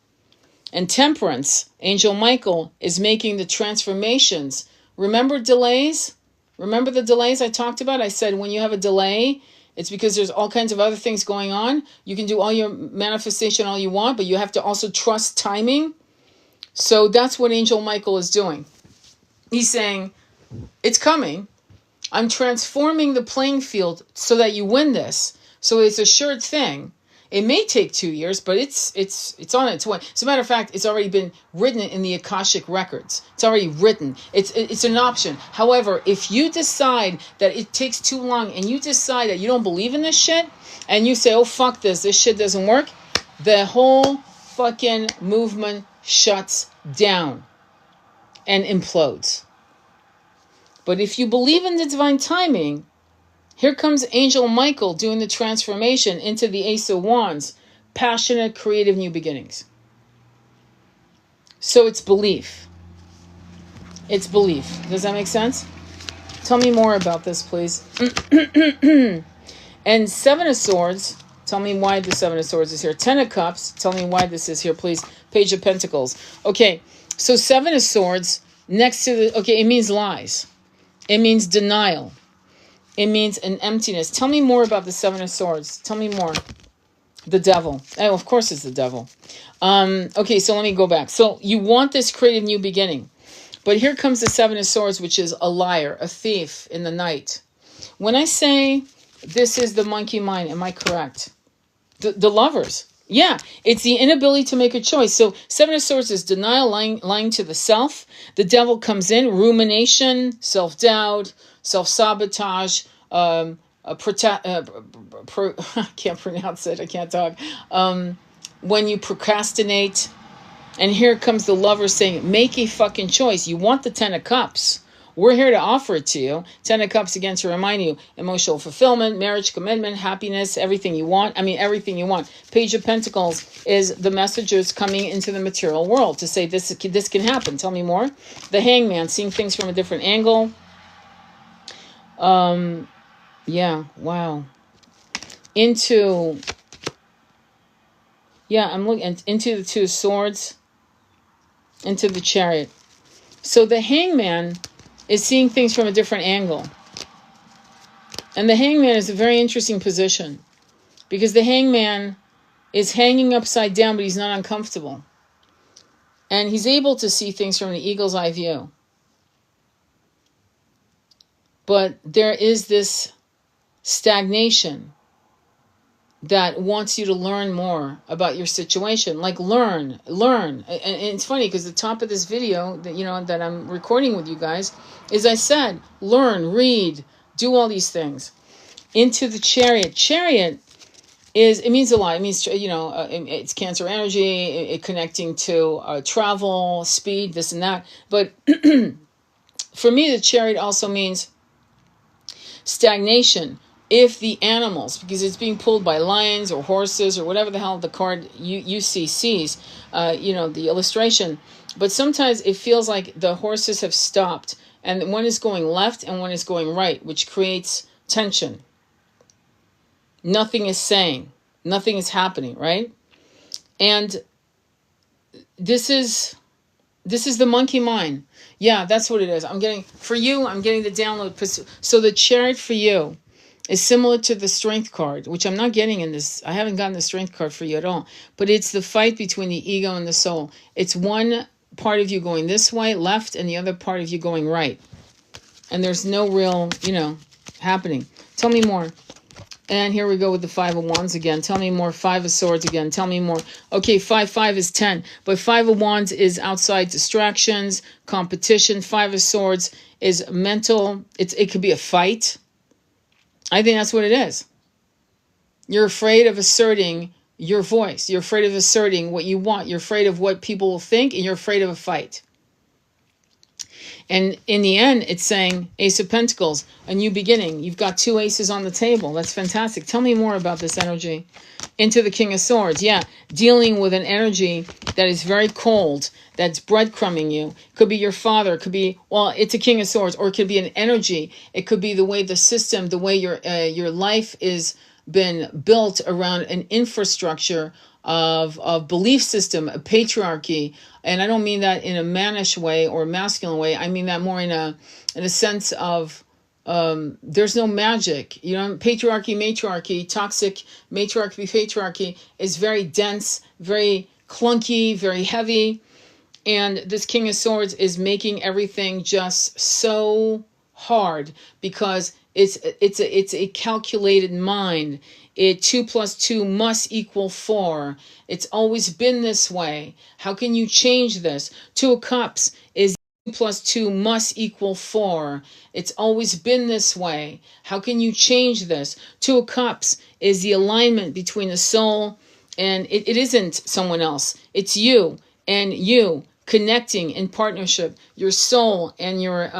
And Temperance, Angel Michael, is making the transformations. Remember delays? Remember the delays I talked about? I said when you have a delay, it's because there's all kinds of other things going on. You can do all your manifestation all you want, but you have to also trust timing. So that's what Angel Michael is doing. He's saying, it's coming. I'm transforming the playing field so that you win this. So it's a sure thing. It may take 2 years, but it's on its way. As a matter of fact, it's already been written in the Akashic records. It's already written. It's an option. However, if you decide that it takes too long and you decide that you don't believe in this shit and you say, oh, fuck this shit doesn't work, the whole fucking movement shuts down and implodes. But if you believe in the divine timing, here comes Angel Michael doing the transformation into the Ace of Wands. Passionate, creative new beginnings. So it's belief. It's belief. Does that make sense? Tell me more about this, please. And Seven of Swords. Tell me why the Seven of Swords is here. Ten of Cups. Tell me why this is here, please. Page of Pentacles. Okay, so Seven of Swords next to the... Okay, it means lies. It means denial. It means an emptiness. Tell me more about the Seven of Swords. Tell me more. The devil. Oh, of course it's the devil. Okay, so let me go back. So you want this creative new beginning. But here comes the Seven of Swords, which is a liar, a thief in the night. When I say this is the monkey mind, am I correct? The lovers. Yeah, it's the inability to make a choice. So Seven of Swords is denial, lying to the self. The devil comes in, rumination, self-doubt, self-sabotage, I can't pronounce it, I can't talk. When you procrastinate, and here comes the lover saying, make a fucking choice. You want the Ten of Cups. We're here to offer it to you. Ten of Cups, again, to remind you, emotional fulfillment, marriage, commitment, happiness, everything you want. I mean, everything you want. Page of Pentacles is the messages coming into the material world to say this can happen. Tell me more. The Hangman, seeing things from a different angle. Yeah, wow. I'm looking into the Two of Swords, into the Chariot. So the Hangman is seeing things from a different angle. And the Hangman is a very interesting position because the Hangman is hanging upside down, but he's not uncomfortable. And he's able to see things from an eagle's eye view. But there is this stagnation that wants you to learn more about your situation. Like learn. And it's funny because the top of this video that I'm recording with you guys is I said, learn, read, do all these things. Into the Chariot. Chariot it means a lot. It means, it's Cancer energy, it connecting to travel, speed, this and that. But for me, the Chariot also means stagnation. If the animals, because it's being pulled by lions or horses or whatever the hell the card you sees, the illustration. But sometimes it feels like the horses have stopped and one is going left and one is going right, which creates tension. Nothing is saying, nothing is happening, right? And this is the monkey mind. Yeah, that's what it is. I'm getting the download. So the Chariot for you is similar to the Strength card, which I'm not getting in this. I haven't gotten the Strength card for you at all. But it's the fight between the ego and the soul. It's one part of you going this way, left, and the other part of you going right. And there's no real, happening. Tell me more. And here we go with the Five of Wands again. Tell me more. Five of Swords again. Tell me more. Okay, 5 is 10. But Five of Wands is outside distractions, competition. Five of Swords is mental. It could be a fight. I think that's what it is. You're afraid of asserting your voice. You're afraid of asserting what you want. You're afraid of what people will think, and you're afraid of a fight. And in the end, it's saying Ace of Pentacles, a new beginning. You've got 2 aces on the table. That's fantastic. Tell me more about this energy. Into the King of Swords. Yeah, dealing with an energy that is very cold, that's breadcrumbing you. Could be your father. It could be, well, it's a King of Swords, or it could be an energy. It could be the way the system, the way your life is been built around an infrastructure of belief system, a patriarchy. And I don't mean that in a mannish way or a masculine way. I mean that more in a sense of there's no magic. You know, patriarchy, matriarchy, toxic matriarchy, patriarchy is very dense, very clunky, very heavy. And this King of Swords is making everything just so hard because it's a calculated mind. 2 + 2 must equal 4. It's always been this way. How can you change this? 2 of Cups is 2 + 2 must equal 4. It's always been this way. How can you change this? 2 of Cups is the alignment between the soul and it isn't someone else. It's you and you connecting in partnership, your soul and your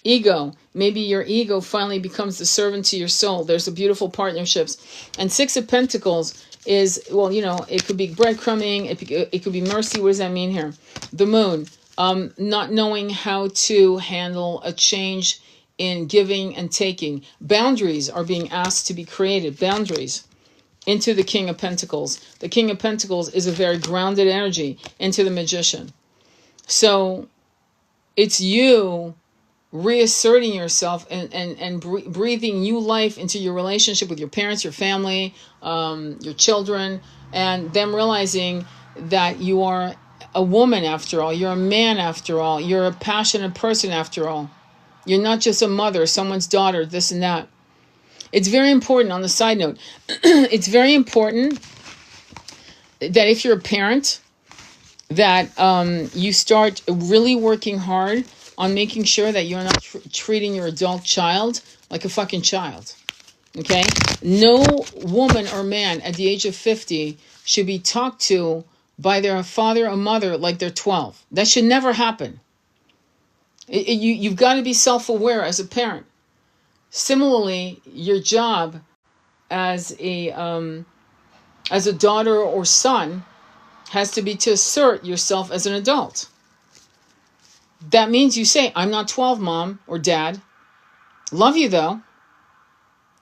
ego. Maybe your ego finally becomes the servant to your soul. There's a beautiful partnerships. And 6 of Pentacles is, well, you know, it could be breadcrumbing. It could be mercy. What does that mean here? The Moon. Not knowing how to handle a change in giving and taking. Boundaries are being asked to be created. Boundaries. Into the King of Pentacles. The King of Pentacles is a very grounded energy. Into the Magician. So it's you reasserting yourself and breathing new life into your relationship with your parents, your family, your children, and them realizing that you are a woman after all. You're a man after all. You're a passionate person after all. You're not just a mother, someone's daughter, this and that. It's very important, on the side note, it's very important that if you're a parent, that you start really working hard on making sure that you're not treating your adult child like a fucking child. Okay? No woman or man at the age of 50 should be talked to by their father or mother like they're 12. That should never happen. You've got to be self-aware as a parent. Similarly, your job as a daughter or son has to be to assert yourself as an adult. That means you say, I'm not 12, mom or dad. Love you though.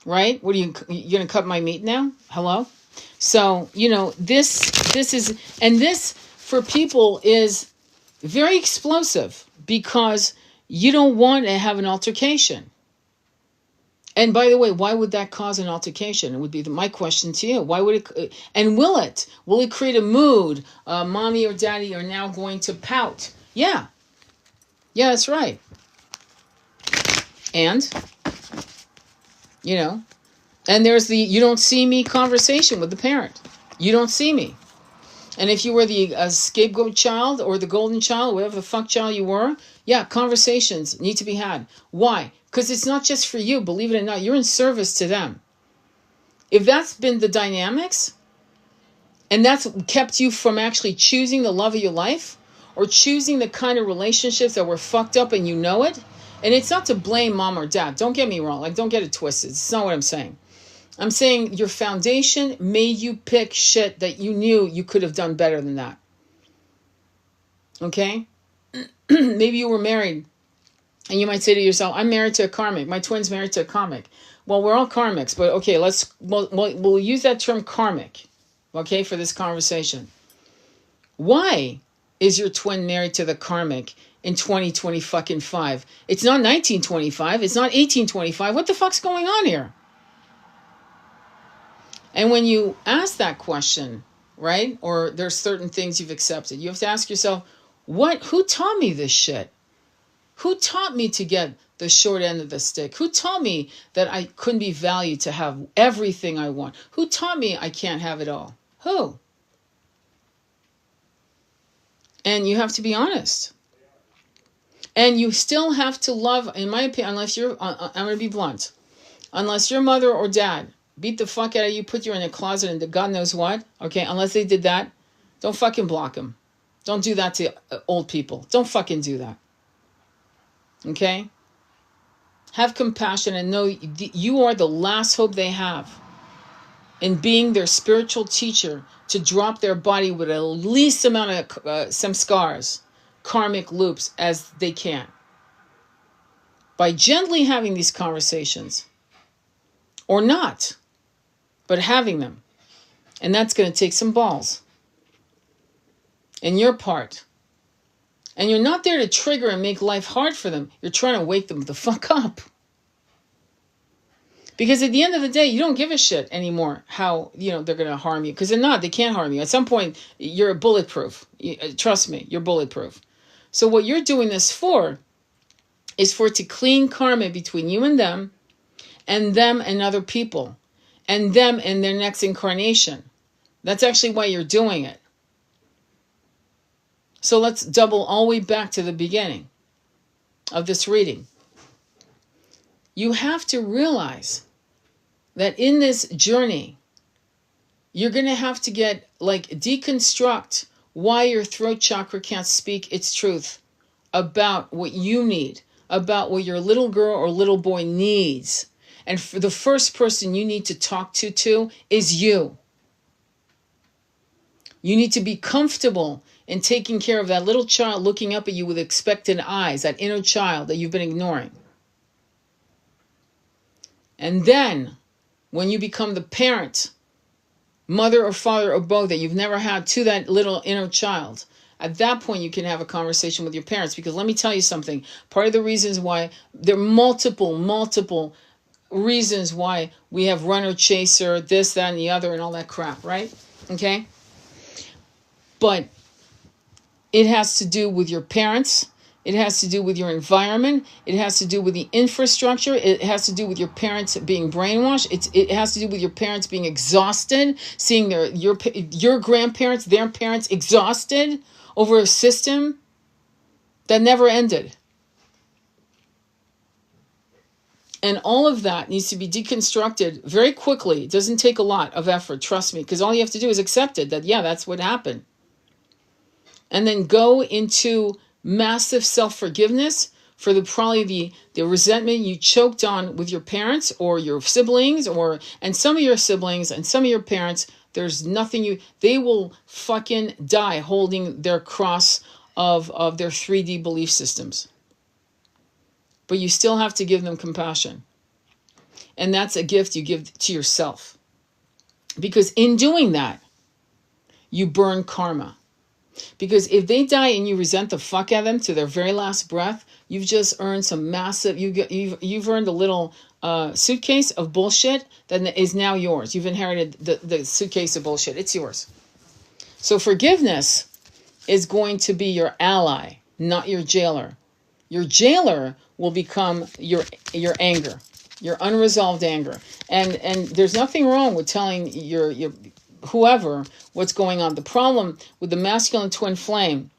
Right? What are you going to cut my meat now? Hello? So, you know, this is, and this for people is very explosive because you don't want to have an altercation. And by the way, why would that cause an altercation? It would be my question to you. Why would it? And will it? Will it create a mood? Mommy or daddy are now going to pout. Yeah. Yeah, that's right. And, you know, and there's the you don't see me conversation with the parent. You don't see me. And if you were the scapegoat child or the golden child, whatever the fuck child you were, yeah, conversations need to be had. Why? Because it's not just for you, believe it or not. You're in service to them. If that's been the dynamics, and that's kept you from actually choosing the love of your life, or choosing the kind of relationships that were fucked up and you know it, and it's not to blame mom or dad. Don't get me wrong. Like, don't get it twisted. It's not what I'm saying. I'm saying your foundation made you pick shit that you knew you could have done better than that. Okay? Maybe you were married and you might say to yourself, I'm married to a karmic. My twin's married to a karmic. Well, we're all karmics, but okay, we'll use that term karmic, okay, for this conversation. Why is your twin married to the karmic in 2025? It's not 1925. It's not 1825. What the fuck's going on here? And when you ask that question, right, or there's certain things you've accepted, you have to ask yourself, who taught me this shit? Who taught me to get the short end of the stick? Who taught me that I couldn't be valued to have everything I want? Who taught me I can't have it all? Who? And you have to be honest. And you still have to love, in my opinion, unless you're, I'm going to be blunt, unless your mother or dad beat the fuck out of you, put you in a closet and God knows what, okay, unless they did that, don't fucking block them. Don't do that to old people. Don't fucking do that. Okay? Have compassion and know you are the last hope they have in being their spiritual teacher to drop their body with the least amount of some scars, karmic loops as they can. By gently having these conversations, or not, but having them. And that's going to take some balls in your part. And you're not there to trigger and make life hard for them. You're trying to wake them the fuck up. Because at the end of the day, you don't give a shit anymore how, they're going to harm you. Because they're not. They can't harm you. At some point, you're bulletproof. Trust me, you're bulletproof. So what you're doing this for is for it to clean karma between you and them and other people, and them in their next incarnation. That's actually why you're doing it. So let's double all the way back to the beginning of this reading. You have to realize that in this journey, you're going to have to deconstruct why your throat chakra can't speak its truth about what you need, about what your little girl or little boy needs. And for the first person you need to talk to is you. You need to be comfortable in taking care of that little child looking up at you with expectant eyes, that inner child that you've been ignoring. And then, when you become the parent, mother or father or both that you've never had to that little inner child, at that point you can have a conversation with your parents. Because let me tell you something, part of the reasons why, there are multiple reasons why we have runner, chaser, this, that, and the other, and all that crap, right? Okay? But it has to do with your parents. It has to do with your environment. It has to do with the infrastructure. It has to do with your parents being brainwashed. It has to do with your parents being exhausted, seeing your grandparents, their parents exhausted over a system that never ended. And all of that needs to be deconstructed very quickly. It doesn't take a lot of effort, trust me, because all you have to do is accept it, that, yeah, that's what happened. And then go into massive self-forgiveness for the resentment you choked on with your parents or your siblings, and some of your siblings and some of your parents. There's nothing they will fucking die holding their cross of their 3D belief systems. But you still have to give them compassion. And that's a gift you give to yourself. Because in doing that, you burn karma. Because if they die and you resent the fuck out of them to their very last breath, you've just earned some massive, you've earned a little suitcase of bullshit that is now yours. You've inherited the suitcase of bullshit. It's yours. So forgiveness is going to be your ally, not your jailer. Your jailer will become your anger, your unresolved anger. And there's nothing wrong with telling your whoever what's going on. The problem with the masculine twin flame,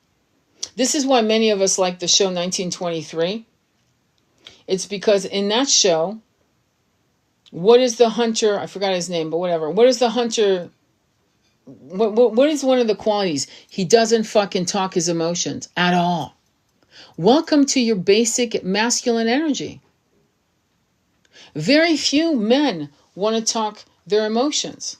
this is why many of us like the show 1923. It's because in that show, what is the hunter, I forgot his name, but whatever. What is the hunter, what is one of the qualities? He doesn't fucking talk his emotions at all. Welcome to your basic masculine energy. Very few men want to talk their emotions.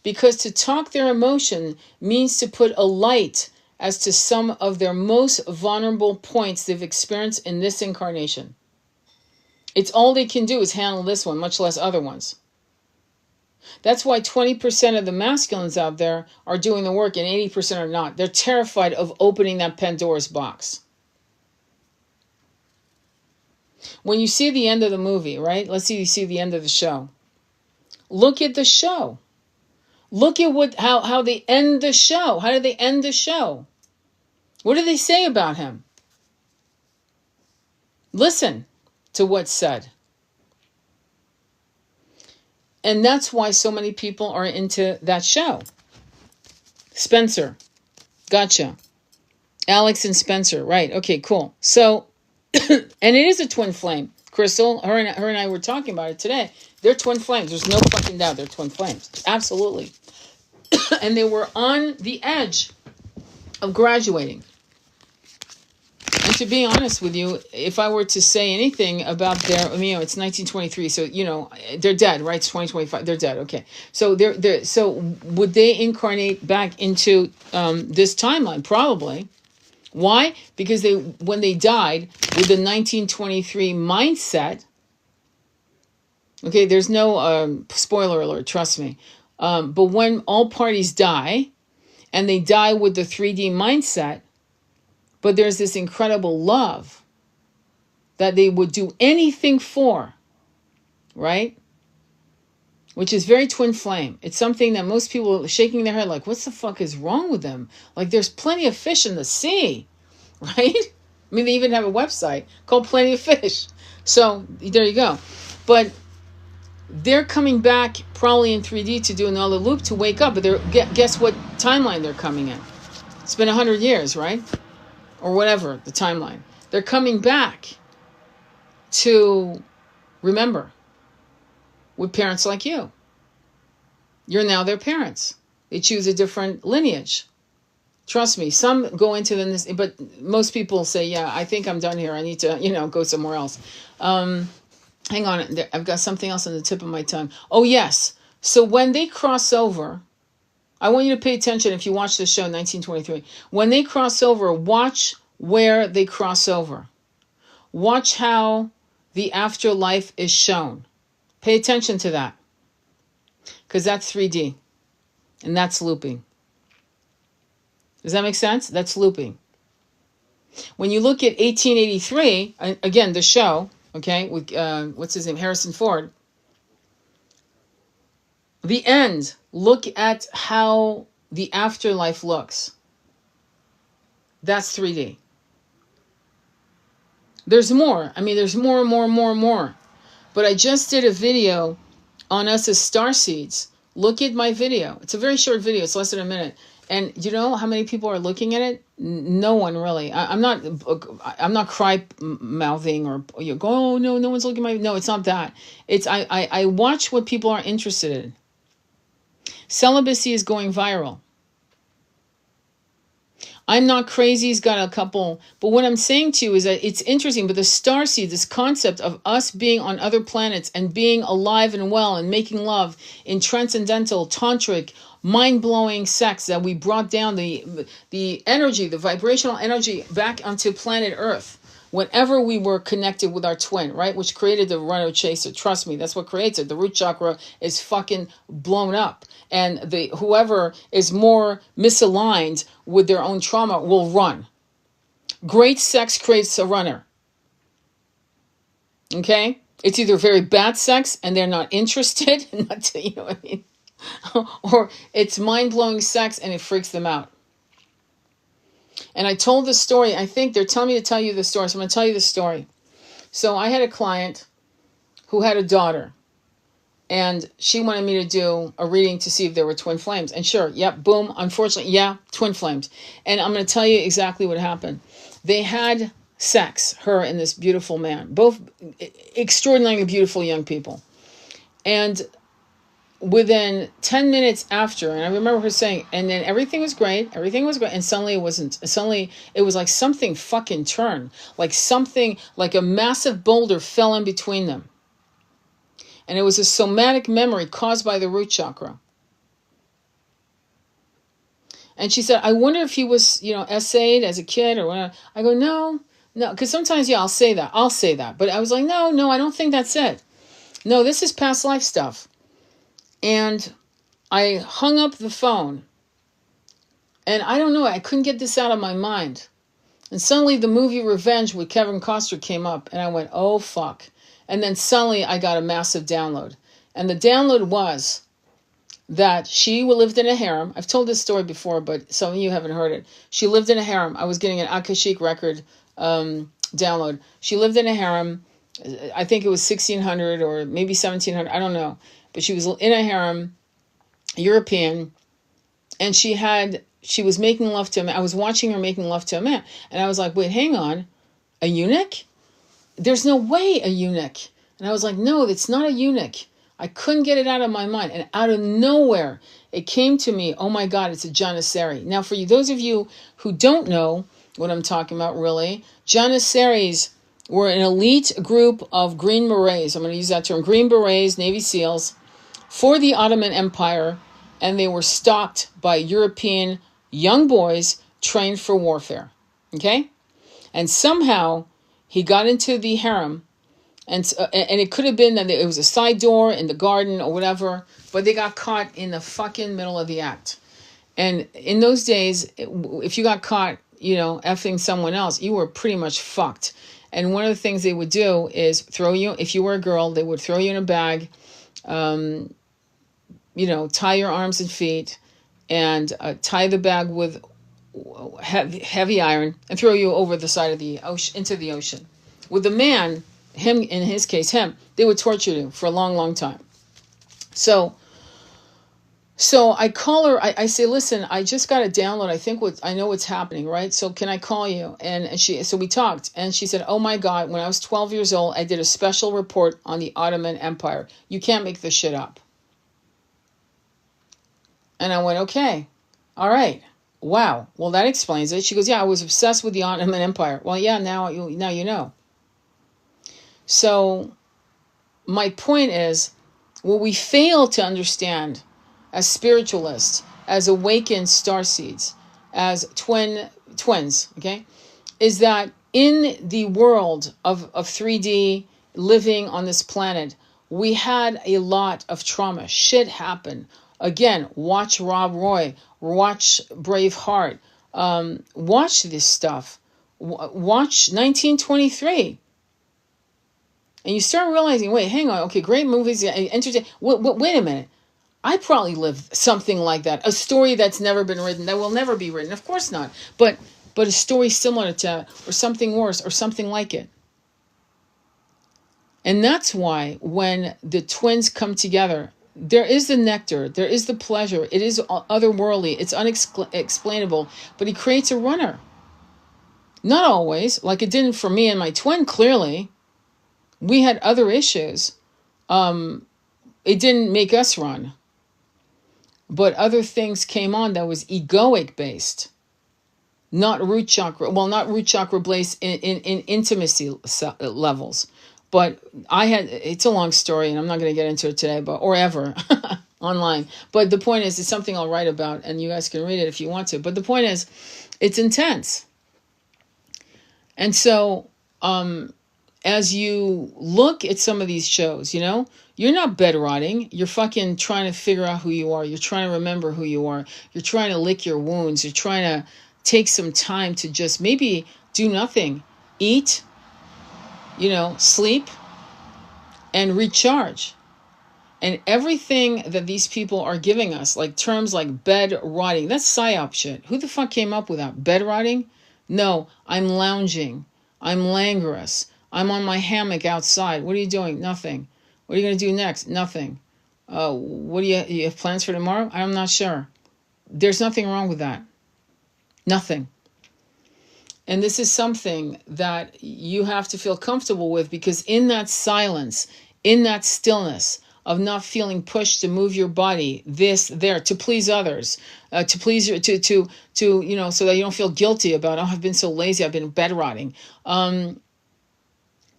Because to talk their emotion means to put a light as to some of their most vulnerable points they've experienced in this incarnation. It's all they can do is handle this one, much less other ones. That's why 20% of the masculines out there are doing the work and 80% are not. They're terrified of opening that Pandora's box. When you see the end of the movie, right? Let's say you see the end of the show. Look at the show. Look at how they end the show. How do they end the show? What do they say about him? Listen to what's said. And that's why so many people are into that show. Spencer. Gotcha. Alex and Spencer. Right. Okay, cool. So, and it is a twin flame. Crystal, her and I were talking about it today. They're twin flames. There's no fucking doubt they're twin flames. Absolutely. And they were on the edge of graduating. And to be honest with you, if I were to say anything about their, I mean, it's 1923, so they're dead, right? It's 2025, they're dead. Okay, so so would they incarnate back into this timeline? Probably. Why? Because when they died with the 1923 mindset. Okay, there's no spoiler alert. Trust me. But when all parties die, and they die with the 3D mindset. But there's this incredible love that they would do anything for, right? Which is very twin flame. It's something that most people are shaking their head like, what the fuck is wrong with them? Like, there's plenty of fish in the sea, right? I mean, they even have a website called Plenty of Fish. So there you go. But they're coming back probably in 3D to do another loop to wake up. But guess what timeline they're coming in? It's been 100 years, right? Or whatever, the timeline. They're coming back to remember with parents like you. You're now their parents. They choose a different lineage. Trust me, some go into this, but most people say, yeah, I think I'm done here. I need to, go somewhere else. Hang on, I've got something else on the tip of my tongue. Oh, yes. So when they cross over, I want you to pay attention if you watch the show 1923. When they cross over, watch where they cross over. Watch how the afterlife is shown. Pay attention to that. Because that's 3D. And that's looping. Does that make sense? That's looping. When you look at 1883, again, the show, okay, with, what's his name, Harrison Ford, the end, look at how the afterlife looks. That's 3D. There's more. I mean, there's more. But I just did a video on us as starseeds. Look at my video. It's a very short video. It's less than a minute. And you know how many people are looking at it? No one really. I'm not cry mouthing or go, oh no one's looking at my. No, it's not that. It's I watch what people are interested in. Celibacy is going viral. I'm not crazy. He's got a couple. But what I'm saying to you is that it's interesting. But the starseed, this concept of us being on other planets and being alive and well and making love in transcendental, tantric, mind-blowing sex that we brought down the energy, the vibrational energy back onto planet Earth. Whenever we were connected with our twin, right? Which created the runner chaser. Trust me, that's what creates it. The root chakra is fucking blown up. And whoever is more misaligned with their own trauma will run. Great sex creates a runner. Okay? It's either very bad sex and they're not interested, you know what I mean? Or it's mind-blowing sex and it freaks them out. And I told the story. I think they're telling me to tell you the story. So I'm going to tell you the story. So I had a client who had a daughter. And she wanted me to do a reading to see if there were twin flames. And sure, yep, boom. Unfortunately, yeah, twin flames. And I'm going to tell you exactly what happened. They had sex, her and this beautiful man. Both extraordinarily beautiful young people. And within 10 minutes after, and I remember her saying, and then everything was great, and suddenly it wasn't. Suddenly it was like something fucking turned, like something, like a massive boulder fell in between them. And it was a somatic memory caused by the root chakra. And she said, I wonder if he was, essayed as a kid or whatever. I go, no, because sometimes, yeah, I'll say that. But I was like, no, I don't think that's it. No, this is past life stuff. And I hung up the phone. And I don't know, I couldn't get this out of my mind. And suddenly the movie Revenge with Kevin Costner came up. And I went, oh, fuck. And then suddenly I got a massive download. And the download was that she lived in a harem. I've told this story before, but some of you haven't heard it. She lived in a harem. I was getting an Akashic record download. She lived in a harem. I think it was 1600 or maybe 1700. I don't know. But she was in a harem, European, and she was making love to a man. I was watching her making love to a man. And I was like, wait, hang on. A eunuch? There's no way a eunuch. And I was like, no, it's not a eunuch. I couldn't get it out of my mind. And out of nowhere, it came to me, oh my God, it's a janissary. Now, for you, those of you who don't know what I'm talking about, really. Janissaries were an elite group of Green Berets. I'm going to use that term. Green Berets, Navy SEALs, for the Ottoman Empire. And they were stalked by European young boys trained for warfare. Okay? And somehow he got into the harem. And it could have been that it was a side door in the garden or whatever. But they got caught in the fucking middle of the act. And in those days, if you got caught, effing someone else, you were pretty much fucked. And one of the things they would do is throw you, if you were a girl, they would throw you in a bag, tie your arms and feet, and tie the bag with heavy iron and throw you over the side of the ocean, into the ocean. With the man, him, in his case, they would torture you for a long, long time. So I call her, I say, listen, I just got a download. I know what's happening, right? So can I call you? So we talked, and she said, oh my God, when I was 12 years old, I did a special report on the Ottoman Empire. You can't make this shit up. And I went, okay, all right. Wow. Well, that explains it. She goes, yeah, I was obsessed with the Ottoman Empire. Well, yeah, now you know. So my point is, what we fail to understand as spiritualists, as awakened starseeds, as twins, okay, is that in the world of 3D living on this planet, we had a lot of trauma. Shit happened. Again, watch Rob Roy, watch Braveheart, watch this stuff, watch 1923. And you start realizing, wait, hang on, okay, great movies, entertain. Wait a minute. I probably lived something like that. A story that's never been written, that will never be written. Of course not. But a story similar to that, or something worse, or something like it. And that's why when the twins come together, there is the nectar, there is the pleasure, it is otherworldly, it's unexplainable, but he creates a runner. Not always, like it didn't for me and my twin, clearly. We had other issues. It didn't make us run. But other things came on that was egoic based. Not root chakra based in intimacy levels. But it's a long story and I'm not going to get into it today, or ever online. But the point is, it's something I'll write about and you guys can read it if you want to. But the point is, it's intense. And so, as you look at some of these shows, you're not bed rotting. You're fucking trying to figure out who you are. You're trying to remember who you are. You're trying to lick your wounds. You're trying to take some time to just maybe do nothing. Eat, sleep, and recharge. And everything that these people are giving us, like terms like bed rotting, that's psyop shit. Who the fuck came up with that? Bed rotting? No, I'm lounging. I'm languorous. I'm on my hammock outside. What are you doing? Nothing. What are you going to do next? Nothing. What do you have plans for tomorrow? I'm not sure. There's nothing wrong with that. Nothing. And this is something that you have to feel comfortable with, because in that silence, in that stillness of not feeling pushed to move your body, to please others, to please your, to so that you don't feel guilty about, I've been so lazy, I've been bed rotting.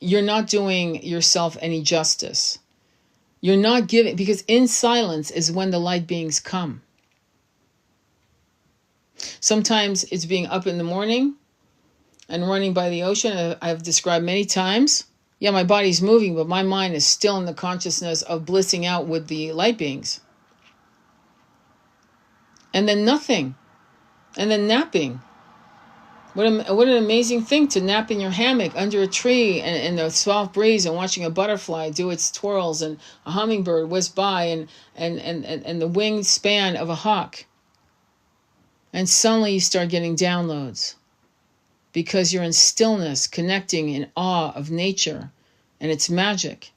You're not doing yourself any justice. You're not giving, because in silence is when the light beings come. Sometimes it's being up in the morning and running by the ocean. I've described many times. Yeah, my body's moving, but my mind is still in the consciousness of blissing out with the light beings. And then nothing. And then napping. What an amazing thing to nap in your hammock under a tree and the soft breeze and watching a butterfly do its twirls and a hummingbird whiz by and the wingspan of a hawk. And suddenly you start getting downloads because you're in stillness, connecting in awe of nature and its magic.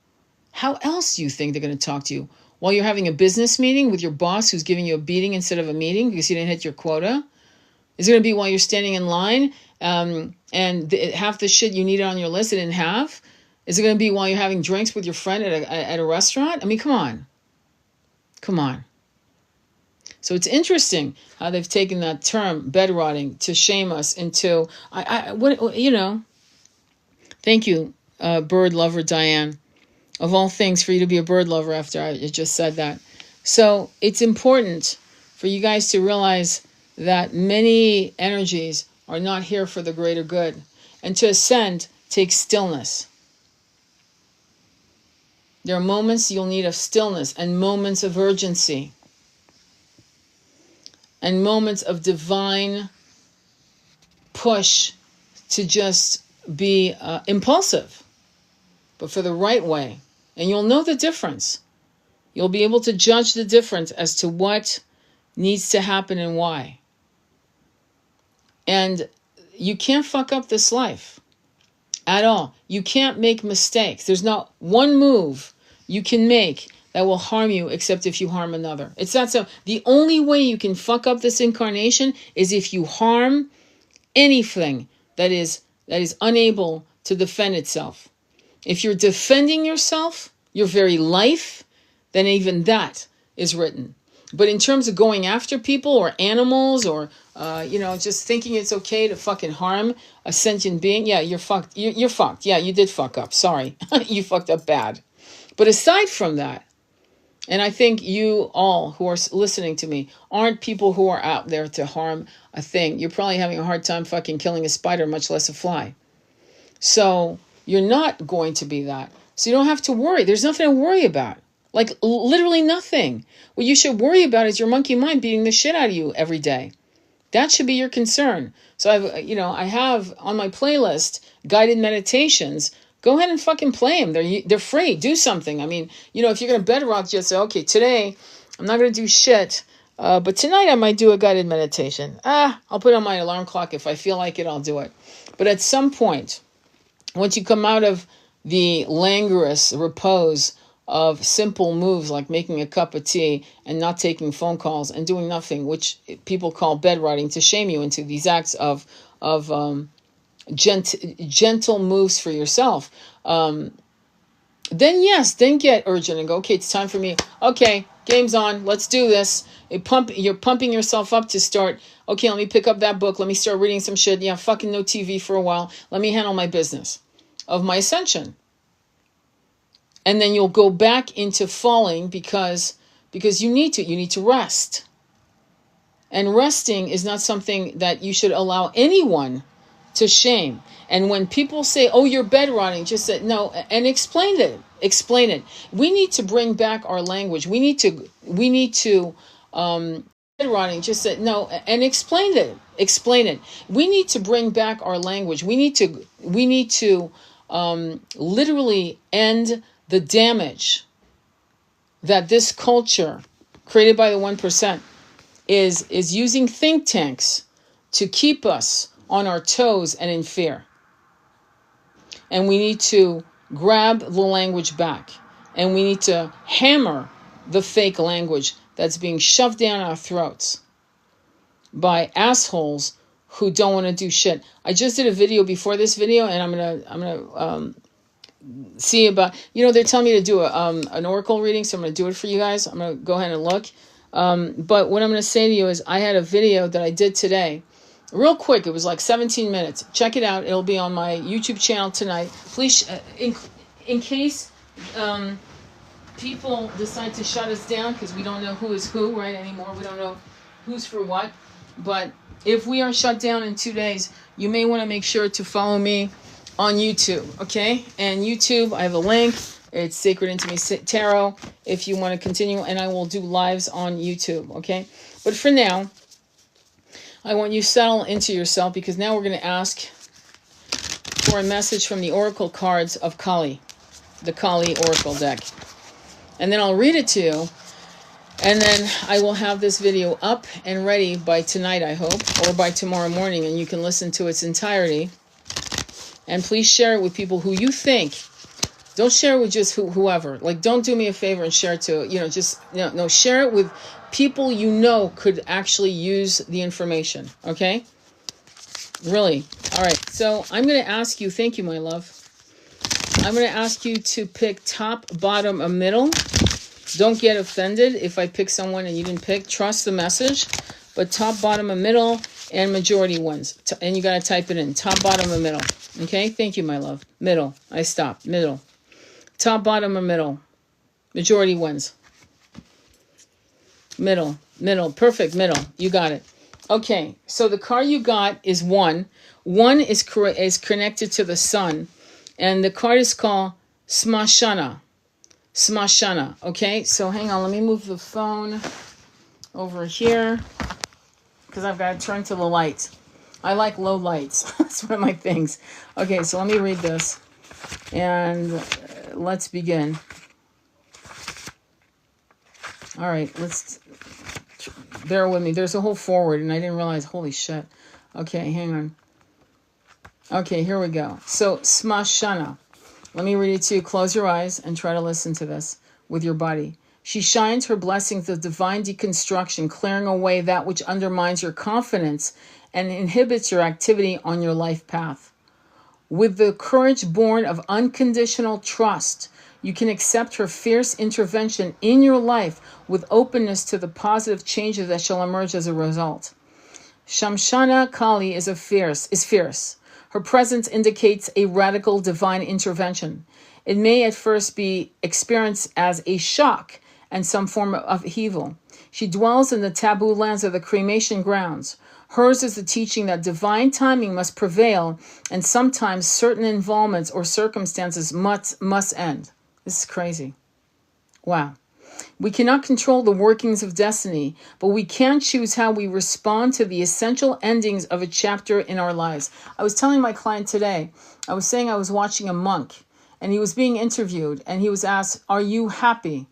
How else do you think they're going to talk to you? While you're having a business meeting with your boss who's giving you a beating instead of a meeting because you didn't hit your quota? Is it going to be while you're standing in line and half the shit you needed on your list it didn't have? Is it going to be while you're having drinks with your friend at a restaurant? I mean, come on. Come on. So it's interesting how they've taken that term, bed rotting, to shame us into, thank you, bird lover Diane. Of all things, for you to be a bird lover after I just said that. So it's important for you guys to realize that many energies are not here for the greater good. And to ascend takes stillness. There are moments you'll need of stillness and moments of urgency and moments of divine push to just be impulsive, but for the right way. And you'll know the difference. You'll be able to judge the difference as to what needs to happen and why. And you can't fuck up this life at all. You can't make mistakes. There's not one move you can make that will harm you except if you harm another. It's that so. The only way you can fuck up this incarnation is if you harm anything that is unable to defend itself. If you're defending yourself, your very life, then even that is written. But in terms of going after people or animals or, just thinking it's okay to fucking harm a sentient being, yeah, you're fucked. You're fucked. Yeah, you did fuck up. Sorry. You fucked up bad. But aside from that, and I think you all who are listening to me aren't people who are out there to harm a thing. You're probably having a hard time fucking killing a spider, much less a fly. So you're not going to be that. So you don't have to worry. There's nothing to worry about. Like literally nothing. What you should worry about is your monkey mind beating the shit out of you every day. That should be your concern. So I have on my playlist guided meditations. Go ahead and fucking play them. They're free. Do something. I mean, if you're going to bedrock, just say, okay, today I'm not going to do shit. But tonight I might do a guided meditation. I'll put on my alarm clock. If I feel like it, I'll do it. But at some point, once you come out of the languorous repose of simple moves like making a cup of tea and not taking phone calls and doing nothing, which people call bed rotting, to shame you into these acts of gentle moves for yourself, then get urgent and go, okay, it's time for me. Okay, game's on. Let's do this. You're pumping yourself up to start. Okay, let me pick up that book. Let me start reading some shit. Yeah, fucking no TV for a while. Let me handle my business of my ascension. And then you'll go back into falling because you need to rest. And resting is not something that you should allow anyone to shame. And when people say, oh, you're bed rotting, just say no and explain it. Explain it. We need to bring back our language. We need to bed rotting, just say no and explain it. Explain it. We need to bring back our language. We need to literally end the damage that this culture created by the 1% is using think tanks to keep us on our toes and in fear. And we need to grab the language back. And we need to hammer the fake language that's being shoved down our throats by assholes who don't want to do shit. I just did a video before this video, and I'm gonna see about, they're telling me to do an oracle reading, so I'm gonna do it for you guys. I'm gonna go ahead and look. But what I'm gonna say to you is, I had a video that I did today. Real quick, it was like 17 minutes. Check it out. It'll be on my YouTube channel tonight. Please, in case people decide to shut us down, because we don't know who is who, right, anymore. We don't know who's for what. But if we are shut down in 2 days, you may want to make sure to follow me on YouTube, okay? And YouTube, I have a link. It's Sacred Intimacy Tarot if you want to continue. And I will do lives on YouTube, okay? But for now, I want you to settle into yourself, because now we're going to ask for a message from the Oracle cards of Kali, the Kali Oracle deck. And then I'll read it to you, and then I will have this video up and ready by tonight, I hope, or by tomorrow morning, and you can listen to its entirety. And please share it with people who you think. Don't share it with just whoever. Like, don't do me a favor and share it to, no, share it with people you know could actually use the information, okay? Really. All right, so I'm going to ask you, thank you, my love. I'm going to ask you to pick top, bottom, or middle, Don't get offended if I pick someone and you didn't pick. Trust the message. But top, bottom, and middle, and majority wins. And you got to type it in. Top, bottom, and middle. Okay? Thank you, my love. Middle. I stopped. Middle. Top, bottom, or middle. Majority wins. Middle. Middle. Perfect. Middle. You got it. Okay. So the card you got is 1. 1 is connected to the sun. And the card is called Smashana. Smashana. Okay? So hang on. Let me move the phone over here, because I've got to turn to the light. I like low lights. That's one of my things. Okay, so let me read this. And let's begin. All right, let's bear with me. There's a whole forward, and I didn't realize. Holy shit. Okay, hang on. Okay, here we go. So, Smashana. Let me read it to you. Close your eyes and try to listen to this with your body. She shines her blessings of divine deconstruction, clearing away that which undermines your confidence and inhibits your activity on your life path. With the courage born of unconditional trust, you can accept her fierce intervention in your life with openness to the positive changes that shall emerge as a result. Shamshana Kali is fierce. Her presence indicates a radical divine intervention. It may at first be experienced as a shock and some form of upheaval. She dwells in the taboo lands of the cremation grounds. Hers is the teaching that divine timing must prevail, and sometimes certain involvements or circumstances must end. This is crazy. Wow. We cannot control the workings of destiny, but we can choose how we respond to the essential endings of a chapter in our lives. I was telling my client today, I was saying I was watching a monk, and he was being interviewed, and he was asked, "Are you happy?"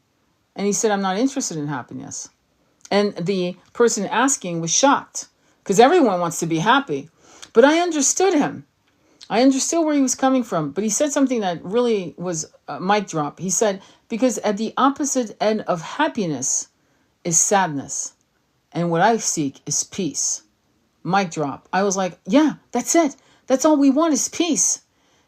And he said, "I'm not interested in happiness." And the person asking was shocked, because everyone wants to be happy. But I understood him. I understood where he was coming from. But he said something that really was a mic drop. He said, because at the opposite end of happiness is sadness. And what I seek is peace. Mic drop. I was like, yeah, that's it. That's all we want is peace.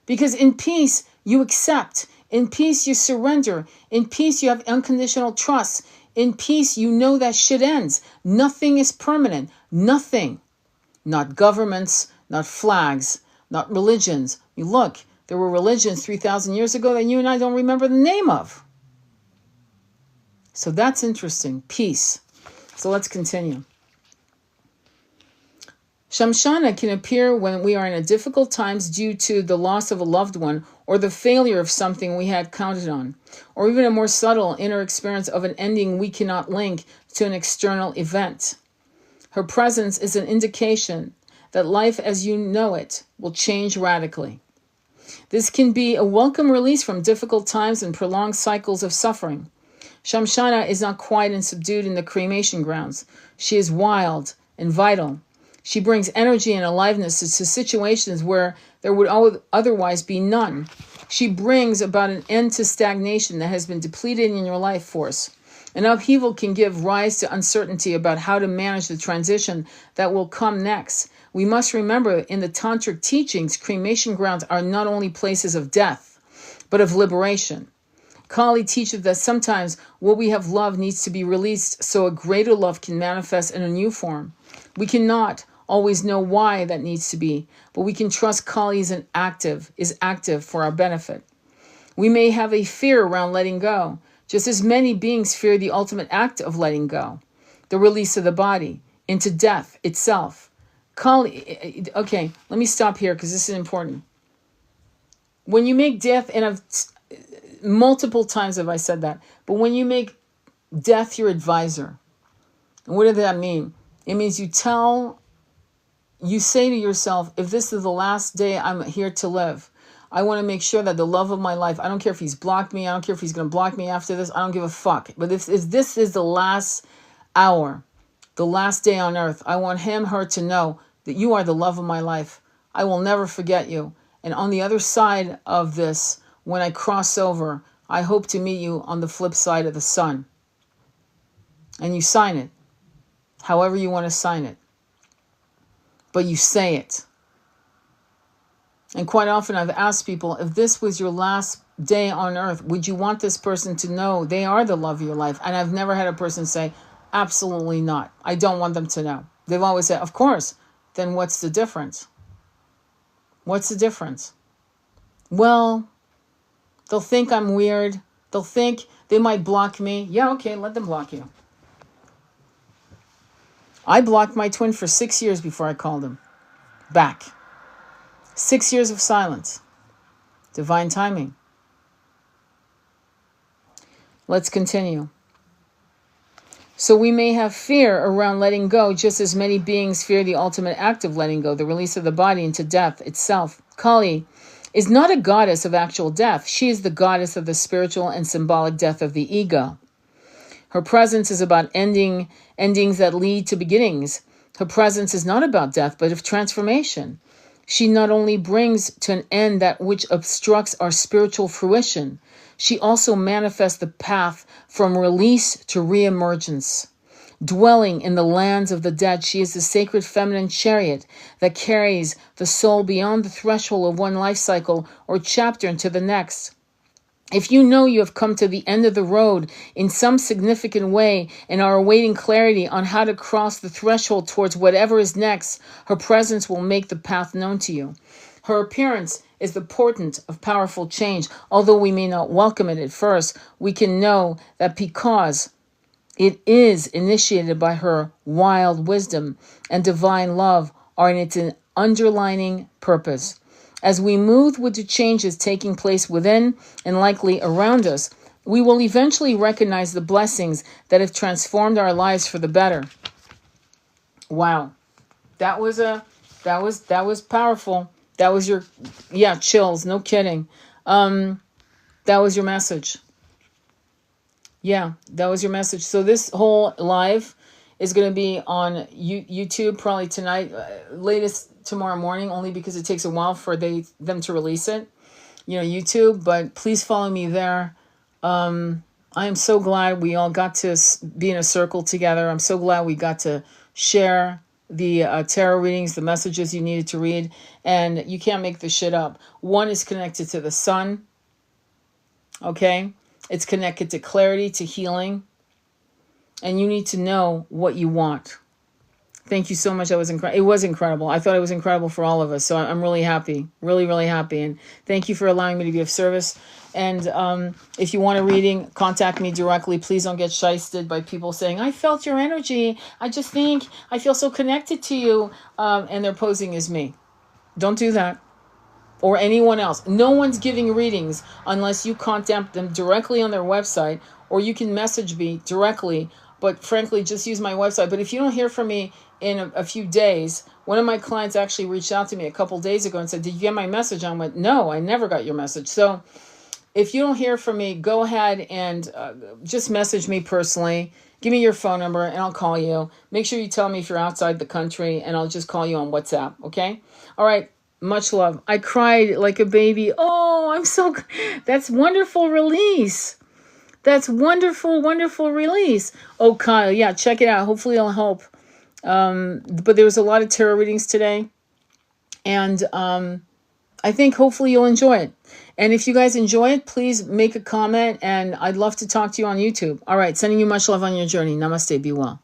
Because in peace, you accept. In peace, you surrender. In peace, you have unconditional trust. In peace, you know that shit ends. Nothing is permanent. Nothing. Not governments, not flags, not religions. You look, there were religions 3,000 years ago that you and I don't remember the name of. So that's interesting. Peace. So let's continue. Shamshana can appear when we are in a difficult times due to the loss of a loved one or the failure of something we had counted on, or even a more subtle inner experience of an ending we cannot link to an external event. Her presence is an indication that life as you know it will change radically. This can be a welcome release from difficult times and prolonged cycles of suffering. Shamshana is not quiet and subdued in the cremation grounds. She is wild and vital. She brings energy and aliveness to situations where there would otherwise be none. She brings about an end to stagnation that has been depleted in your life force. An upheaval can give rise to uncertainty about how to manage the transition that will come next. We must remember in the tantric teachings, cremation grounds are not only places of death, but of liberation. Kali teaches that sometimes what we have loved needs to be released so a greater love can manifest in a new form. We cannot always know why that needs to be, but we can trust Kali is active for our benefit. We may have a fear around letting go, just as many beings fear the ultimate act of letting go, the release of the body into death itself. Kali, okay, let me stop here because this is important. When you make death, and I've multiple times have I said that, but when you make death your advisor, and what does that mean? It means you say to yourself, if this is the last day I'm here to live, I want to make sure that the love of my life, I don't care if he's blocked me, I don't care if he's going to block me after this, I don't give a fuck. But if this is the last hour, the last day on earth, I want him, her to know that you are the love of my life. I will never forget you. And on the other side of this, when I cross over, I hope to meet you on the flip side of the sun. And you sign it, however you want to sign it. But you say it. And quite often I've asked people, if this was your last day on earth, would you want this person to know they are the love of your life? And I've never had a person say, absolutely not. I don't want them to know. They've always said, of course. Then what's the difference? What's the difference? Well, they'll think I'm weird. They'll think they might block me. Yeah, okay, let them block you. I blocked my twin for 6 years before I called him back. 6 years of silence. Divine timing. Let's continue. So we may have fear around letting go, just as many beings fear the ultimate act of letting go, the release of the body into death itself. Kali is not a goddess of actual death. She is the goddess of the spiritual and symbolic death of the ego. Her presence is about endings that lead to beginnings. Her presence is not about death, but of transformation. She not only brings to an end that which obstructs our spiritual fruition, she also manifests the path from release to reemergence. Dwelling in the lands of the dead, she is the sacred feminine chariot that carries the soul beyond the threshold of one life cycle or chapter into the next. If you know you have come to the end of the road in some significant way and are awaiting clarity on how to cross the threshold towards whatever is next, her presence will make the path known to you. Her appearance is the portent of powerful change. Although we may not welcome it at first, we can know that because it is initiated by her wild wisdom and divine love are in its underlining purpose. As we move with the changes taking place within and likely around us, we will eventually recognize the blessings that have transformed our lives for the better. Wow. That was powerful. That was your, chills, no kidding. That was your message. Yeah, that was your message. So this whole live is going to be on YouTube probably tonight, latest tomorrow morning, only because it takes a while for them to release it, YouTube. But please follow me there. I am so glad we all got to be in a circle together. I'm so glad we got to share the tarot readings, the messages you needed to read. And you can't make this shit up. One is connected to the sun. Okay? It's connected to clarity, to healing. And you need to know what you want. Thank you so much. That was incredible. It was incredible. I thought it was incredible for all of us. So I'm really happy. Really, really happy. And thank you for allowing me to be of service. And if you want a reading, contact me directly. Please don't get shysted by people saying, I felt your energy. I just think I feel so connected to you. And they're posing as me. Don't do that. Or anyone else. No one's giving readings unless you contact them directly on their website, or you can message me directly. But frankly, just use my website. But if you don't hear from me in a few days, one of my clients actually reached out to me a couple days ago and said, did you get my message? I went, no, I never got your message. So if you don't hear from me, go ahead and just message me personally. Give me your phone number and I'll call you. Make sure you tell me if you're outside the country and I'll just call you on WhatsApp. Okay? All right. Much love. I cried like a baby. Oh, that's wonderful release. That's wonderful, wonderful release. Oh, Kyle, yeah, check it out. Hopefully it'll help. But there was a lot of tarot readings today. And I think hopefully you'll enjoy it. And if you guys enjoy it, please make a comment. And I'd love to talk to you on YouTube. All right, sending you much love on your journey. Namaste. Be well.